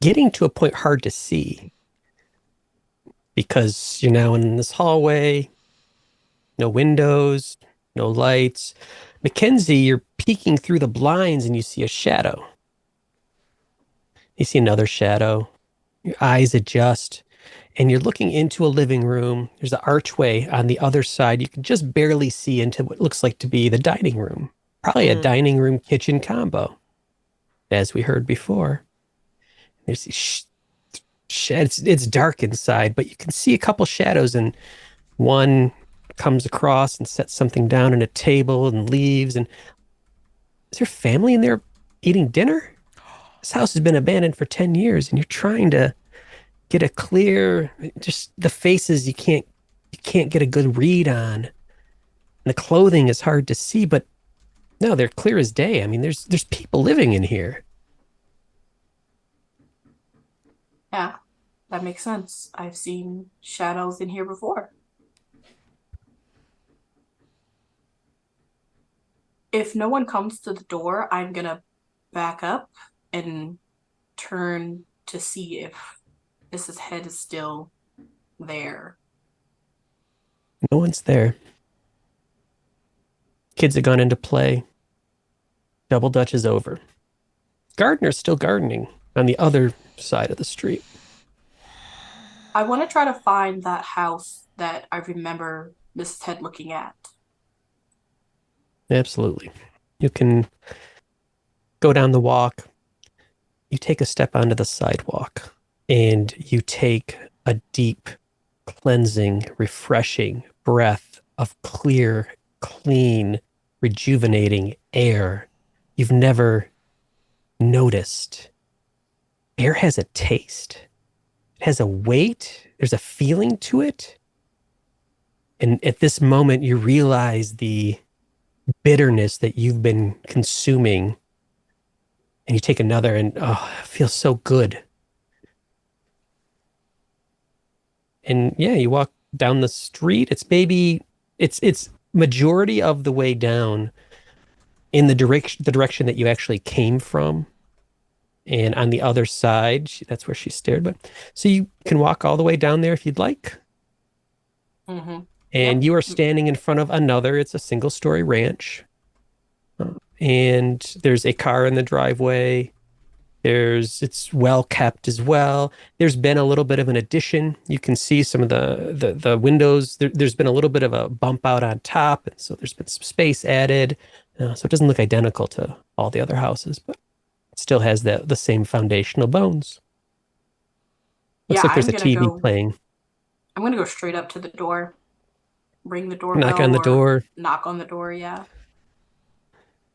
getting to a point hard to see because you're now in this hallway, no windows, no lights. Mackenzie, you're peeking through the blinds and you see a shadow. You see another shadow. Your eyes adjust and you're looking into a living room. There's an archway on the other side. You can just barely see into what looks like to be the dining room. Probably a dining room kitchen combo, as we heard before. There's these it's dark inside, but you can see a couple shadows, and one comes across and sets something down on a table and leaves. And is there family in there eating dinner? This house has been abandoned for 10 years, and you're trying to get a clear, just the faces you can't get a good read on. And the clothing is hard to see, but no, they're clear as day. I mean, there's people living in here. Yeah, that makes sense. I've seen shadows in here before. If no one comes to the door, I'm gonna back up and turn to see if Mrs. Head is still there. No one's there. Kids have gone into play. Double Dutch is over. Gardener's still gardening on the other side of the street. I want to try to find that house that I remember Mrs. Head looking at. Absolutely. You can go down the walk. You take a step onto the sidewalk and you take a deep, cleansing, refreshing breath of clear, clean, rejuvenating air you've never noticed. Air has a taste. It has a weight. There's a feeling to it. And at this moment, you realize the bitterness that you've been consuming. And you take another and, oh, it feels so good. And yeah, you walk down the street. It's majority of the way down in the direction that you actually came from. And on the other side, that's where she stared. But so you can walk all the way down there if you'd like. Mm-hmm. And you are standing in front of it's a single-story ranch. And there's a car in the driveway. It's well kept as well. There's been a little bit of an addition. You can see some of the windows. There's been a little bit of a bump out on top. And so there's been some space added. So it doesn't look identical to all the other houses, but it still has the same foundational bones. Looks like there's a TV playing. I'm going to go straight up to the door. Ring the doorbell. Knock on the door. Knock on the door, yeah.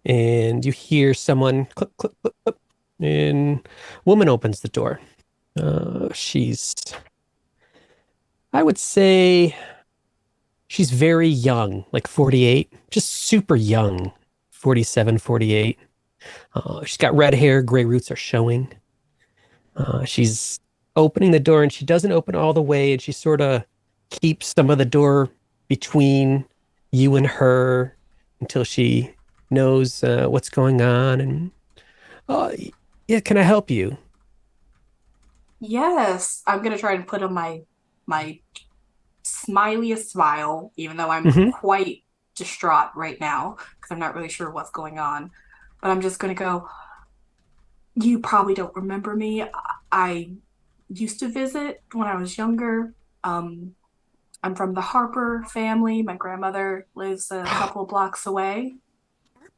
and you hear someone click, click, click, click, and a woman opens the door. I would say she's very young, like 48, just super young, 47, 48. She's got red hair, gray roots are showing. She's opening the door and she doesn't open all the way, and she sort of keeps some of the door between you and her until she knows what's going on. And yeah, can I help you? Yes, I'm gonna try and put on my smiliest smile, even though I'm Hmm. quite distraught right now because I'm not really sure what's going on. But I'm just gonna go, you probably don't remember me. I used to visit when I was younger. Um, I'm from the Harper family. My grandmother lives a couple of blocks away.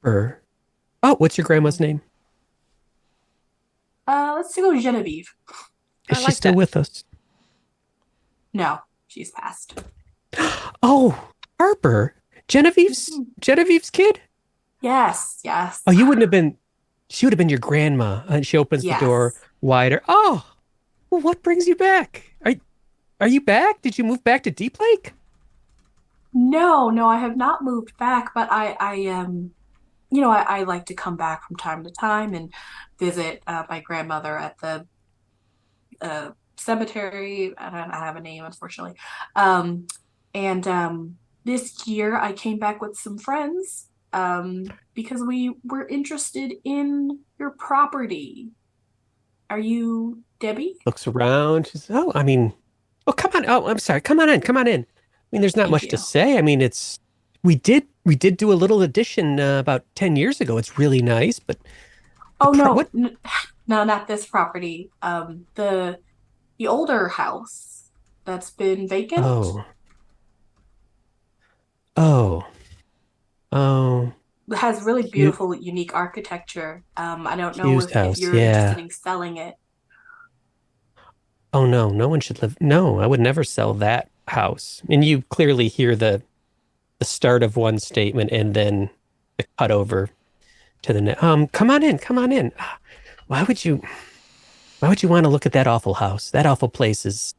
Or what's your grandma's name? Let's go Genevieve. Is I she like still that. with us? No, she's passed. Oh, Harper, Mhm. Genevieve's kid. Yes, yes, Oh, you wouldn't have been. She would have been your grandma. And she opens the door yes. wider. Oh, well, what brings you back? Are you back? Did you move back to Deep Lake? No, no, I have not moved back, but I like to come back from time to time and visit my grandmother at the cemetery. I don't have a name, unfortunately. Um, and this year I came back with some friends because we were interested in your property. Are you Debbie? Looks around. I mean, oh, come on. Oh, I'm sorry. Come on in. Come on in. I mean, there's not Thank much to you. say. I mean, we did do a little addition about 10 years ago. It's really nice, but Oh no, what? no, not this property. The older house that's been vacant. Oh, oh, oh, It has really Hugh, beautiful, unique architecture. I don't know Hugh's if house. you're interested Yeah. in selling it. Oh no, no one should live. No, I would never sell that house. And you clearly hear the start of one statement and then the cut over to the next. Come on in, come on in. Why would you why would you want to look at that awful house? That awful place is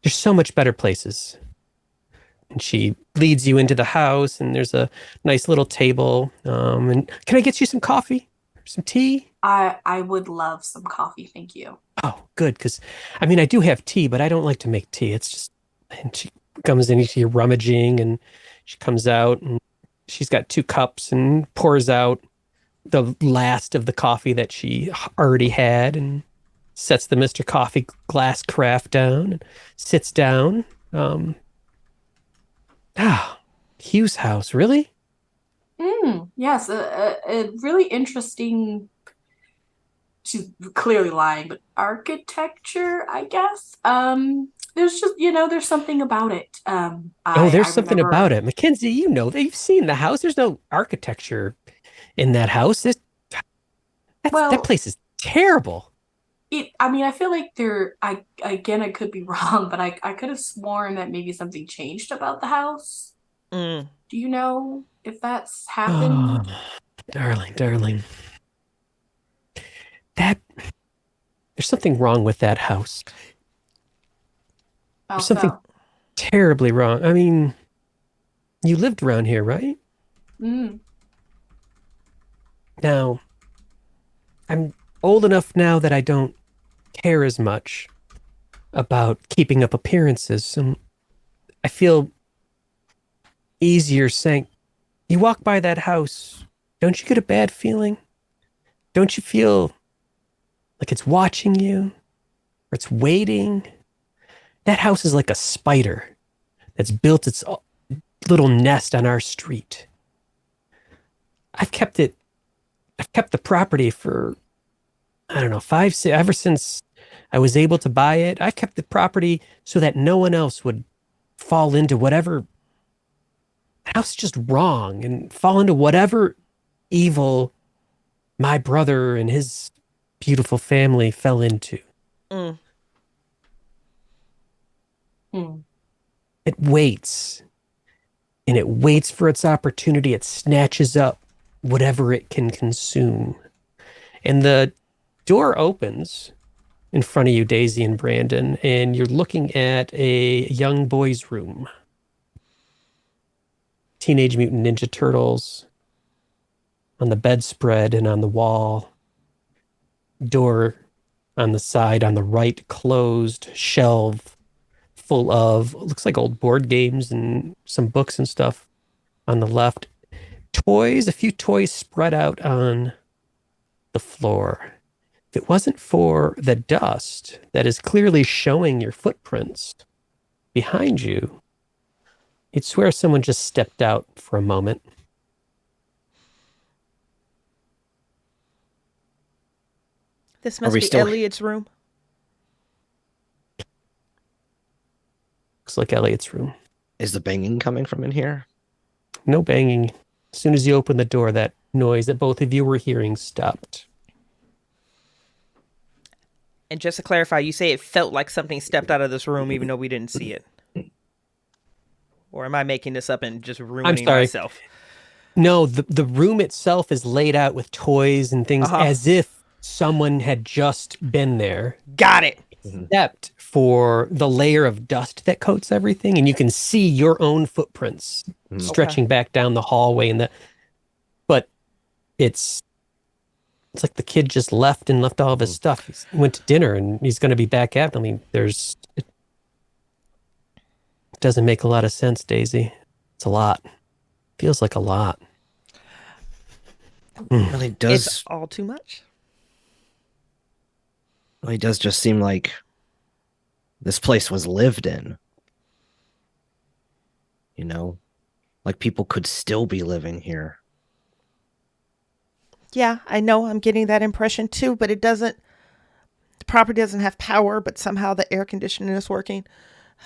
there's so much better places. And she leads you into the house and there's a nice little table. And can I get you some coffee? Some tea? I would love some coffee, thank you. Oh, good, because I mean I do have tea, but I don't like to make tea. It's just and she comes in, you're rummaging, and she comes out and she's got two cups and pours out the last of the coffee that she already had and sets the Mr. Coffee glass carafe down and sits down. Um, ah, Hugh's house, really? Yes, a really interesting. She's clearly lying, but architecture, I guess. There's just there's something about it. Oh, I there's something about remember. it. Mackenzie, you know, you've seen the house. There's no architecture in that house. That Well, place is terrible. I mean, I feel like there. I could be wrong, but I could have sworn that maybe something changed about the house. Mm. Do you know if that's Oh, happened? darling, darling. That there's something wrong with that house. There's something Also, terribly wrong. I mean, you lived around here, right? mm, Now, I'm old enough now that I don't care as much about keeping up appearances. And I feel easier saying, you walk by that house, don't you get a bad feeling? Don't you feel like it's watching you or it's waiting? That house is like a spider that's built its little nest on our street. I've kept it, I've kept the property for, I don't know, ever since I was able to buy it. I kept the property so that no one else would fall into whatever house just wrong and fall into whatever evil my brother and his beautiful family fell into. Mm. mm, It waits and it waits for its opportunity. It snatches up whatever it can consume. And the door opens in front of you, Daisy and Brandon, and you're looking at a young boy's room. Teenage Mutant Ninja Turtles on the bedspread and on the wall. Door on the side, on the right, closed, shelf full of, looks like old board games and some books and stuff on the left. Toys, a few toys spread out on the floor. If it wasn't for the dust that is clearly showing your footprints behind you, you'd swear someone just stepped out for a moment. This must be Elliot's room. Looks like Elliot's room. Is the banging coming from in here? No banging. As soon as you open the door, that noise that both of you were hearing stopped. And just to clarify, you say it felt like something stepped out of this room even though we didn't see it. Or am I making this up and just ruining myself? No, the room itself is laid out with toys and things as if someone had just been there. Got it. Except for the layer of dust that coats everything, and you can see your own footprints stretching back down the hallway. But it's like the kid just left all of his stuff. He went to dinner, and he's going to be back after. I mean, it doesn't make a lot of sense, Daisy. It's a lot. Feels like a lot. It really does. It's all too much. It does just seem like this place was lived in. You know, like people could still be living here. Yeah, I know. I'm getting that impression too, but the property doesn't have power, but somehow the air conditioning is working.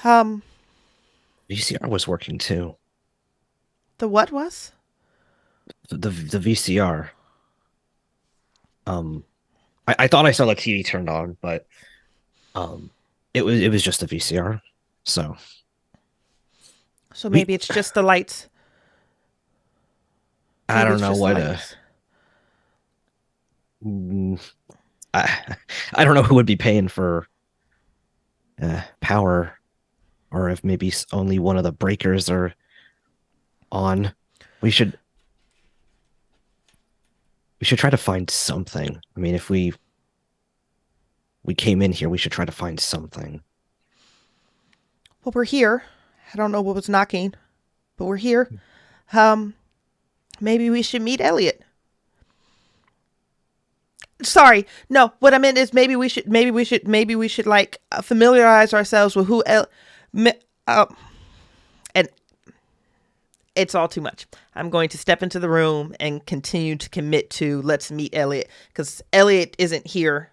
VCR was working too. The what was? The VCR. I thought I saw the TV turned on, but it was just a VCR. So maybe it's just the lights. I don't know what I don't know who would be paying for power, or if maybe only one of the breakers are on. We should try to find something. I mean, if we came in here, we should try to find something. Well, we're here. I don't know what was knocking, but we're here. Maybe we should meet Elliot. Sorry, no. What I meant is maybe we should like familiarize ourselves with who and it's all too much. I'm going to step into the room and continue to commit to let's meet Elliot, because Elliot isn't here.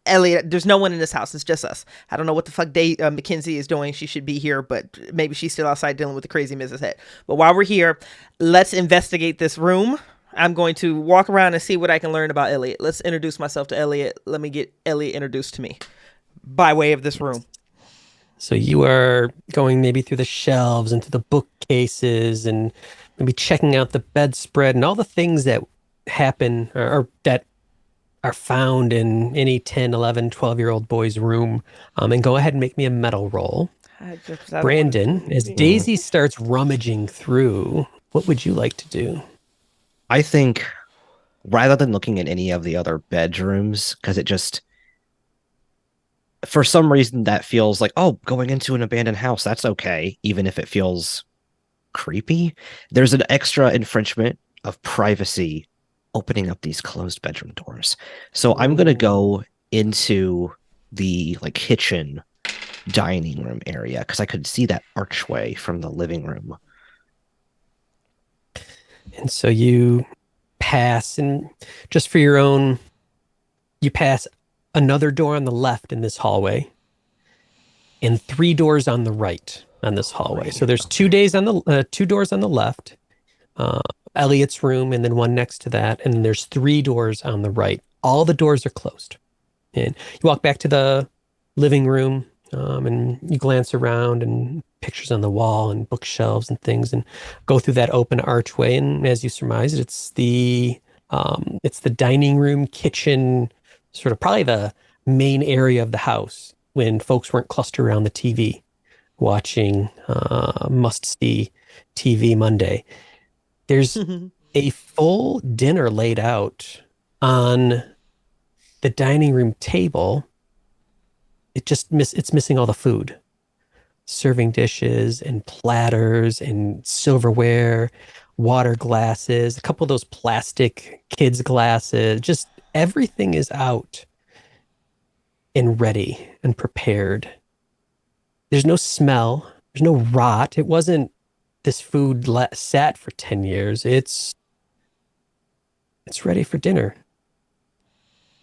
Elliot, there's no one in this house. It's just us. I don't know what the fuck Mackenzie is doing. She should be here, but maybe she's still outside dealing with the crazy Mrs. Head. But while we're here, let's investigate this room. I'm going to walk around and see what I can learn about Elliot. Let's introduce myself to Elliot. Let me get Elliot introduced to me by way of this room. So you are going maybe through the shelves and through the bookcases and maybe checking out the bedspread and all the things that happen or that are found in any 10, 11, 12-year-old boy's room. And go ahead and make me a metal roll. Brandon, as Daisy starts rummaging through, what would you like to do? I think rather than looking at any of the other bedrooms, because it just, for some reason, that feels like, oh, going into an abandoned house, that's okay, even if it feels creepy. There's an extra infringement of privacy opening up these closed bedroom doors. So I'm going to go into the kitchen dining room area because I could see that archway from the living room. And so you pass, and just for your own, you pass another door on the left in this hallway and 3 doors on the right on this hallway. So there's 2 doors on the left, Elliot's room, and then one next to that. And then there's 3 doors on the right. All the doors are closed. And you walk back to the living room And you glance around and pictures on the wall and bookshelves and things, and go through that open archway. And as you surmise, it's the dining room, kitchen, sort of probably the main area of the house when folks weren't clustered around the TV watching must-see TV Monday. There's a full dinner laid out on the dining room table. It's missing all the food. Serving dishes and platters and silverware, water glasses, a couple of those plastic kids glasses. Just everything is out and ready and prepared. There's no smell. There's no rot. It wasn't this food sat for 10 years. It's ready for dinner.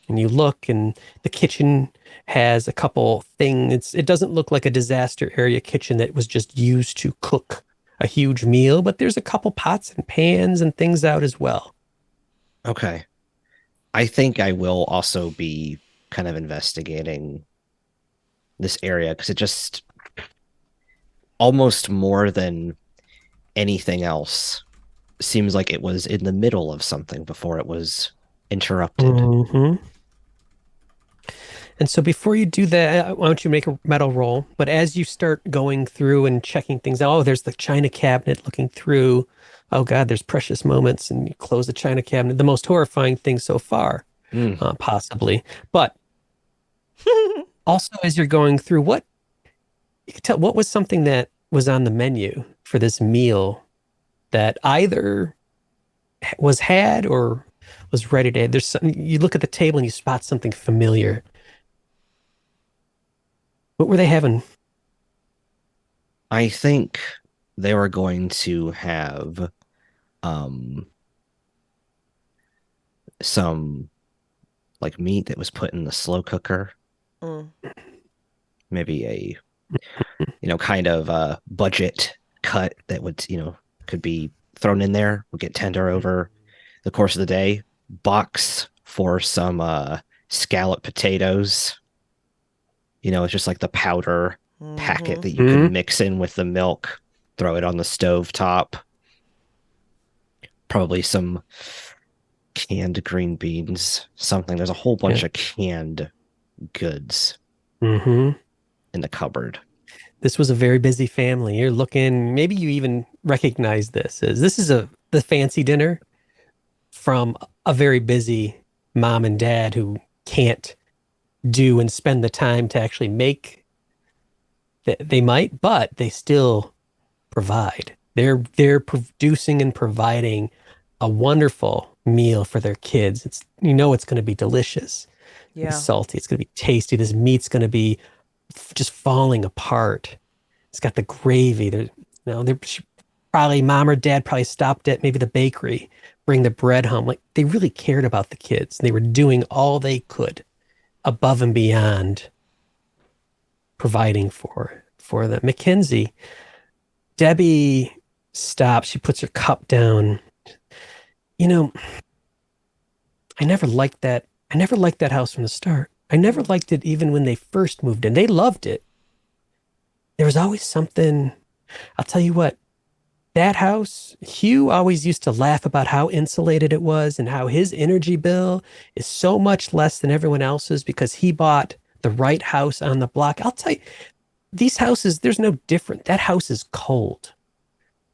And you look, and the kitchen has a couple things. It doesn't look like a disaster area kitchen that was just used to cook a huge meal, but there's a couple pots and pans and things out as well. Okay. I think I will also be kind of investigating this area because it just almost more than anything else seems like it was in the middle of something before it was interrupted. Mm-hmm. And so before you do that, why don't you make a metal roll? But as you start going through and checking things out, oh, there's the china cabinet looking through. Oh God, there's precious moments, and you close the china cabinet. The most horrifying thing so far, possibly. But also, as you're going through, you could tell what was something that was on the menu for this meal that either was had or was ready to. There's you look at the table and you spot something familiar. What were they having? I think they were going to have some like meat that was put in the slow cooker. Maybe a kind of a budget cut that would, could be thrown in there, would get tender over the course of the day. Box for some scallop potatoes. It's just like the powder packet that you can mix in with the milk, throw it on the stove top. Probably some canned green beans, something. There's a whole bunch of canned goods in the cupboard. This was a very busy family. You're looking, maybe you even recognize this as this is the fancy dinner from a very busy mom and dad who can't do and spend the time to actually make. They might, but they still provide. They're producing and providing a wonderful meal for their kids. It's going to be delicious. Yeah. It's salty. It's going to be tasty. This meat's going to be just falling apart. It's got the gravy. Probably mom or dad probably stopped at maybe the bakery, bring the bread home. Like they really cared about the kids. They were doing all they could above and beyond providing for them. Mackenzie, Debbie stops. She puts her cup down. I never liked that. I never liked that house from the start. I never liked it even when they first moved in. They loved it. There was always something. I'll tell you what, that house, Hugh always used to laugh about how insulated it was and how his energy bill is so much less than everyone else's because he bought the right house on the block. I'll tell you, these houses, there's no different. That house is cold.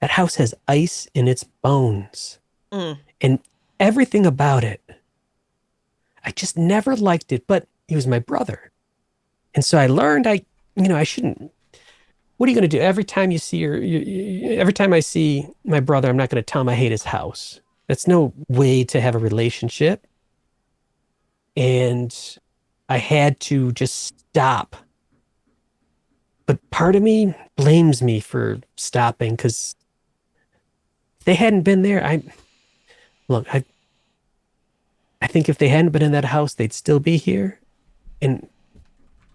That house has ice in its bones. And everything about it. I just never liked it, but he was my brother. And so I learned I shouldn't. What are you going to do? Every time you see every time I see my brother, I'm not going to tell him I hate his house. That's no way to have a relationship. And I had to just stop. But part of me blames me for stopping because if they hadn't been there, I think if they hadn't been in that house, they'd still be here. And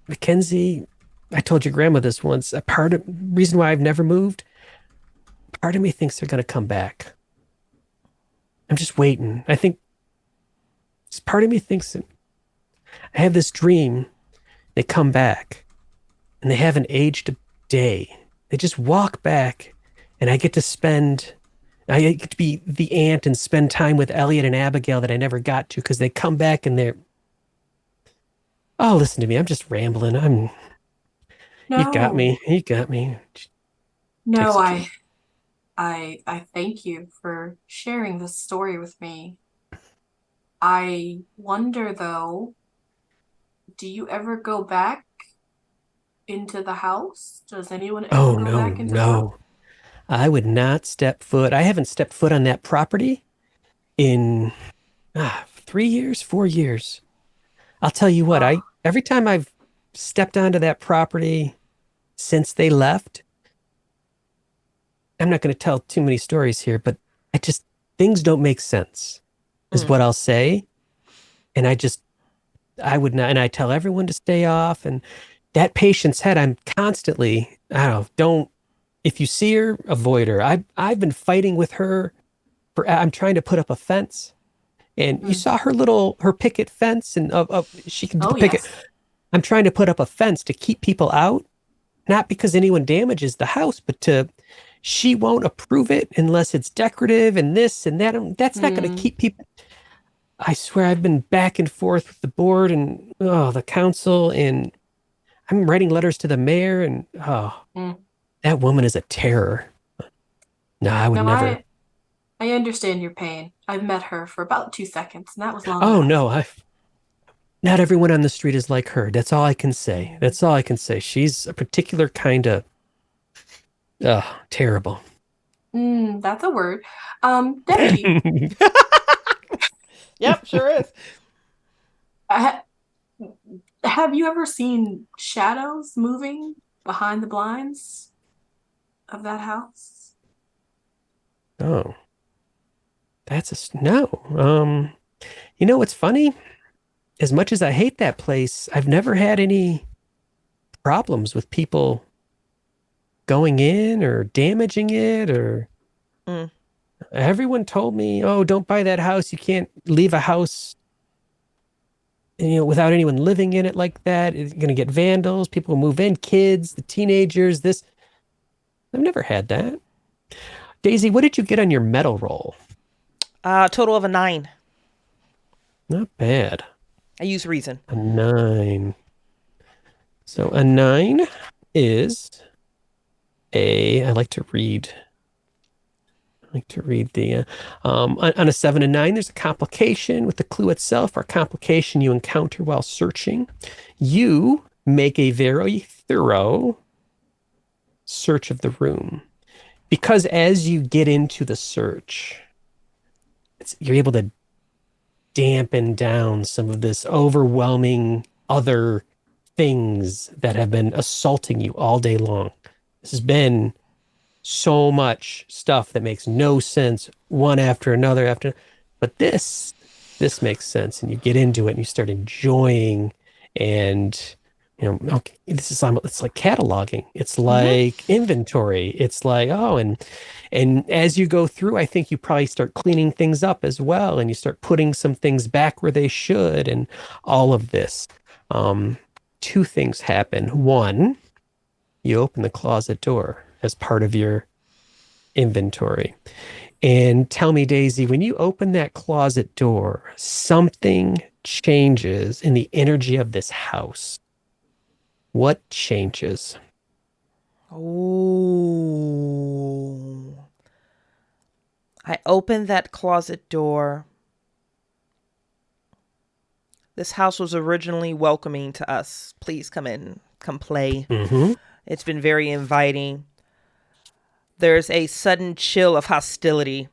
Mackenzie, I told your grandma this once. Reason why I've never moved, part of me thinks they're going to come back. I'm just waiting. I think part of me thinks that I have this dream they come back. and they haven't aged a day. They just walk back, and I get to be the aunt and spend time with Elliot and Abigail that I never got to because they come back and they're, oh, listen to me. I'm just rambling. You got No, me. You got me. no, Takes a drink. I thank you for sharing this story with me. I wonder though, do you ever go back into the house? Does anyone ever Oh, go no, back into the house? no. I would not step foot. I haven't stepped foot on that property in 3 years, 4 years. I'll tell you what, Oh, every time I've stepped onto that property since they left, I'm not going to tell too many stories here, but I just things don't make sense, is Mm. what I'll say. And I would not, and I tell everyone to stay off. And that patient's head, I'm constantly, I don't, if you see her, avoid her. I've been fighting with her I'm trying to put up a fence. And you mm. saw her picket fence, and she can do the Oh picket. yes. I'm trying to put up a fence to keep people out, not because anyone damages the house, but she won't approve it unless it's decorative and this and that. That's not going to Mm, keep people. I swear I've been back and forth with the board and the council, and I'm writing letters to the mayor, and mm. that woman is a terror. No, I would No, never. I understand your pain. I've met her for about 2 seconds, and that was long Oh enough. no, I not everyone on the street is like her. That's all I can say. Mm. That's all I can say. She's a particular kind of terrible. That's a word. Deji, Yep, sure is. ha have you ever seen shadows moving behind the blinds of that house? Oh, no. You know what's funny? As much as I hate that place, I've never had any problems with people going in or damaging it or Mm. everyone told me, "Oh, don't buy that house. You can't leave a house, without anyone living in it like that. It's going to get vandals, people will move in, kids, the teenagers, this." I've never had that. Daisy, what did you get on your metal roll? Total of a 9. Not bad. I use reason. A 9. So a 9 is I like to read. I like to read the on a 7 and 9, there's a complication with the clue itself or complication you encounter while searching. You make a very thorough search of the room because as you get into the search, you're able to dampen down some of this overwhelming other things that have been assaulting you all day long. This has been so much stuff that makes no sense one after another but this makes sense and you get into it and you start enjoying and okay, it's like cataloging, it's Mm-hmm. like inventory, it's like and as you go through I think you probably start cleaning things up as well and you start putting some things back where they should and all of this. um Two things happen. One, you open the closet door as part of your inventory. And tell me, Daisy, when you open that closet door, something changes in the energy of this house. What changes? Ooh. I opened that closet door. This house was originally welcoming to us. Please come in, come play. Mm-hmm. It's been very inviting. There's a sudden chill of hostility,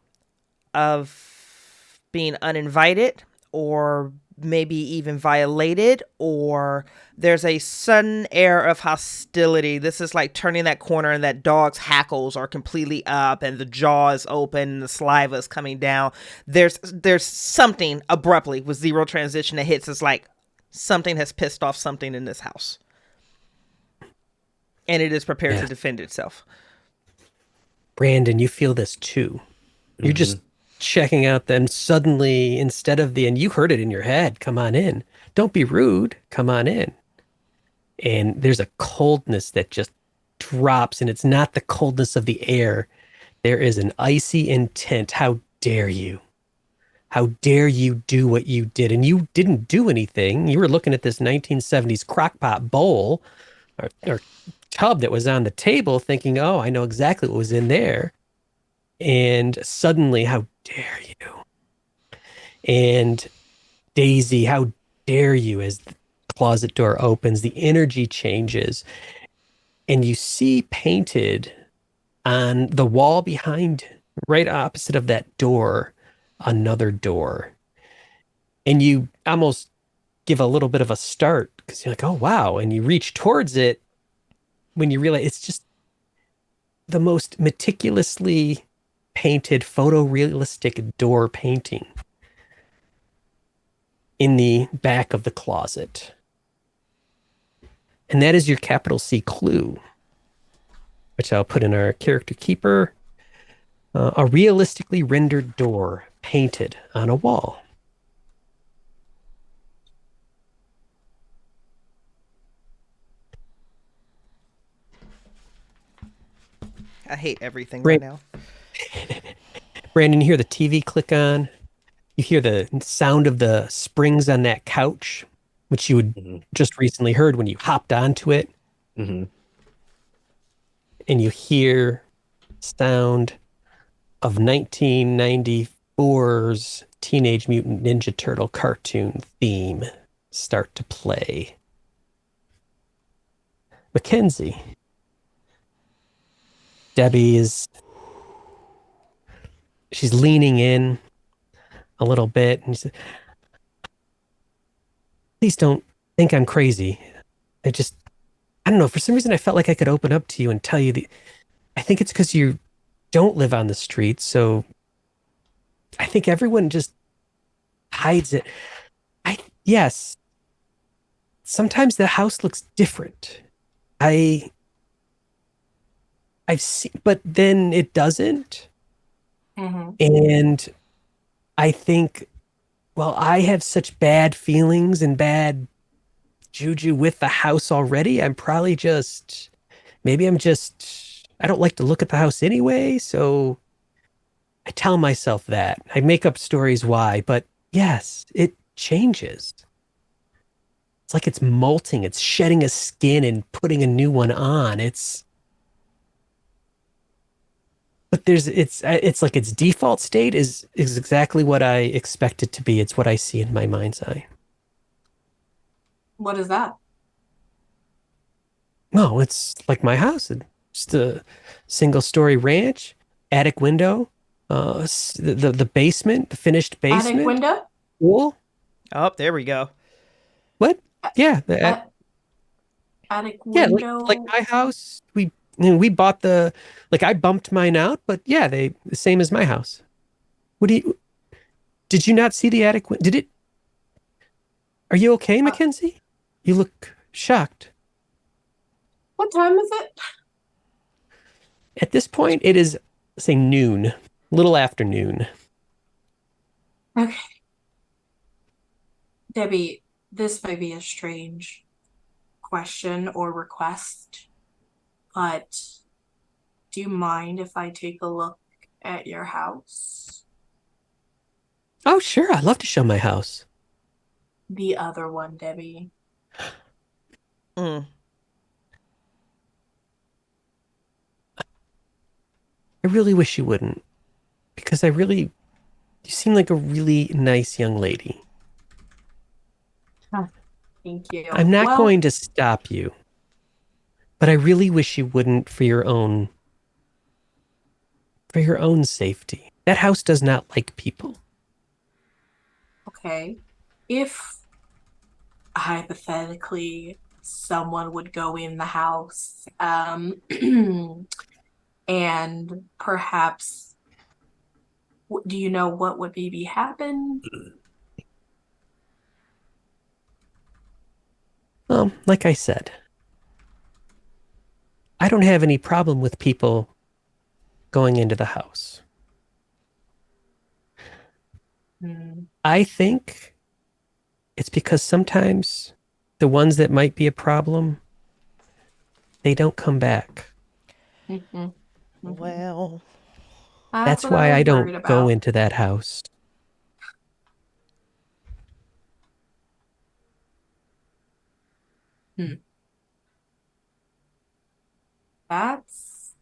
of being uninvited or maybe even violated, or there's a sudden air of hostility. This is like turning that corner and that dog's hackles are completely up and the jaw is open and the saliva is coming down. There's something abruptly with zero transition that hits. It's like something has pissed off something in this house and it is prepared Yeah. to defend itself. Brandon, you feel this too. You're just checking out them suddenly instead of and you heard it in your head, come on in. Don't be rude. Come on in. and there's a coldness that just drops, and it's not the coldness of the air. There is an icy intent. How dare you? How dare you do what you did? And you didn't do anything. You were looking at this 1970s crockpot bowl or tub that was on the table thinking, oh, I know exactly what was in there. And suddenly, how dare you? And Daisy, how dare you? As the closet door opens, the energy changes, and you see painted on the wall behind, right opposite of that door, another door. And you almost give a little bit of a start because you're like, oh, wow. And you reach towards it when you realize it's just the most meticulously painted photorealistic door painting in the back of the closet. And that is your capital C clue, which I'll put in our character keeper. A realistically rendered door painted on a wall. I hate everything right now. Brandon, you hear the TV click on. You hear the sound of the springs on that couch, which you had just recently heard when you hopped onto it. Mm-hmm. And you hear sound of 1994's Teenage Mutant Ninja Turtle cartoon theme start to play. Mackenzie. Debbie she's leaning in a little bit and she said, please don't think I'm crazy. I don't know. For some reason, I felt like I could open up to you and tell you I think it's because you don't live on the street. So I think everyone just hides it. Yes. Sometimes the house looks different. I've seen, but then it doesn't. Mm-hmm. And I think, well, I have such bad feelings and bad juju with the house already. I don't like to look at the house anyway. So I tell myself that. I make up stories why, but yes, it changes. It's like it's molting, it's shedding a skin and putting a new one on. But it's like its default state is exactly what I expect it to be. It's what I see in my mind's eye. What is that? No, it's like my house. It's just a single story ranch, attic window, the basement, the finished basement. Attic window? Pool. Oh, there we go. What? Yeah, attic yeah, window. like my house. We bought I bumped mine out, but yeah, the same as my house. Did you not see the attic? Are you okay, Mackenzie? You look shocked. What time is it? At this point, it is, say, noon, little after noon. Okay. Debbie, this may be a strange question or request, but do you mind if I take a look at your house? Oh, sure. I'd love to show my house. The other one, Debbie. Mm. I really wish you wouldn't, because you seem like a really nice young lady. Thank you. I'm not going to stop you, but I really wish you wouldn't for your own safety. That house does not like people. Okay. If hypothetically someone would go in the house, and perhaps, do you know what would maybe happen? Like I said, I don't have any problem with people going into the house. I think it's because sometimes the ones that might be a problem they don't come back. Mm-hmm. Mm-hmm. Well, That's what I why was I worried don't go about. into that house. That's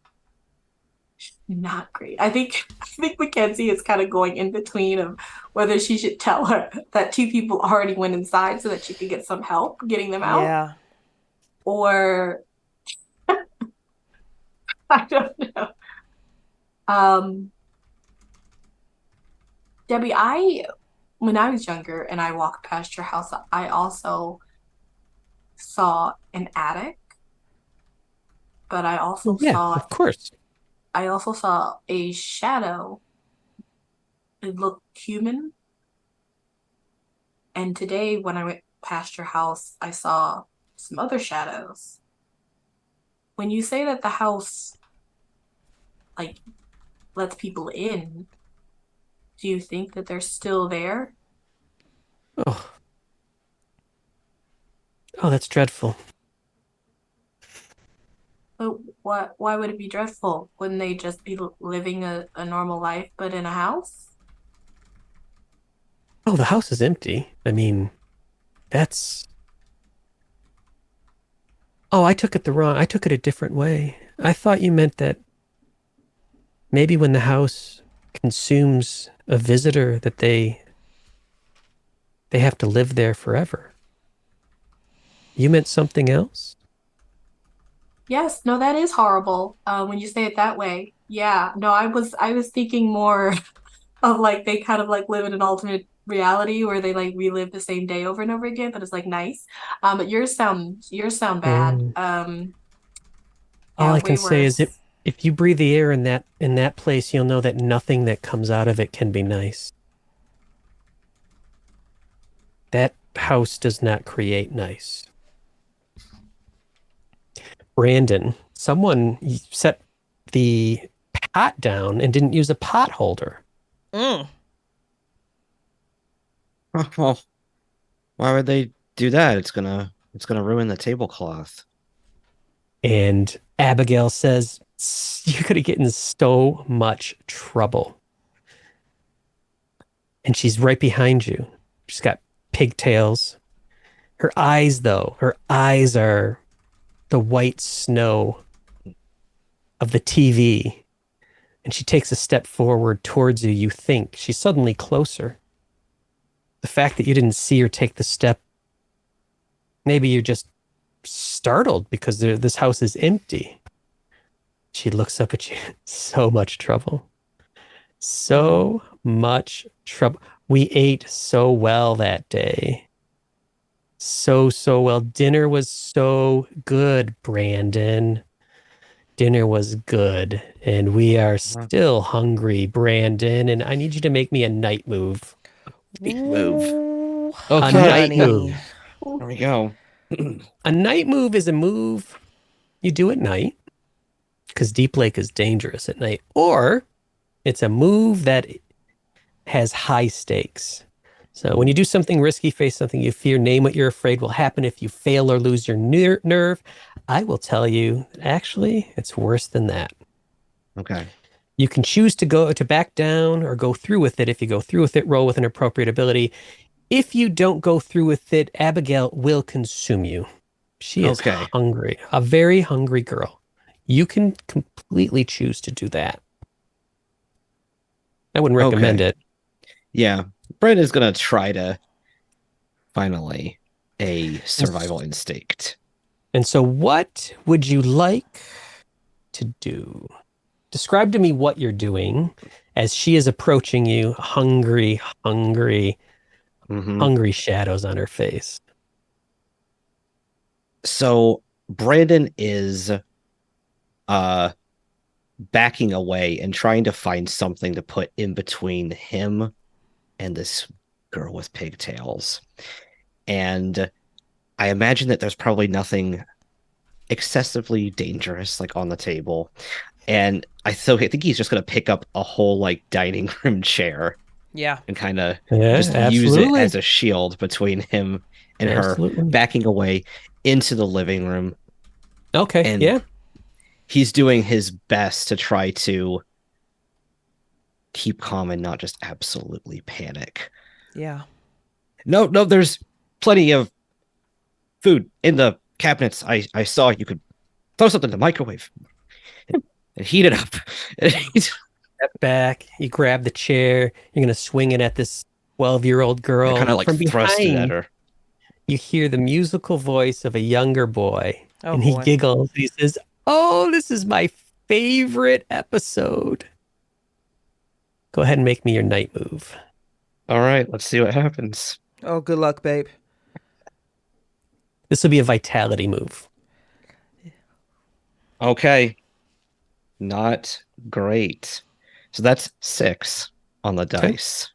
not great. I think Mackenzie is kind of going in between of whether she should tell her that two people already went inside so that she could get some help getting them out, yeah. or I don't know. Um, Debbie, when I was younger and I walked past your house, I also saw an attic, but Yeah, of course. I also saw a shadow. It looked human. And today, when I went past your house, I saw some other shadows. When you say that the house, like, lets people in, do you think that they're still there? Oh, that's dreadful. But why would it be dreadful? Wouldn't they just be living a normal life, but in a house? Oh, the house is empty. I mean, that's. Oh, I took it a different way. I thought you meant that maybe when the house consumes a visitor that they have to live there forever. You meant something else? Yes, no, that is horrible. When you say it that way. Yeah, no, I was thinking more of like they kind of like live in an alternate reality where they like relive the same day over and over again, but it's like nice. But yours sound bad. Mm. All Yeah, I can way say is worse. if you breathe the air in that place, you'll know that nothing that comes out of it can be nice. That house does not create nice. Brandon, someone set the pot down and didn't use a pot holder. Mm. Well, why would they do that? It's gonna ruin the tablecloth. And Abigail says, you're going to get in so much trouble. And she's right behind you. She's got pigtails. Her eyes, though, her eyes are the white snow of the TV. And she takes a step forward towards you. You think she's suddenly closer. The fact that you didn't see her take the step, maybe you're just startled because this house is empty. She looks up at you. So much trouble. So much trouble. We ate so well that day. So well. Dinner was so good, Brandon. Dinner was good. And we are still hungry, Brandon. And I need you to make me a night move. Move. Ooh, A Okay. night honey. move. There we go. A night move is a move you do at night because Deep Lake is dangerous at night. Or it's a move that has high stakes. So when you do something risky, face something you fear, name what you're afraid will happen if you fail or lose your nerve, I will tell you, actually, it's worse than that. Okay. You can choose to back down or go through with it. If you go through with it, roll with an appropriate ability. If you don't go through with it, Abigail will consume you. She is Okay. hungry, a very hungry girl. You can completely choose to do that. I wouldn't recommend Okay. it. Yeah. Brandon's gonna try to finally a survival instinct. And so what would you like to do? Describe to me what you're doing as she is approaching you, hungry, hungry, hungry shadows on her face. So Brandon is backing away and trying to find something to put in between him and this girl with pigtails. And I imagine that there's probably nothing excessively dangerous like on the table. And I think he's just gonna pick up a whole like dining room chair Yeah. and kind of Yeah, just use it as a shield between him and her, Absolutely. backing away into the living room. Okay, And yeah. he's doing his best to try to keep calm and not just absolutely panic. Yeah. No, no, there's plenty of food in the cabinets. I saw you could throw something in the microwave and heat it up. Step back, you grab the chair, you're gonna swing it at this 12-year-old I girl. kind of like From thrust it at behind, her. you hear the musical voice of a younger boy, Oh and he boy. giggles. He says, "Oh, this is my favorite episode." Go ahead and make me your night move. All right, let's see what happens. Oh, good luck, babe. This will be a vitality move. Okay, not great. So that's 6 on the Okay. dice.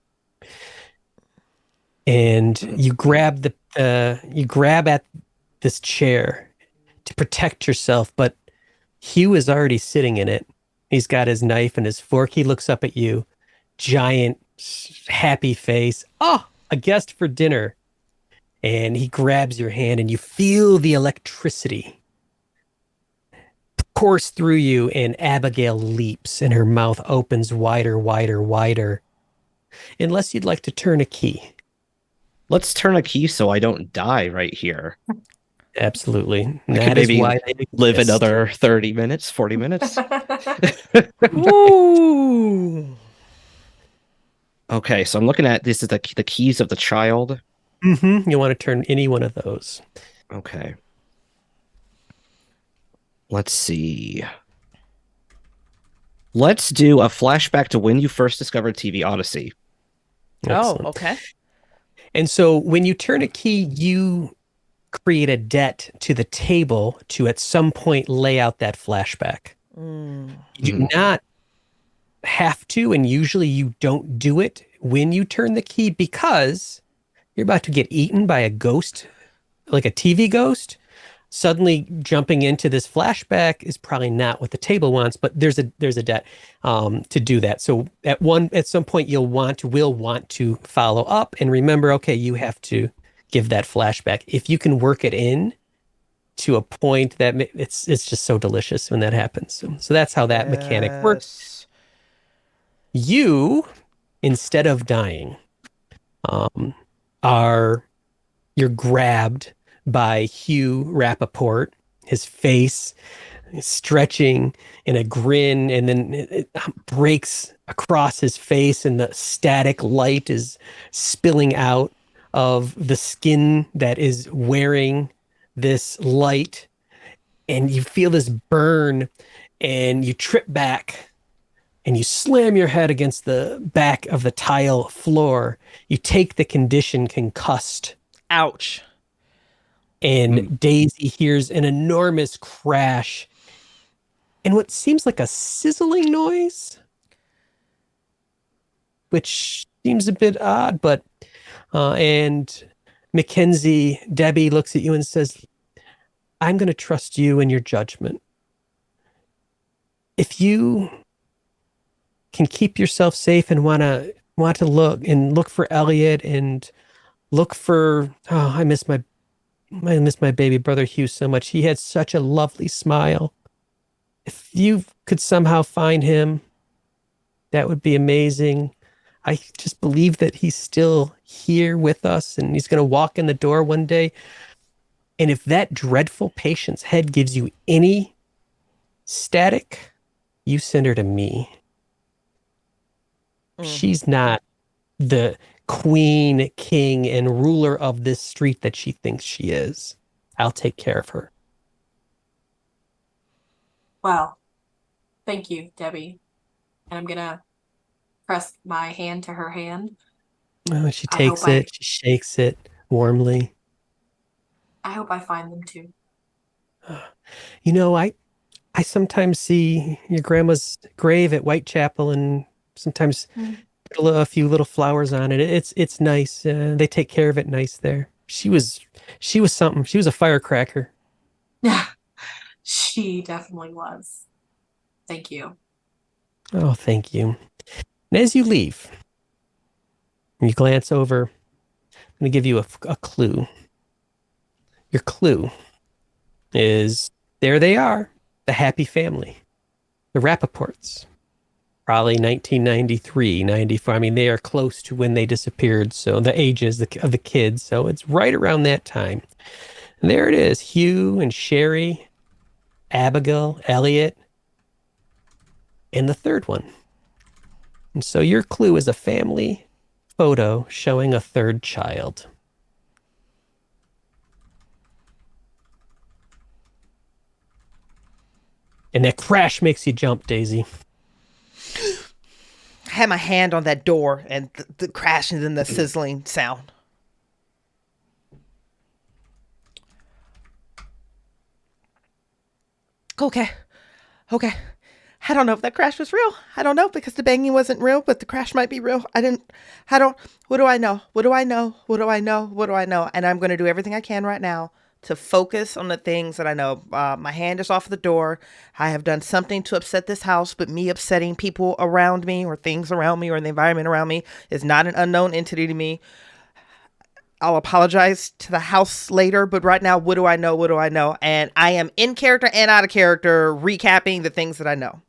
And you grab you grab at this chair to protect yourself, but Hugh is already sitting in it. He's got his knife and his fork. He looks up at you, giant, happy face. Oh, a guest for dinner. And he grabs your hand, and you feel the electricity course through you, and Abigail leaps, and her mouth opens wider, wider, wider. Unless you'd like to turn a key. Let's turn a key so I don't die right here. Absolutely. I That could is maybe why they live exist. another 30 minutes, 40 minutes. Ooh. Okay, so I'm looking at this is the keys of the child. You want to turn any one of those. Okay. Let's see. Let's do a flashback to when you first discovered TV Odyssey. Excellent. Oh, okay. And so when you turn a key, you create a debt to the table to at some point lay out that flashback. Mm. You do not have to, and usually you don't do it when you turn the key because you're about to get eaten by a ghost, like a TV ghost. Suddenly jumping into this flashback is probably not what the table wants, but there's a debt to do that. So at some point will want to follow up and remember, okay, you have to give that flashback. If you can work it in to a point that it's just so delicious when that happens. So that's how that mechanic works. You, instead of dying, you're grabbed by Hugh Rappaport, his face stretching in a grin, and then it breaks across his face, and the static light is spilling out of the skin that is wearing this light, and you feel this burn, and you trip back, and you slam your head against the back of the tile floor. You take the condition concussed. Ouch. And Daisy hears an enormous crash and what seems like a sizzling noise, which seems a bit odd, but and Debbie looks at you and says, I'm going to trust you and your judgment. If you can keep yourself safe and want to look for Elliot and look for, I miss my baby brother Hugh so much. He had such a lovely smile. If you could somehow find him, that would be amazing. I just believe that he's still here with us and he's going to walk in the door one day. And if that dreadful patient's head gives you any static, you send her to me. She's not the queen, king, and ruler of this street that she thinks she is. I'll take care of her. Well, thank you, Debbie. And I'm gonna press my hand to her hand. Oh, she takes it. She shakes it warmly. I hope I find them too. You know, I sometimes see your grandma's grave at Whitechapel and sometimes put a few little flowers on it. It's nice. They take care of it nice there. She was something. She was a firecracker. Yeah, she definitely was. Thank you. Oh, thank you. And as you leave, you glance over. I'm going to give you a clue. Your clue is There they are, the happy family, the Rappaports. Probably 1993, 94. I mean, they are close to when they disappeared. So the ages of the kids. So it's right around that time. And there it is. Hugh and Sherry, Abigail, Elliot, and the third one. And so your clue is a family photo showing a third child. And that crash makes you jump, Daisy. I had my hand on that door and the crashing and the sizzling sound. Okay. I don't know if that crash was real. I don't know, because the banging wasn't real, but the crash might be real. What do I know? And I'm going to do everything I can right now to focus on the things that I know. My hand is off the door. I have done something to upset this house, but me upsetting people around me or things around me or the environment around me is not an unknown entity to me. I'll apologize to the house later, but right now, what do I know? And I am in character and out of character recapping the things that I know.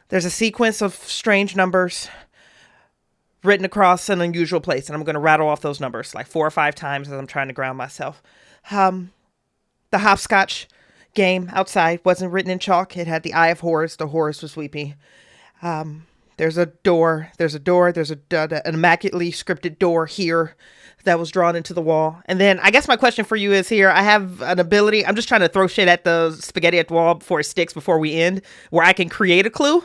There's a sequence of strange numbers written across an unusual place, and I'm going to rattle off those numbers like 4 or 5 times as I'm trying to ground myself. The hopscotch game outside wasn't written in chalk. It had the Eye of Horus. The Horus was weepy. There's an immaculately scripted door here that was drawn into the wall. And then I guess my question for you is here. I have an ability. I'm just trying to throw shit at the spaghetti at the wall before it sticks, before we end, where I can create a clue.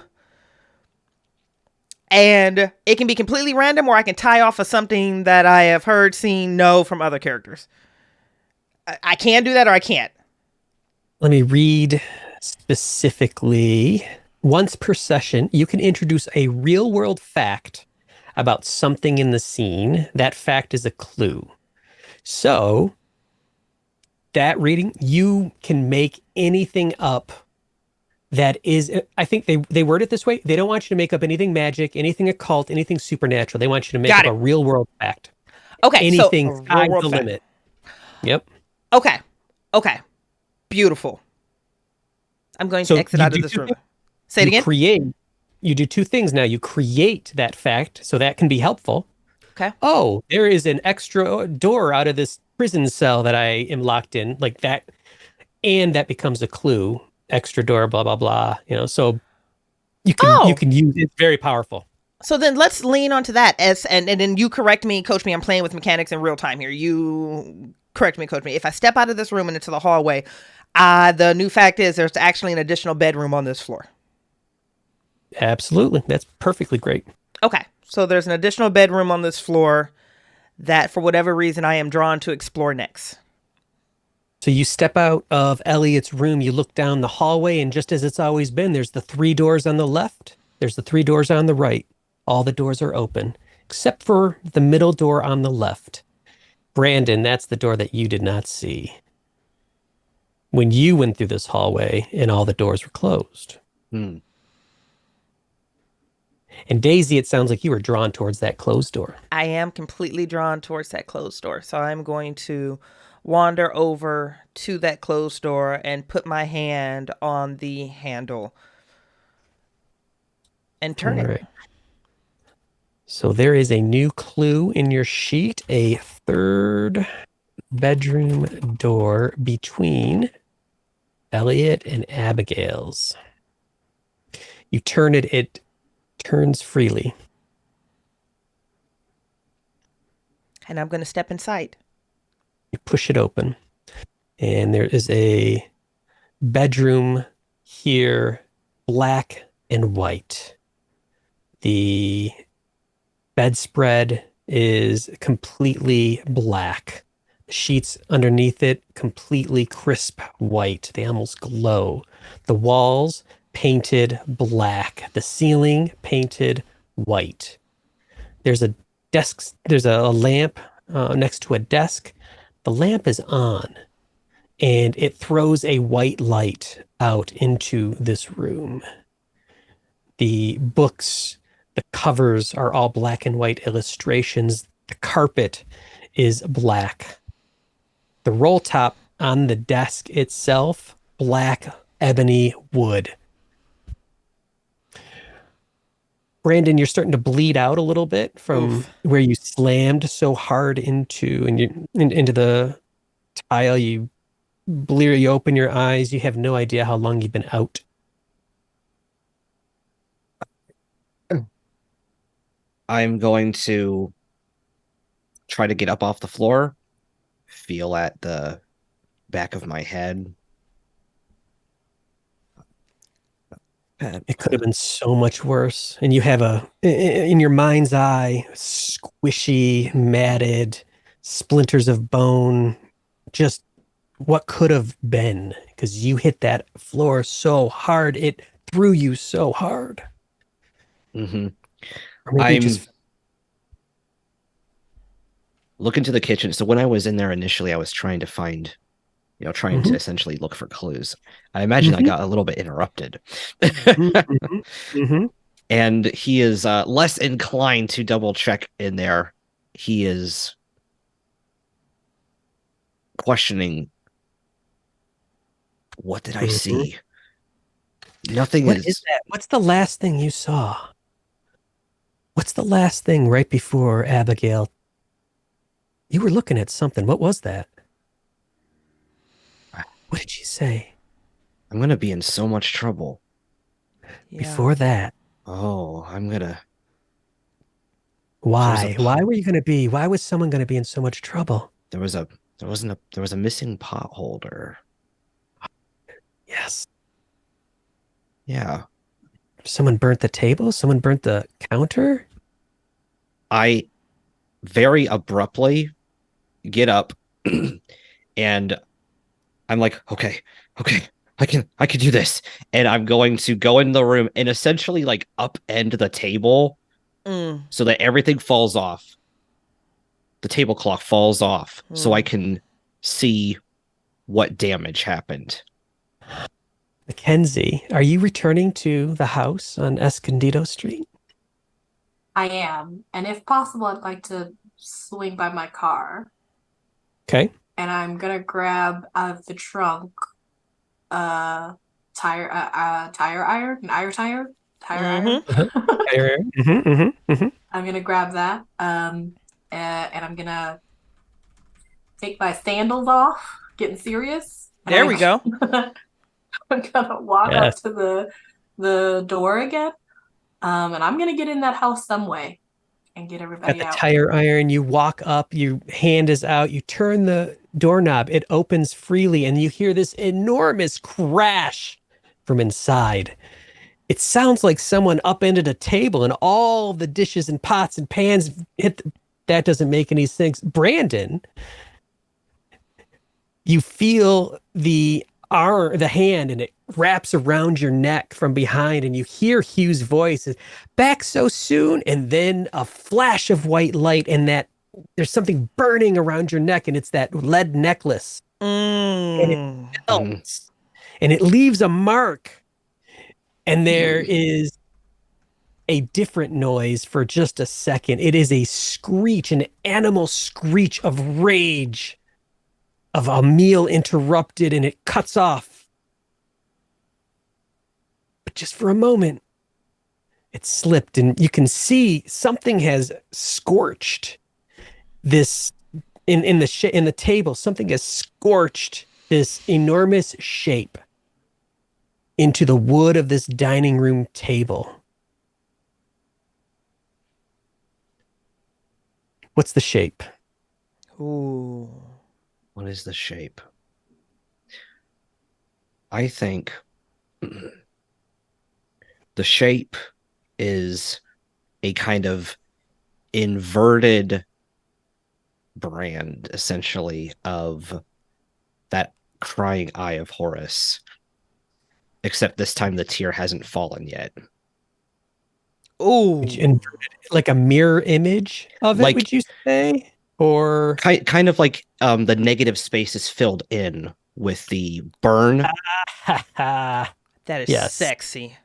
And it can be completely random, or I can tie off of something that I have heard, seen, know from other characters. I can do that, or I can't. Let me read specifically. Once per session, you can introduce a real world fact about something in the scene. That fact is a clue. So that reading, you can make anything up that is, I think they word it this way. They don't want you to make up anything magic, anything occult, anything supernatural. They want you to make up a real world fact. Okay. Anything so sky's the limit. Yep. Okay. Beautiful. I'm going to exit out of this room. Say it again. You do 2 things now. You create that fact, so that can be helpful. Okay. Oh, there is an extra door out of this prison cell that I am locked in, like that, and that becomes a clue. Extra door, blah blah blah. So you can use it. It's very powerful. So then let's lean onto that and then you correct me, coach me. I'm playing with mechanics in real time here. You correct me, coach me. If I step out of this room and into the hallway, the new fact is there's actually an additional bedroom on this floor. Absolutely. That's perfectly great. Okay. So there's an additional bedroom on this floor that for whatever reason I am drawn to explore next. So you step out of Elliot's room, you look down the hallway, and just as it's always been, there's the 3 doors on the left. There's the 3 doors on the right. All the doors are open, except for the middle door on the left. Brandon, that's the door that you did not see when you went through this hallway and all the doors were closed. And Daisy, it sounds like you were drawn towards that closed door. I am completely drawn towards that closed door. So I'm going to wander over to that closed door and put my hand on the handle and turn it. Right. So there is a new clue in your sheet, a 3rd bedroom door between Elliot and Abigail's. You turn it, it turns freely. And I'm going to step inside. You push it open, and there is a bedroom here, black and white. The bedspread is completely black. The sheets underneath it, completely crisp white. They almost glow. The walls painted black. The ceiling painted white. There's a desk. There's a lamp next to a desk. The lamp is on, and it throws a white light out into this room. The books, the covers are all black and white illustrations. The carpet is black. The roll top on the desk itself black ebony wood. Brandon, you're starting to bleed out a little bit from where you slammed so hard into the tile. You open your eyes. You have no idea how long you've been out. I'm going to try to get up off the floor, feel at the back of my head. It could have been so much worse. And you have in your mind's eye, squishy, matted, splinters of bone, just what could have been, because you hit that floor so hard. It threw you so hard. Mm-hmm. Or maybe just look into the kitchen. So when I was in there initially, I was trying to find, trying to essentially look for clues. I imagine I got a little bit interrupted. And he is less inclined to double check in there. He is questioning, what did I see? Nothing What is that? What's the last thing you saw? What's the last thing right before Abigail? You were looking at something. What was that? What did she say? I'm going to be in so much trouble. Before that. Oh, I'm going to. Why? Why were you going to be? Why was someone going to be in so much trouble? There was a missing pot holder. Yes. Yeah. Someone burnt the table? Someone burnt the counter? I very abruptly get up and I'm like, okay, I can do this. And I'm going to go in the room and essentially like upend the table so that everything falls off. The tablecloth falls off so I can see what damage happened. Mackenzie, are you returning to the house on Escondido Street? I am. And if possible, I'd like to swing by my car. Okay. And I'm going to grab out of the trunk tire iron. I'm going to grab that. And I'm going to take my sandals off, getting serious. There we go. I'm gonna walk up to the door again, and I'm gonna get in that house some way and get everybody out. At the tire iron, you walk up, your hand is out, you turn the doorknob, it opens freely, and you hear this enormous crash from inside. It sounds like someone upended a table and all the dishes and pots and pans hit. That doesn't make any sense. Brandon, you feel the hand, and it wraps around your neck from behind, and you hear Hugh's voice, back so soon, and then a flash of white light, and that there's something burning around your neck, and it's that lead necklace. And it melts, and it leaves a mark, and there is a different noise for just a second. It is a screech, an animal screech of rage, of a meal interrupted, and it cuts off. But just for a moment, it slipped, and you can see something has scorched this in the table. Something has scorched this enormous shape into the wood of this dining room table. What's the shape? Ooh. What is the shape? I think the shape is a kind of inverted brand, essentially, of that crying eye of Horus. Except this time the tear hasn't fallen yet. Ooh. Like a mirror image of it, would you say? Or kind of like the negative space is filled in with the burn. That is sexy.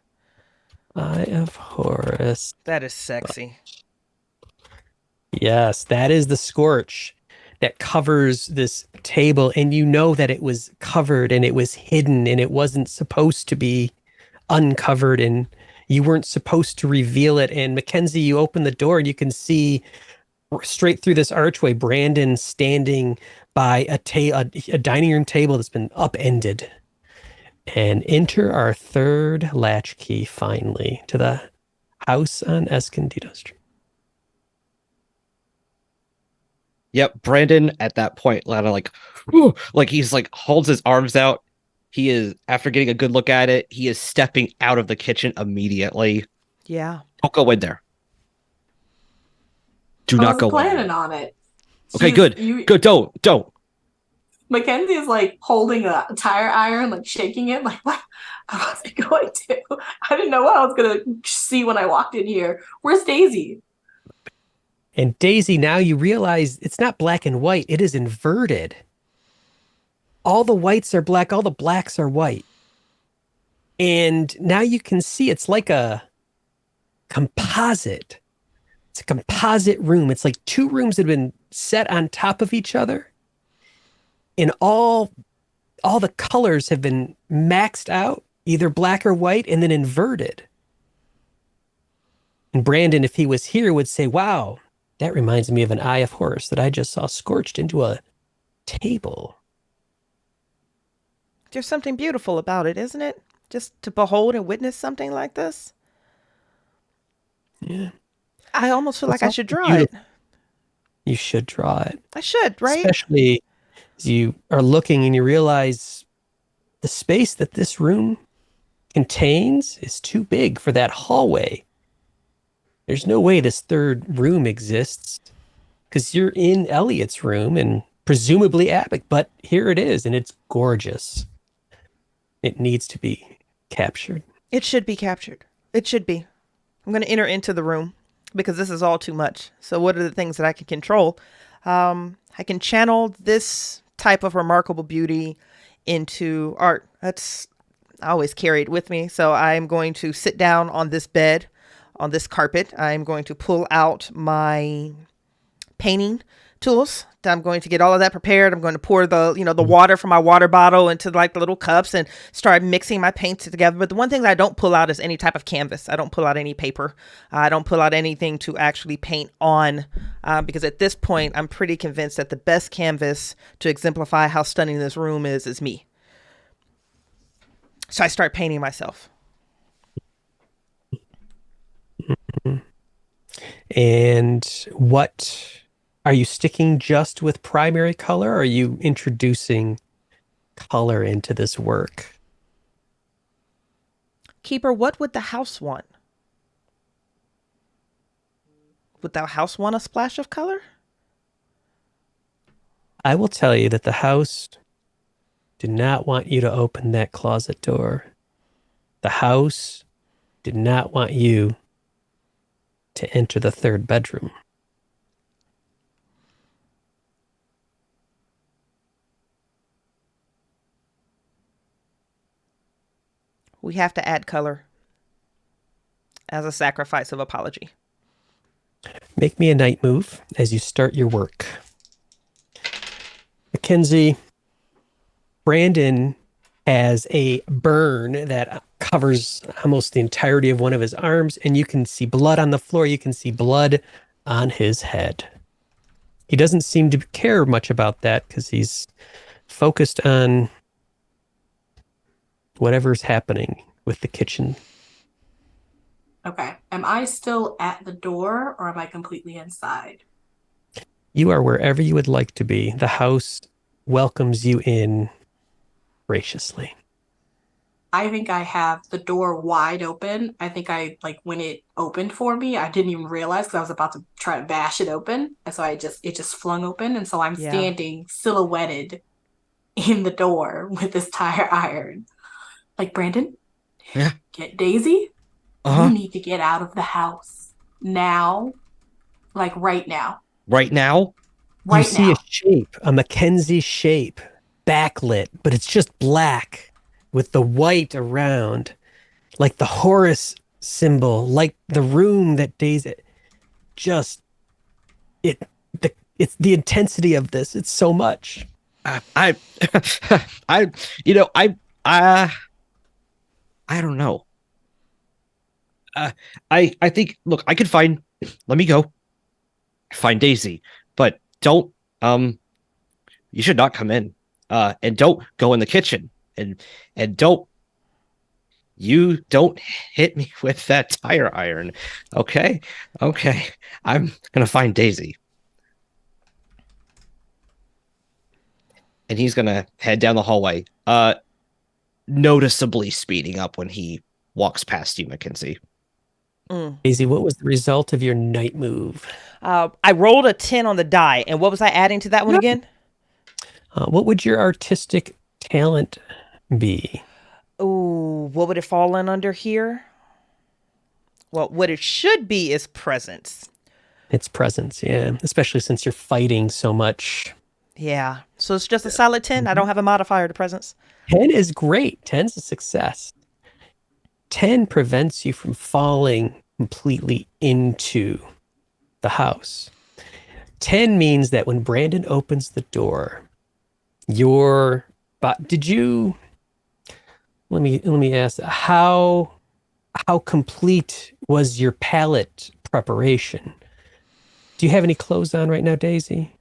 Eye of Horus. That is sexy. Yes, that is the scorch. that covers this table, and you know that it was covered and it was hidden and it wasn't supposed to be uncovered, and you weren't supposed to reveal it. And Mackenzie, you open the door and you can see straight through this archway Brandon standing by a dining room table that's been upended. And enter our third latchkey finally to the house on Escondido Street. Yep, Brandon at that point, like, whew, like he's like holds his arms out. He is, after getting a good look at it, he is stepping out of the kitchen immediately. Yeah. Don't go in there. Do I not was go in planning there. on it. Okay, good. Good. Don't. Mackenzie is like holding a tire iron, like shaking it. Like, what? I wasn't going to. I didn't know what I was going to see when I walked in here. Where's Daisy? And Daisy, now you realize it's not black and white. It is inverted. All the whites are black. All the blacks are white. And now you can see it's like a composite. It's a composite room. It's like two rooms that have been set on top of each other. And all the colors have been maxed out, either black or white, and then inverted. And Brandon, if he was here, would say, wow, that reminds me of an Eye of Horus that I just saw scorched into a table. There's something beautiful about it, isn't it? Just to behold and witness something like this. Yeah. I almost feel like I should draw beautiful. it. You should draw it. I should, right? Especially as you are looking and you realize the space that this room contains is too big for that hallway. There's no way this third room exists because you're in Elliot's room and presumably Abic, but here it is and it's gorgeous. It needs to be captured. It should be captured. It should be. I'm going to enter into the room because this is all too much. So what are the things that I can control? I can channel this type of remarkable beauty into art. I always carry it with me. So I'm going to sit down on this bed, on this carpet. I'm going to pull out my painting tools. I'm going to get all of that prepared. I'm going to pour the water from my water bottle into like the little cups and start mixing my paints together. But the one thing that I don't pull out is any type of canvas. I don't pull out any paper. I don't pull out anything to actually paint on because at this point, I'm pretty convinced that the best canvas to exemplify how stunning this room is me. So I start painting myself. And what... Are you sticking just with primary color, or are you introducing color into this work? Keeper, what would the house want? Would the house want a splash of color? I will tell you that the house did not want you to open that closet door. The house did not want you to enter the third bedroom. We have to add color as a sacrifice of apology. Make me a night move as you start your work. Mackenzie, Brandon has a burn that covers almost the entirety of one of his arms, and you can see blood on the floor. You can see blood on his head. He doesn't seem to care much about that because he's focused on whatever's happening with the kitchen. Okay. Am I still at the door or am I completely inside? You are wherever you would like to be. The house welcomes you in graciously. I think I have the door wide open. I think when it opened for me, I didn't even realize because I was about to try to bash it open. And so it just flung open. And so I'm standing silhouetted in the door with this tire iron. Like, Brandon, Yeah. Get Daisy. Uh-huh. You need to get out of the house now. Like right now. Right now? You see a shape, a Mackenzie shape, backlit, but it's just black with the white around, like the Horus symbol, like the room that Daisy It's the intensity of this. It's so much. I, I, you know, I don't know. I think. Look, I could find. Let me go find Daisy, but don't. You should not come in. And don't go in the kitchen, and don't. You don't hit me with that tire iron, okay? Okay, I'm gonna find Daisy, and he's gonna head down the hallway. Noticeably speeding up when he walks past you, Mackenzie. Daisy, what was the result of your night move? I rolled a 10 on the die, and what was I adding to that one again? What would your artistic talent be? Ooh, what would it fall in under here? Well, what it should be is presence. Its presence, yeah. Especially since you're fighting so much. Yeah. So it's just a solid 10. I don't have a modifier to presence. 10 is great. 10's a success. 10 prevents you from falling completely into the house. 10 means that when Brandon opens the door, did you, let me ask, how complete was your palette preparation? Do you have any clothes on right now, Daisy?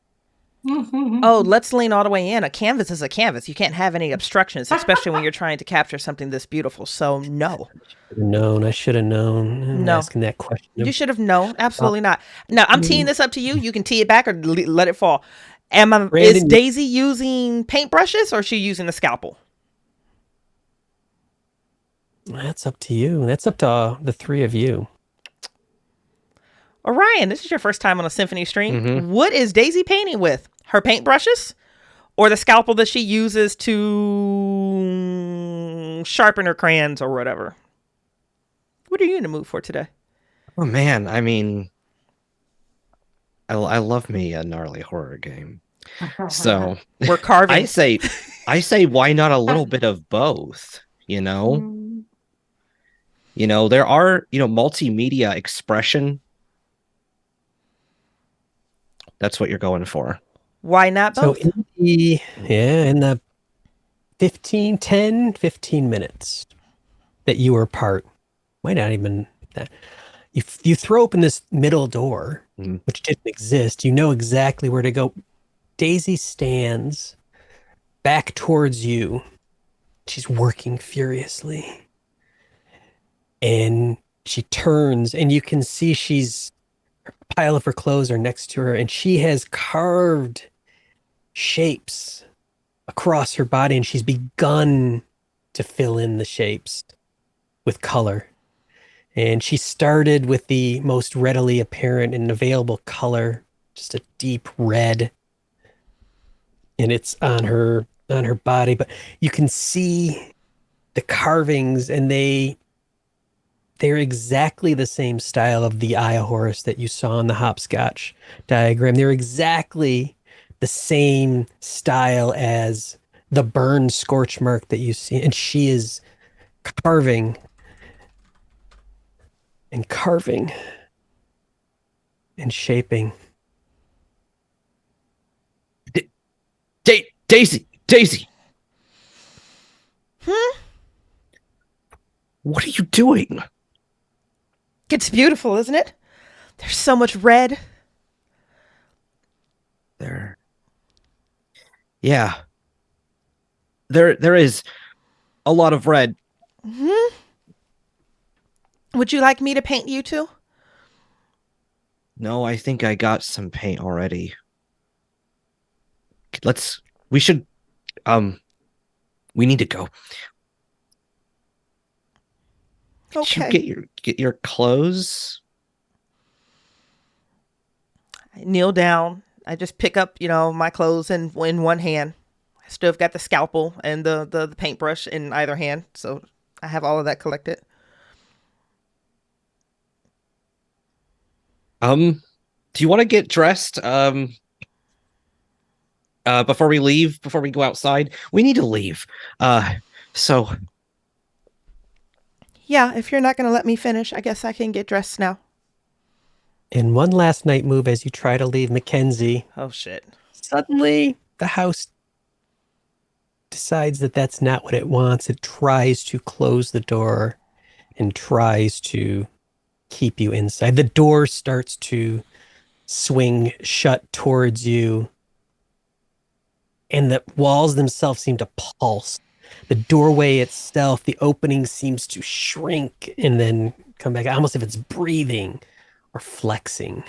Oh, let's lean all the way in. A canvas is a canvas. You can't have any obstructions, especially when you're trying to capture something this beautiful. So no. I should have known. I'm No. asking that question. You should have known. Absolutely not. No, I'm teeing this up to you. You can tee it back or let it fall. Is Daisy using paintbrushes or is she using the scalpel? That's up to you. That's up to the three of you. Orion, this is your first time on a Symphony stream. Mm-hmm. What is Daisy painting with? Her paintbrushes or the scalpel that she uses to sharpen her crayons or whatever? What are you in the mood for today? Oh man, I mean, I love me a gnarly horror game. So We're carving. I say, why not a little bit of both? You know, there are multimedia expression. That's what you're going for. Why not both? So in the 15 minutes that you were apart, might not even that. You throw open this middle door, which didn't exist. You know exactly where to go. Daisy stands back towards you. She's working furiously. And she turns, and you can see a pile of her clothes are next to her, and she has carved shapes across her body, and she's begun to fill in the shapes with color. And she started with the most readily apparent and available color, just a deep red. And it's on her body, but you can see the carvings, and they're exactly the same style of the Eye of Horus that you saw in the hopscotch diagram. They're exactly the same style as the burn scorch mark that you see. And she is carving and shaping. Daisy. What are you doing? It's beautiful, isn't it? There's so much red. Yeah. There is a lot of red. Mm-hmm. Would you like me to paint you too? No, I think I got some paint already. We need to go. Okay. Did you get your clothes? I kneel down. I just pick up, my clothes in one hand. I still have got the scalpel and the paintbrush in either hand. So I have all of that collected. Do you want to get dressed? Before we leave, before we go outside, we need to leave. So. Yeah, if you're not going to let me finish, I guess I can get dressed now. And one last night move as you try to leave Mackenzie. Oh shit. Suddenly, the house decides that that's not what it wants. It tries to close the door and tries to keep you inside. The door starts to swing shut towards you, and the walls themselves seem to pulse. The doorway itself, the opening seems to shrink and then come back, almost if it's breathing or flexing.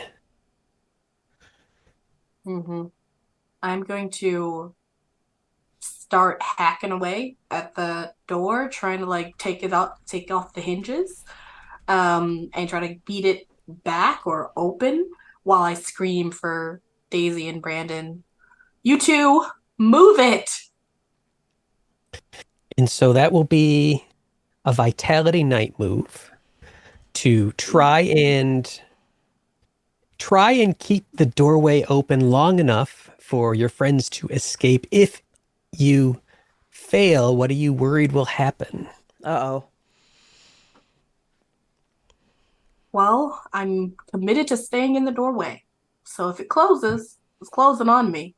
Mm-hmm. I'm going to start hacking away at the door, trying to like take off the hinges, and try to beat it back or open while I scream for Daisy and Brandon, "You two, move it!" And so that will be a vitality night move to try and keep the doorway open long enough for your friends to escape. If you fail, what are you worried will happen? Uh-oh. Well, I'm committed to staying in the doorway. So if it closes, it's closing on me.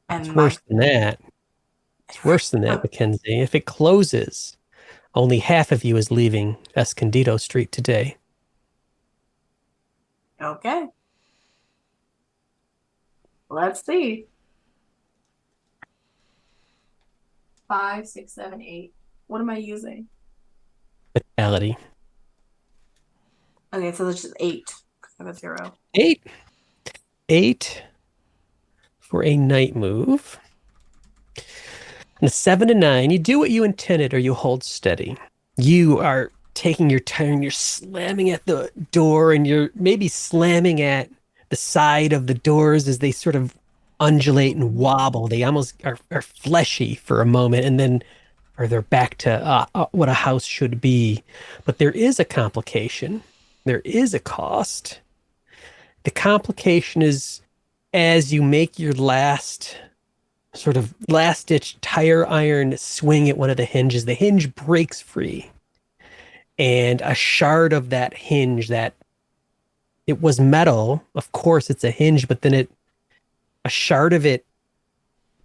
It's worse than that. It's worse than that, Mackenzie. If it closes, only half of you is leaving Escondido Street today. Okay. Let's see. 5, 6, 7, 8. What am I using? Fatality. Okay, so that's just 8. I have a 0. 8. 8 for a night move. And a 7 to 9, you do what you intended or you hold steady. You are taking your time, you're slamming at the door and you're maybe slamming at the side of the doors as they sort of undulate and wobble. They almost are fleshy for a moment and then they're back to what a house should be. But there is a complication. There is a cost. The complication is as you make your last ditch tire iron swing at one of the hinges, the hinge breaks free. And a shard of that hinge that it was metal, of course it's a hinge, but then a shard of it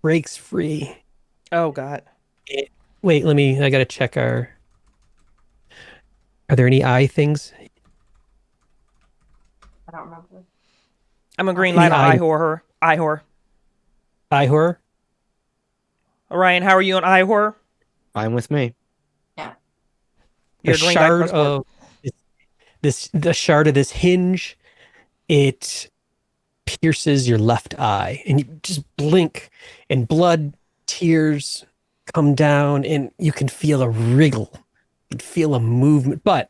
breaks free. Oh God. Wait, I gotta check are there any eye things? I don't remember. I'm a green light on eye horror. Eye horror. Eye horror? Orion, how are you on eye horror? Fine with me. Yeah. You're A shard of the shard of this hinge, it pierces your left eye and you just blink and blood, tears come down and you can feel a wriggle. You can feel a movement. But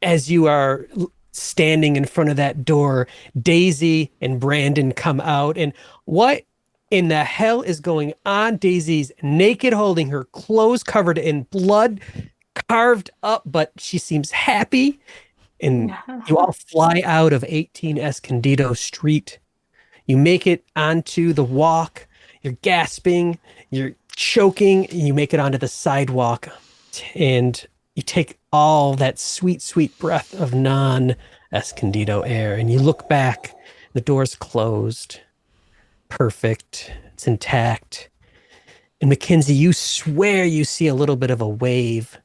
as you are standing in front of that door, Daisy and Brandon come out and what in the hell is going on? Daisy's naked, holding her clothes covered in blood, carved up, but she seems happy. And you all fly out of 18 Escondido Street. You make it onto the walk. You're gasping. You're choking. You make it onto the sidewalk. And you take all that sweet, sweet breath of non-Escondido air. And you look back. The door's closed. Perfect. It's intact. And Mackenzie, you swear you see a little bit of a wave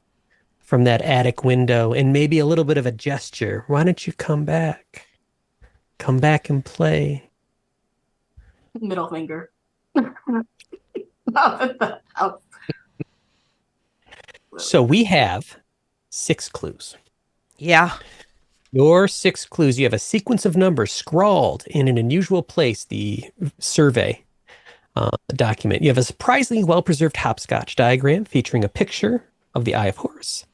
from that attic window and maybe a little bit of a gesture. Why don't you come back? Come back and play. Middle finger. Not at the house. So we have 6 clues. Yeah. Your 6 clues, you have a sequence of numbers scrawled in an unusual place, the survey document. You have a surprisingly well-preserved hopscotch diagram featuring a picture of the Eye of Horus.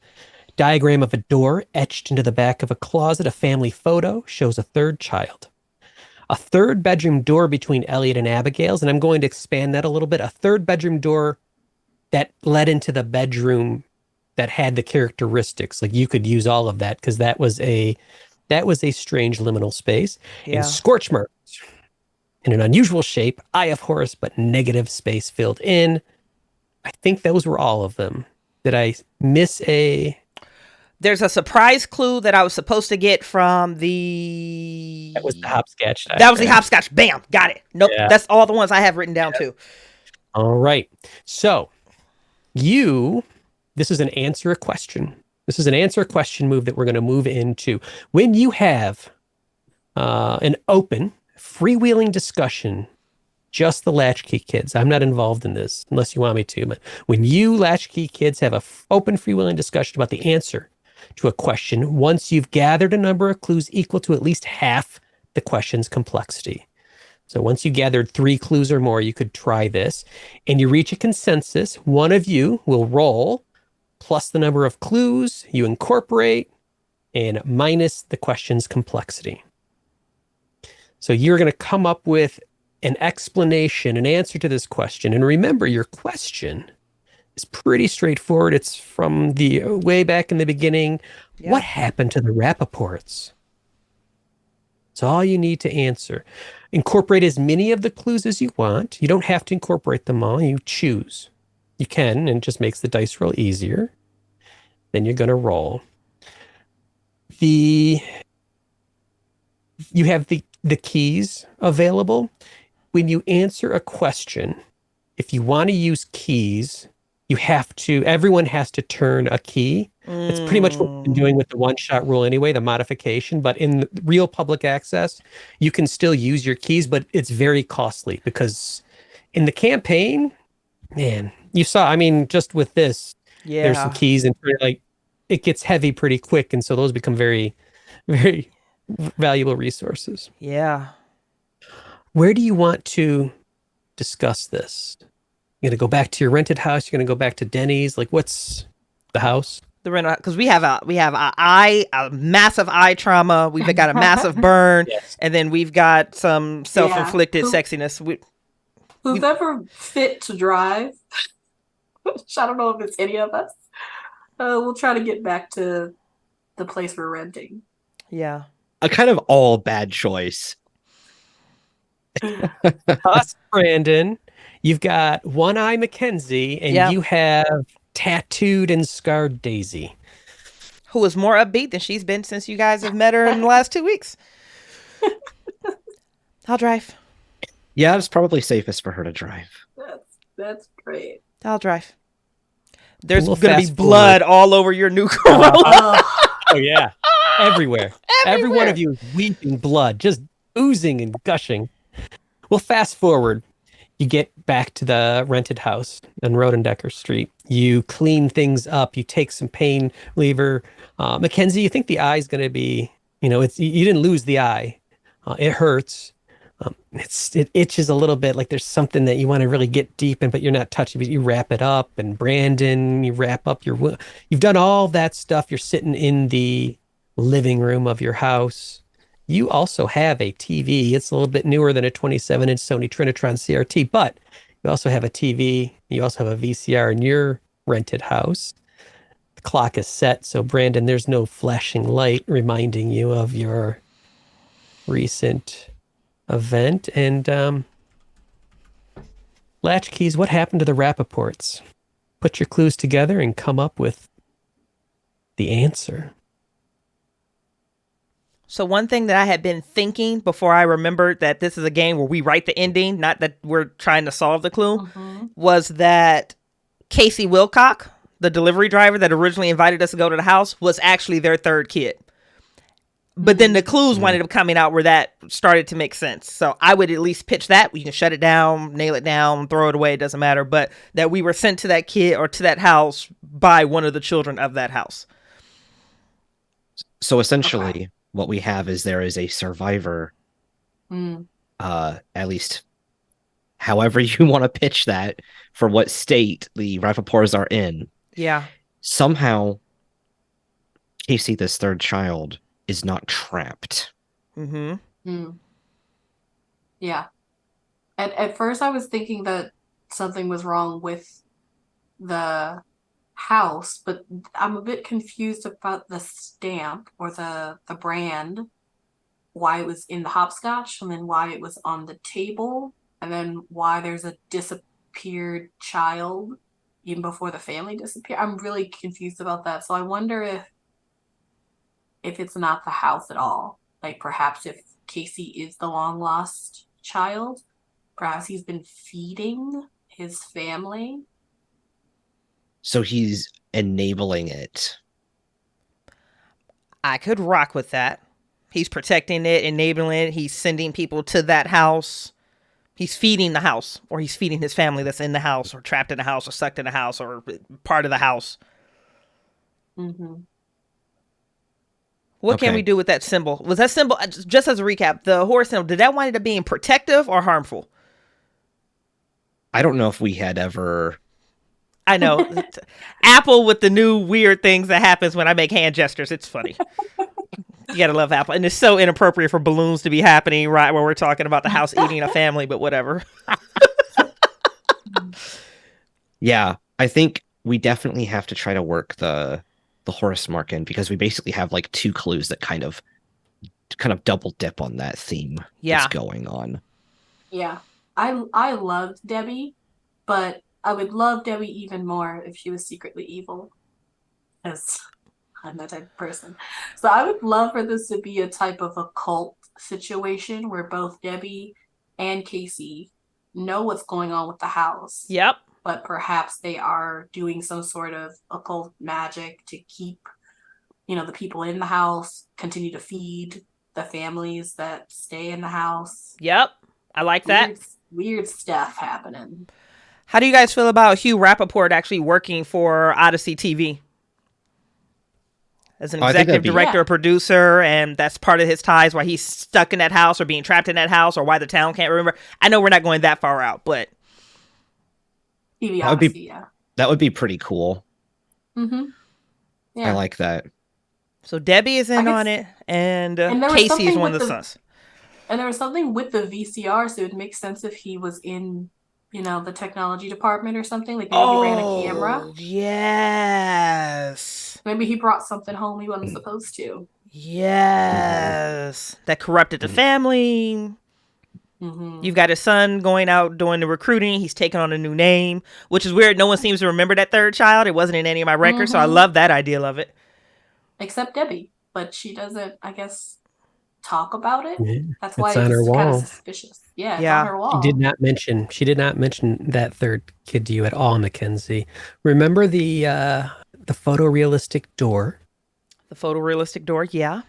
Diagram of a door etched into the back of a closet. A family photo shows a third child. A third bedroom door between Elliot and Abigail's, and I'm going to expand that a little bit. A third bedroom door that led into the bedroom that had the characteristics. Like you could use all of that because that was a strange liminal space. Yeah. And scorch marks in an unusual shape, Eye of Horus, but negative space filled in. I think those were all of them. Did I miss a... There's a surprise clue that I was supposed to get from the... That was the hopscotch. That was the hopscotch. Bam. Got it. Nope. Yeah. That's all the ones I have written down too. All right. So this is an answer a question. This is an answer a question move that we're going to move into. When you have an open, freewheeling discussion, just the Latchkey kids. I'm not involved in this unless you want me to. But when you Latchkey kids have an open, freewheeling discussion about the answer to a question, once you've gathered a number of clues equal to at least half the question's complexity. So once you gathered 3 clues or more, you could try this, and you reach a consensus. One of you will roll plus the number of clues you incorporate and minus the question's complexity. So you're going to come up with an explanation, an answer to this question. And remember, your question is pretty straightforward. It's from the way back in the beginning. Yeah. What happened to the Rappaports? It's all you need to answer. Incorporate as many of the clues as you want. You don't have to incorporate them all. You choose. You can, and it just makes the dice roll easier. Then you're going to roll. You have the keys available. When you answer a question, if you want to use keys, everyone has to turn a key. It's pretty much what we've been doing with the one-shot rule anyway, the modification. But in real public access, you can still use your keys, but it's very costly because in the campaign, man, you saw, just with this, there's some keys and it gets heavy pretty quick. And so those become very, very valuable resources. Yeah. Where do you want to discuss this? You're going to go back to your rented house? You're going to go back to Denny's? What's the house? The rental, because we have a massive eye trauma. We've got a massive burn, yes. And then we've got some self-inflicted sexiness. Who's ever fit to drive? I don't know if it's any of us. We'll try to get back to the place we're renting. Yeah. A kind of all bad choice. Us, Brandon. You've got One-Eye Mackenzie, and you have tattooed and scarred Daisy, who is more upbeat than she's been since you guys have met her in the last 2 weeks. I'll drive. Yeah, it's probably safest for her to drive. That's great. I'll drive. There's going to be blood all over your new Corolla. Oh, yeah. Everywhere. Every one of you is weeping blood, just oozing and gushing. Well, fast forward. You get back to the rented house on Rodendecker Street. You clean things up. You take some pain reliever. Mackenzie, you think the eye's going to be, you didn't lose the eye. It hurts. It itches a little bit, like there's something that you want to really get deep in, but you're not touching it. You wrap it up. And Brandon, you wrap up you've done all that stuff. You're sitting in the living room of your house. You also have a TV. It's a little bit newer than a 27-inch Sony Trinitron CRT, but you also have a TV. You also have a VCR in your rented house. The clock is set, so Brandon, there's no flashing light reminding you of your recent event. And Latchkeys, what happened to the Rappaports? Put your clues together and come up with the answer. So one thing that I had been thinking before I remembered that this is a game where we write the ending, not that we're trying to solve the clue, was that Casey Wilcock, the delivery driver that originally invited us to go to the house, was actually their third kid. But then the clues wound up coming out where that started to make sense. So I would at least pitch that. We can shut it down, nail it down, throw it away. It doesn't matter. But that we were sent to that kid or to that house by one of the children of that house. So essentially, what we have is there is a survivor, at least however you want to pitch that, for what state the Rappaports are in. Yeah. Somehow, Casey, this third child, is not trapped. Yeah. At first I was thinking that something was wrong with the house, but I'm a bit confused about the stamp or the brand, why it was in the hopscotch, and then why it was on the table, and then why there's a disappeared child even before the family disappeared. I'm really confused about that. So I wonder if if it's not the house at all. Like perhaps if Casey is the long lost child, perhaps he's been feeding his family. So he's enabling it. I could rock with that. He's protecting it, enabling it. He's sending people to that house. He's feeding the house, or he's feeding his family that's in the house, or trapped in the house, or sucked in the house, or part of the house. Mm-hmm. What can we do with that symbol? Was that symbol, just as a recap, the horse symbol, did that wind up being protective or harmful? I don't know if we had ever... I know. Apple with the new weird things that happens when I make hand gestures. It's funny. You gotta love Apple. And it's so inappropriate for balloons to be happening right where we're talking about the house eating a family, but whatever. Yeah, I think we definitely have to try to work the horse mark in, because we basically have like two clues that kind of double dip on that theme that's going on. Yeah. I loved Debbie, but I would love Debbie even more if she was secretly evil. Because I'm that type of person. So I would love for this to be a type of occult situation where both Debbie and Casey know what's going on with the house. Yep. But perhaps they are doing some sort of occult magic to keep, the people in the house, continue to feed the families that stay in the house. Yep. I like that. Weird stuff happening. How do you guys feel about Hugh Rappaport actually working for Odyssey TV? As an executive director or producer, and that's part of his ties, why he's stuck in that house or being trapped in that house, or why the town can't remember. I know we're not going that far out, but TV Odyssey, that would be pretty cool. Mm-hmm. Yeah. I like that. So Debbie is in on it, and Casey is one of the sons. And there was something with the VCR, so it would make sense if he was in, the technology department or something. Like maybe he ran a camera. Yes. Maybe he brought something home he wasn't supposed to. Yes. That corrupted the family. Mm-hmm. You've got his son going out doing the recruiting. He's taking on a new name, which is weird. No one seems to remember that third child. It wasn't in any of my records, so I love that idea of it. Except Debbie, but she doesn't, I guess, talk about it. Yeah, that's why it's kind of suspicious. Yeah, it's on her wall. She did not mention that third kid to you at all, Mackenzie. Remember the photorealistic door? The photorealistic door, yeah.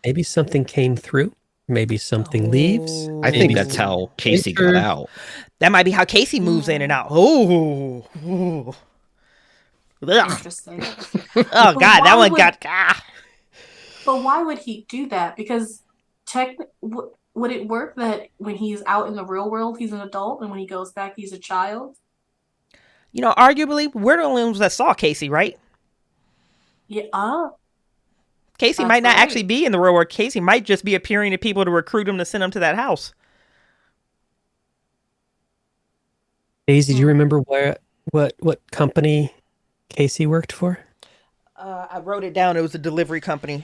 Maybe something came through. Maybe something leaves. I think that's how Casey got out. That might be how Casey moves in and out. Oh. Interesting. Oh, God, that one got... But why would he do that? Because would it work that when he's out in the real world, he's an adult, and when he goes back, he's a child? Arguably, we're the only ones that saw Casey, right? Yeah. Casey might not actually be in the real world. Casey might just be appearing to people to recruit him to send him to that house. Daisy, do you remember what company Casey worked for? I wrote it down. It was a delivery company.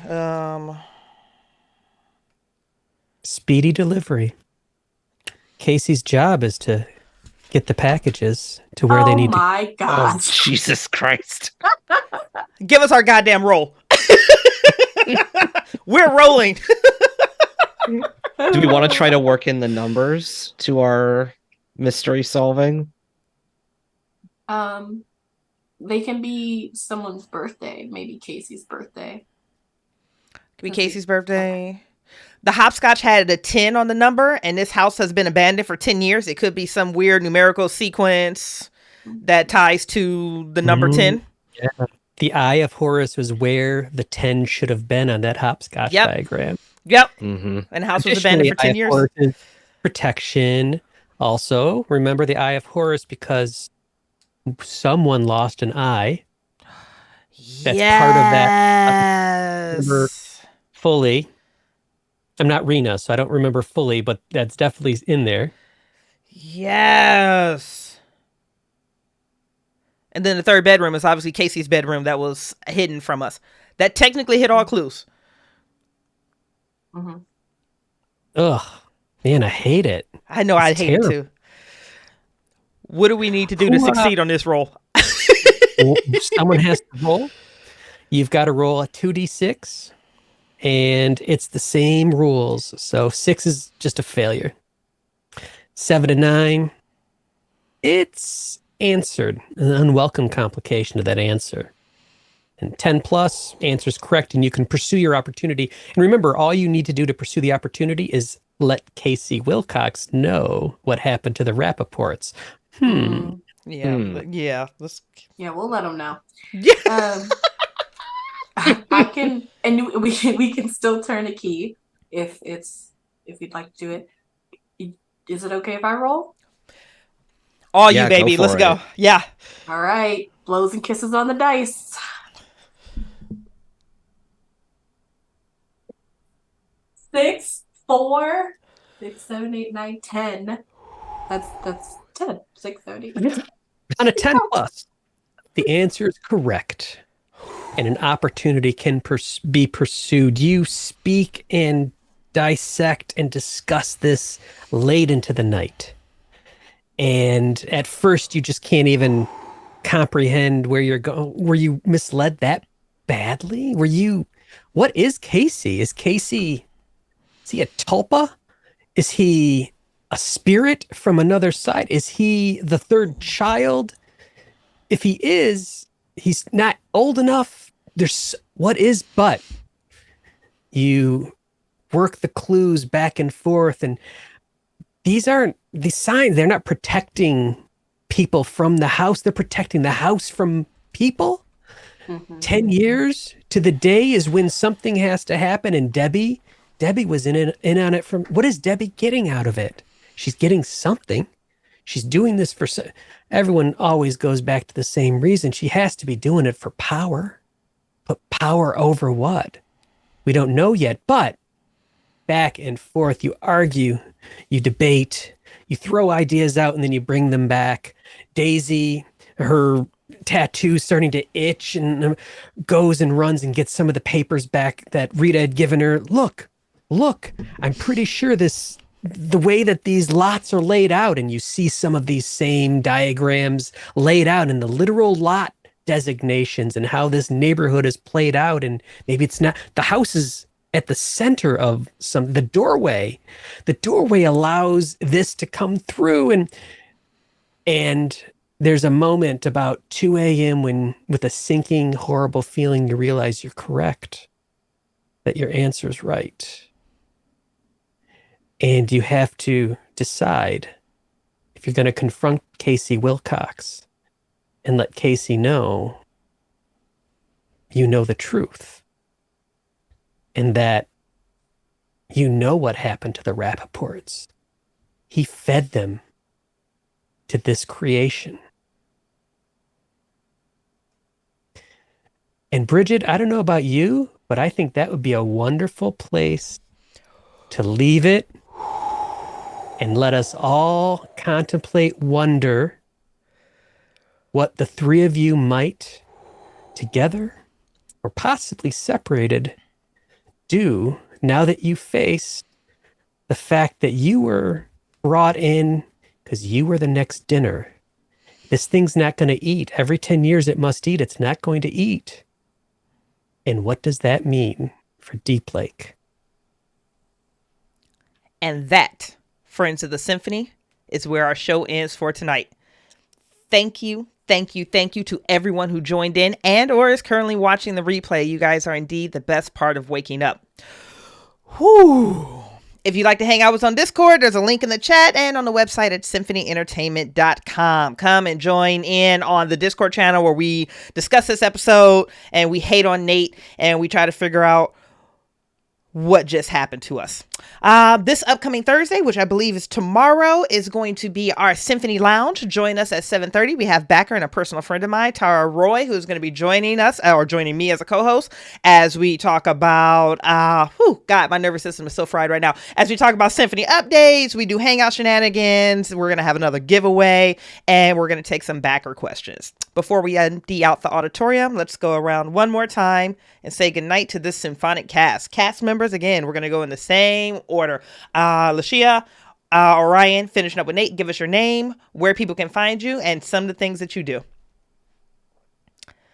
Speedy Delivery. Casey's job is to get the packages to where they need to. Oh my God. Oh, Jesus Christ. Give us our goddamn roll. We're rolling. Do we want to try to work in the numbers to our mystery solving? They can be someone's birthday, maybe Casey's birthday. Could be Casey's birthday. The hopscotch had a 10 on the number, and this house has been abandoned for 10 years. It could be some weird numerical sequence that ties to the number 10. Yeah. The Eye of Horus was where the 10 should have been on that hopscotch diagram. Yep. Mm-hmm. And the house was abandoned for 10 years. Protection. Also, remember the Eye of Horus because someone lost an eye. That's part of that. Remember fully. I'm not Rena, so I don't remember fully, but that's definitely in there. Yes. And then the third bedroom is obviously Casey's bedroom that was hidden from us. That technically hit all clues. Mm-hmm. Ugh. Man, I hate it. I know, I hate it too. What do we need to do to succeed on this roll? Someone has to roll. You've got to roll a 2d6 and it's the same rules. So 6 is just a failure. 7 to 9, it's answered, an unwelcome complication to that answer. And 10 plus, answer's correct, and you can pursue your opportunity. And remember, all you need to do to pursue the opportunity is let Casey Wilcox know what happened to the Rappaports. Yeah. Let's... Yeah, we'll let them know. Yeah. I can, and we can still turn a key if you'd like to do it. Is it okay if I roll? All you, baby. Let's go. Yeah. All right. Blows and kisses on the dice. 6, 4, 6, 7, 8, 9, 10. That's 10. 6, 7, 8, 9. On a 10 plus, the answer is correct, and an opportunity can be pursued. You speak and dissect and discuss this late into the night. And at first, you just can't even comprehend where you're going. Were you misled that badly? What is Casey? Is he a tulpa? Is he a spirit from another side? Is he the third child? If he is, he's not old enough. But you work the clues back and forth, and these aren't the signs. They're not protecting people from the house. They're protecting the house from people. 10 years to the day is when something has to happen. And Debbie was in on it from, what is Debbie getting out of it? She's getting something. She's doing this for, everyone always goes back to the same reason. She has to be doing it for power. But power over what? We don't know yet, but back and forth, you argue, you debate, you throw ideas out, and then you bring them back. Daisy, her tattoo starting to itch, and goes and runs and gets some of the papers back that Rita had given her. Look, I'm pretty sure the way that these lots are laid out, and you see some of these same diagrams laid out in the literal lot designations and how this neighborhood is played out. And maybe it's not, the house is at the center of the doorway allows this to come through. And there's a moment about 2 a.m. when, with a sinking, horrible feeling, you realize you're correct, that your answer's right. And you have to decide if you're going to confront Casey Wilcox and let Casey know you know the truth, and that you know what happened to the Rappaports. He fed them to this creation. And Bridgett, I don't know about you, but I think that would be a wonderful place to leave it and let us all contemplate, wonder what the three of you might, together or possibly separated, do now that you face the fact that you were brought in because you were the next dinner. This thing's not going to eat. Every 10 years it must eat. It's not going to eat. And what does that mean for Deep Lake? And that, friends of the Symphony, is where our show ends for tonight. Thank you to everyone who joined in and or is currently watching the replay. You guys are indeed the best part of waking up. Whew. If you'd like to hang out with us on Discord, there's a link in the chat and on the website at symphonyentertainment.com. Come and join in on the Discord channel where we discuss this episode and we hate on Nate and we try to figure out what just happened to us. This upcoming Thursday, which I believe is tomorrow, is going to be our Symphony Lounge. Join us at 7:30. We have backer and a personal friend of mine, Tara Roy, who's going to be joining us or joining me as a co-host as we talk about, God, my nervous system is so fried right now. As we talk about Symphony updates, we do hangout shenanigans. We're going to have another giveaway and we're going to take some backer questions. Before we empty out the auditorium, let's go around one more time and say goodnight to this symphonic cast. Cast members, again, we're going to go in the same order. Lashea, Orion, finishing up with Nate. Give us your name, where people can find you, and some of the things that you do.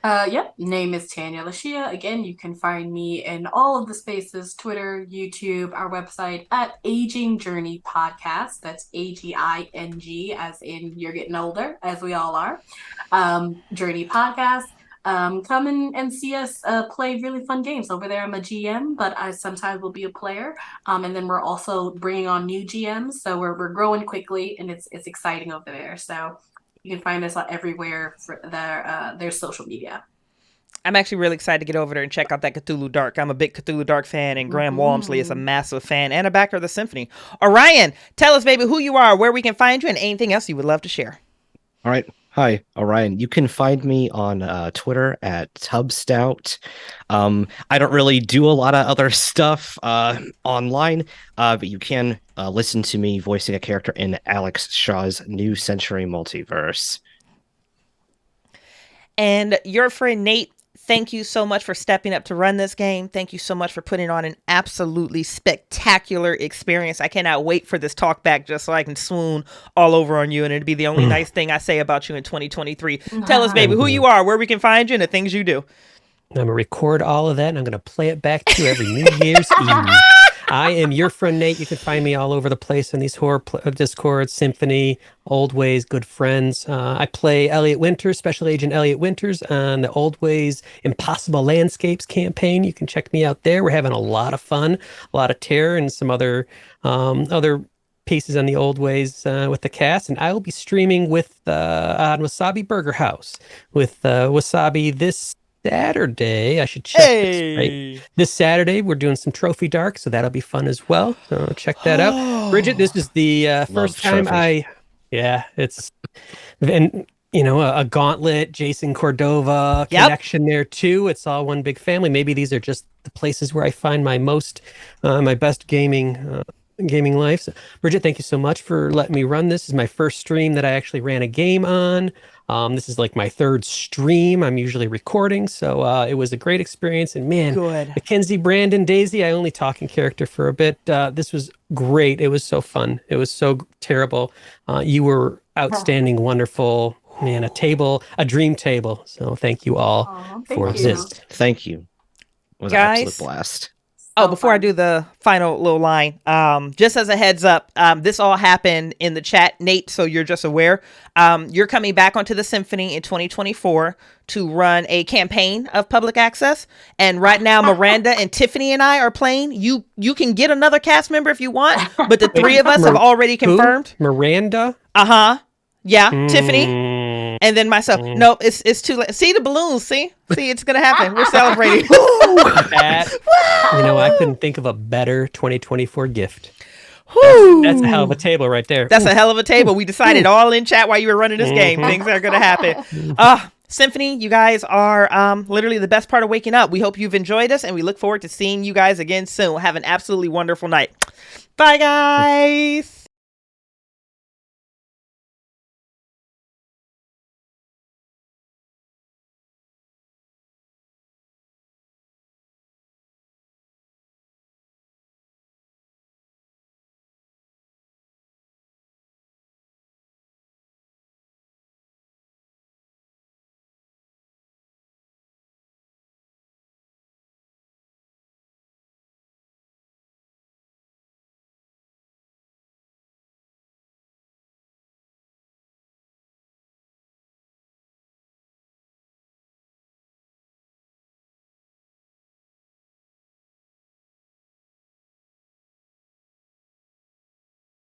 Yep. Name is TanyaLashea. Again, you can find me in all of the spaces, Twitter, YouTube, our website at Aging Journey Podcast. That's AGING, as in you're getting older, as we all are. Journey Podcast. Come and see us play really fun games. Over there, I'm a GM, but I sometimes will be a player. And then we're also bringing on new GMs, so we're growing quickly, and it's exciting over there. So you can find us everywhere for their social media. I'm actually really excited to get over there and check out that Cthulhu Dark. I'm a big Cthulhu Dark fan, and Graham Walmsley is a massive fan and a backer of the Symphony. Orion, tell us, baby, who you are, where we can find you, and anything else you would love to share. All right. Hi, Orion. You can find me on Twitter at Tubstout. I don't really do a lot of other stuff online, but you can listen to me voicing a character in Alex Shaw's New Century Multiverse. And your friend Nate, thank you so much for stepping up to run this game. Thank you so much for putting on an absolutely spectacular experience. I cannot wait for this talk back just so I can swoon all over on you, and it'd be the only nice thing I say about you in 2023. Tell us, baby, who you are, where we can find you, and the things you do. I'm going to record all of that, and I'm going to play it back to you every New Year's Eve. I am your friend Nate. You can find me all over the place in these horror Discord, Symphony, Old Ways, Good Friends. I play Elliot Winters, Special Agent Elliot Winters, on the Old Ways Impossible Landscapes campaign. You can check me out there. We're having a lot of fun, a lot of terror, and some other pieces on the Old Ways with the cast. And I will be streaming with on Wasabi Burger House with Wasabi this Saturday. I should check this, right? This Saturday, we're doing some Trophy Dark, so that'll be fun as well. So check that out. Bridgett, this is the first time it's, and a Gauntlet, Jason Cordova connection there too. It's all one big family. Maybe these are just the places where I find my best gaming life. So, Bridgett, thank you so much for letting me run this. This is my first stream that I actually ran a game on. This is like my third stream. I'm usually recording, so it was a great experience. And man, Mackenzie, Brandon, Daisy, I only talk in character for a bit. This was great. It was so fun. It was so terrible. You were outstanding, wonderful. Man, a dream table. So thank you all for this. Thank you. It was Guys, an absolute blast. Oh, before I do the final little line, just as a heads up, this all happened in the chat, Nate, so you're just aware. You're coming back onto the Symphony in 2024 to run a campaign of public access. And right now, Miranda and Tiffany and I are playing. You can get another cast member if you want, but the three of us have already confirmed. Who? Miranda? Uh-huh. Yeah, Tiffany. And then myself. No, it's too late. See the balloons. See, it's gonna happen. We're celebrating. I couldn't think of a better 2024 gift. That's a hell of a table right there. That's a hell of a table. We decided all in chat while you were running this game. Things are gonna happen. Symphony, you guys are literally the best part of waking up. We hope you've enjoyed us, and we look forward to seeing you guys again soon. Have an absolutely wonderful night. Bye, guys.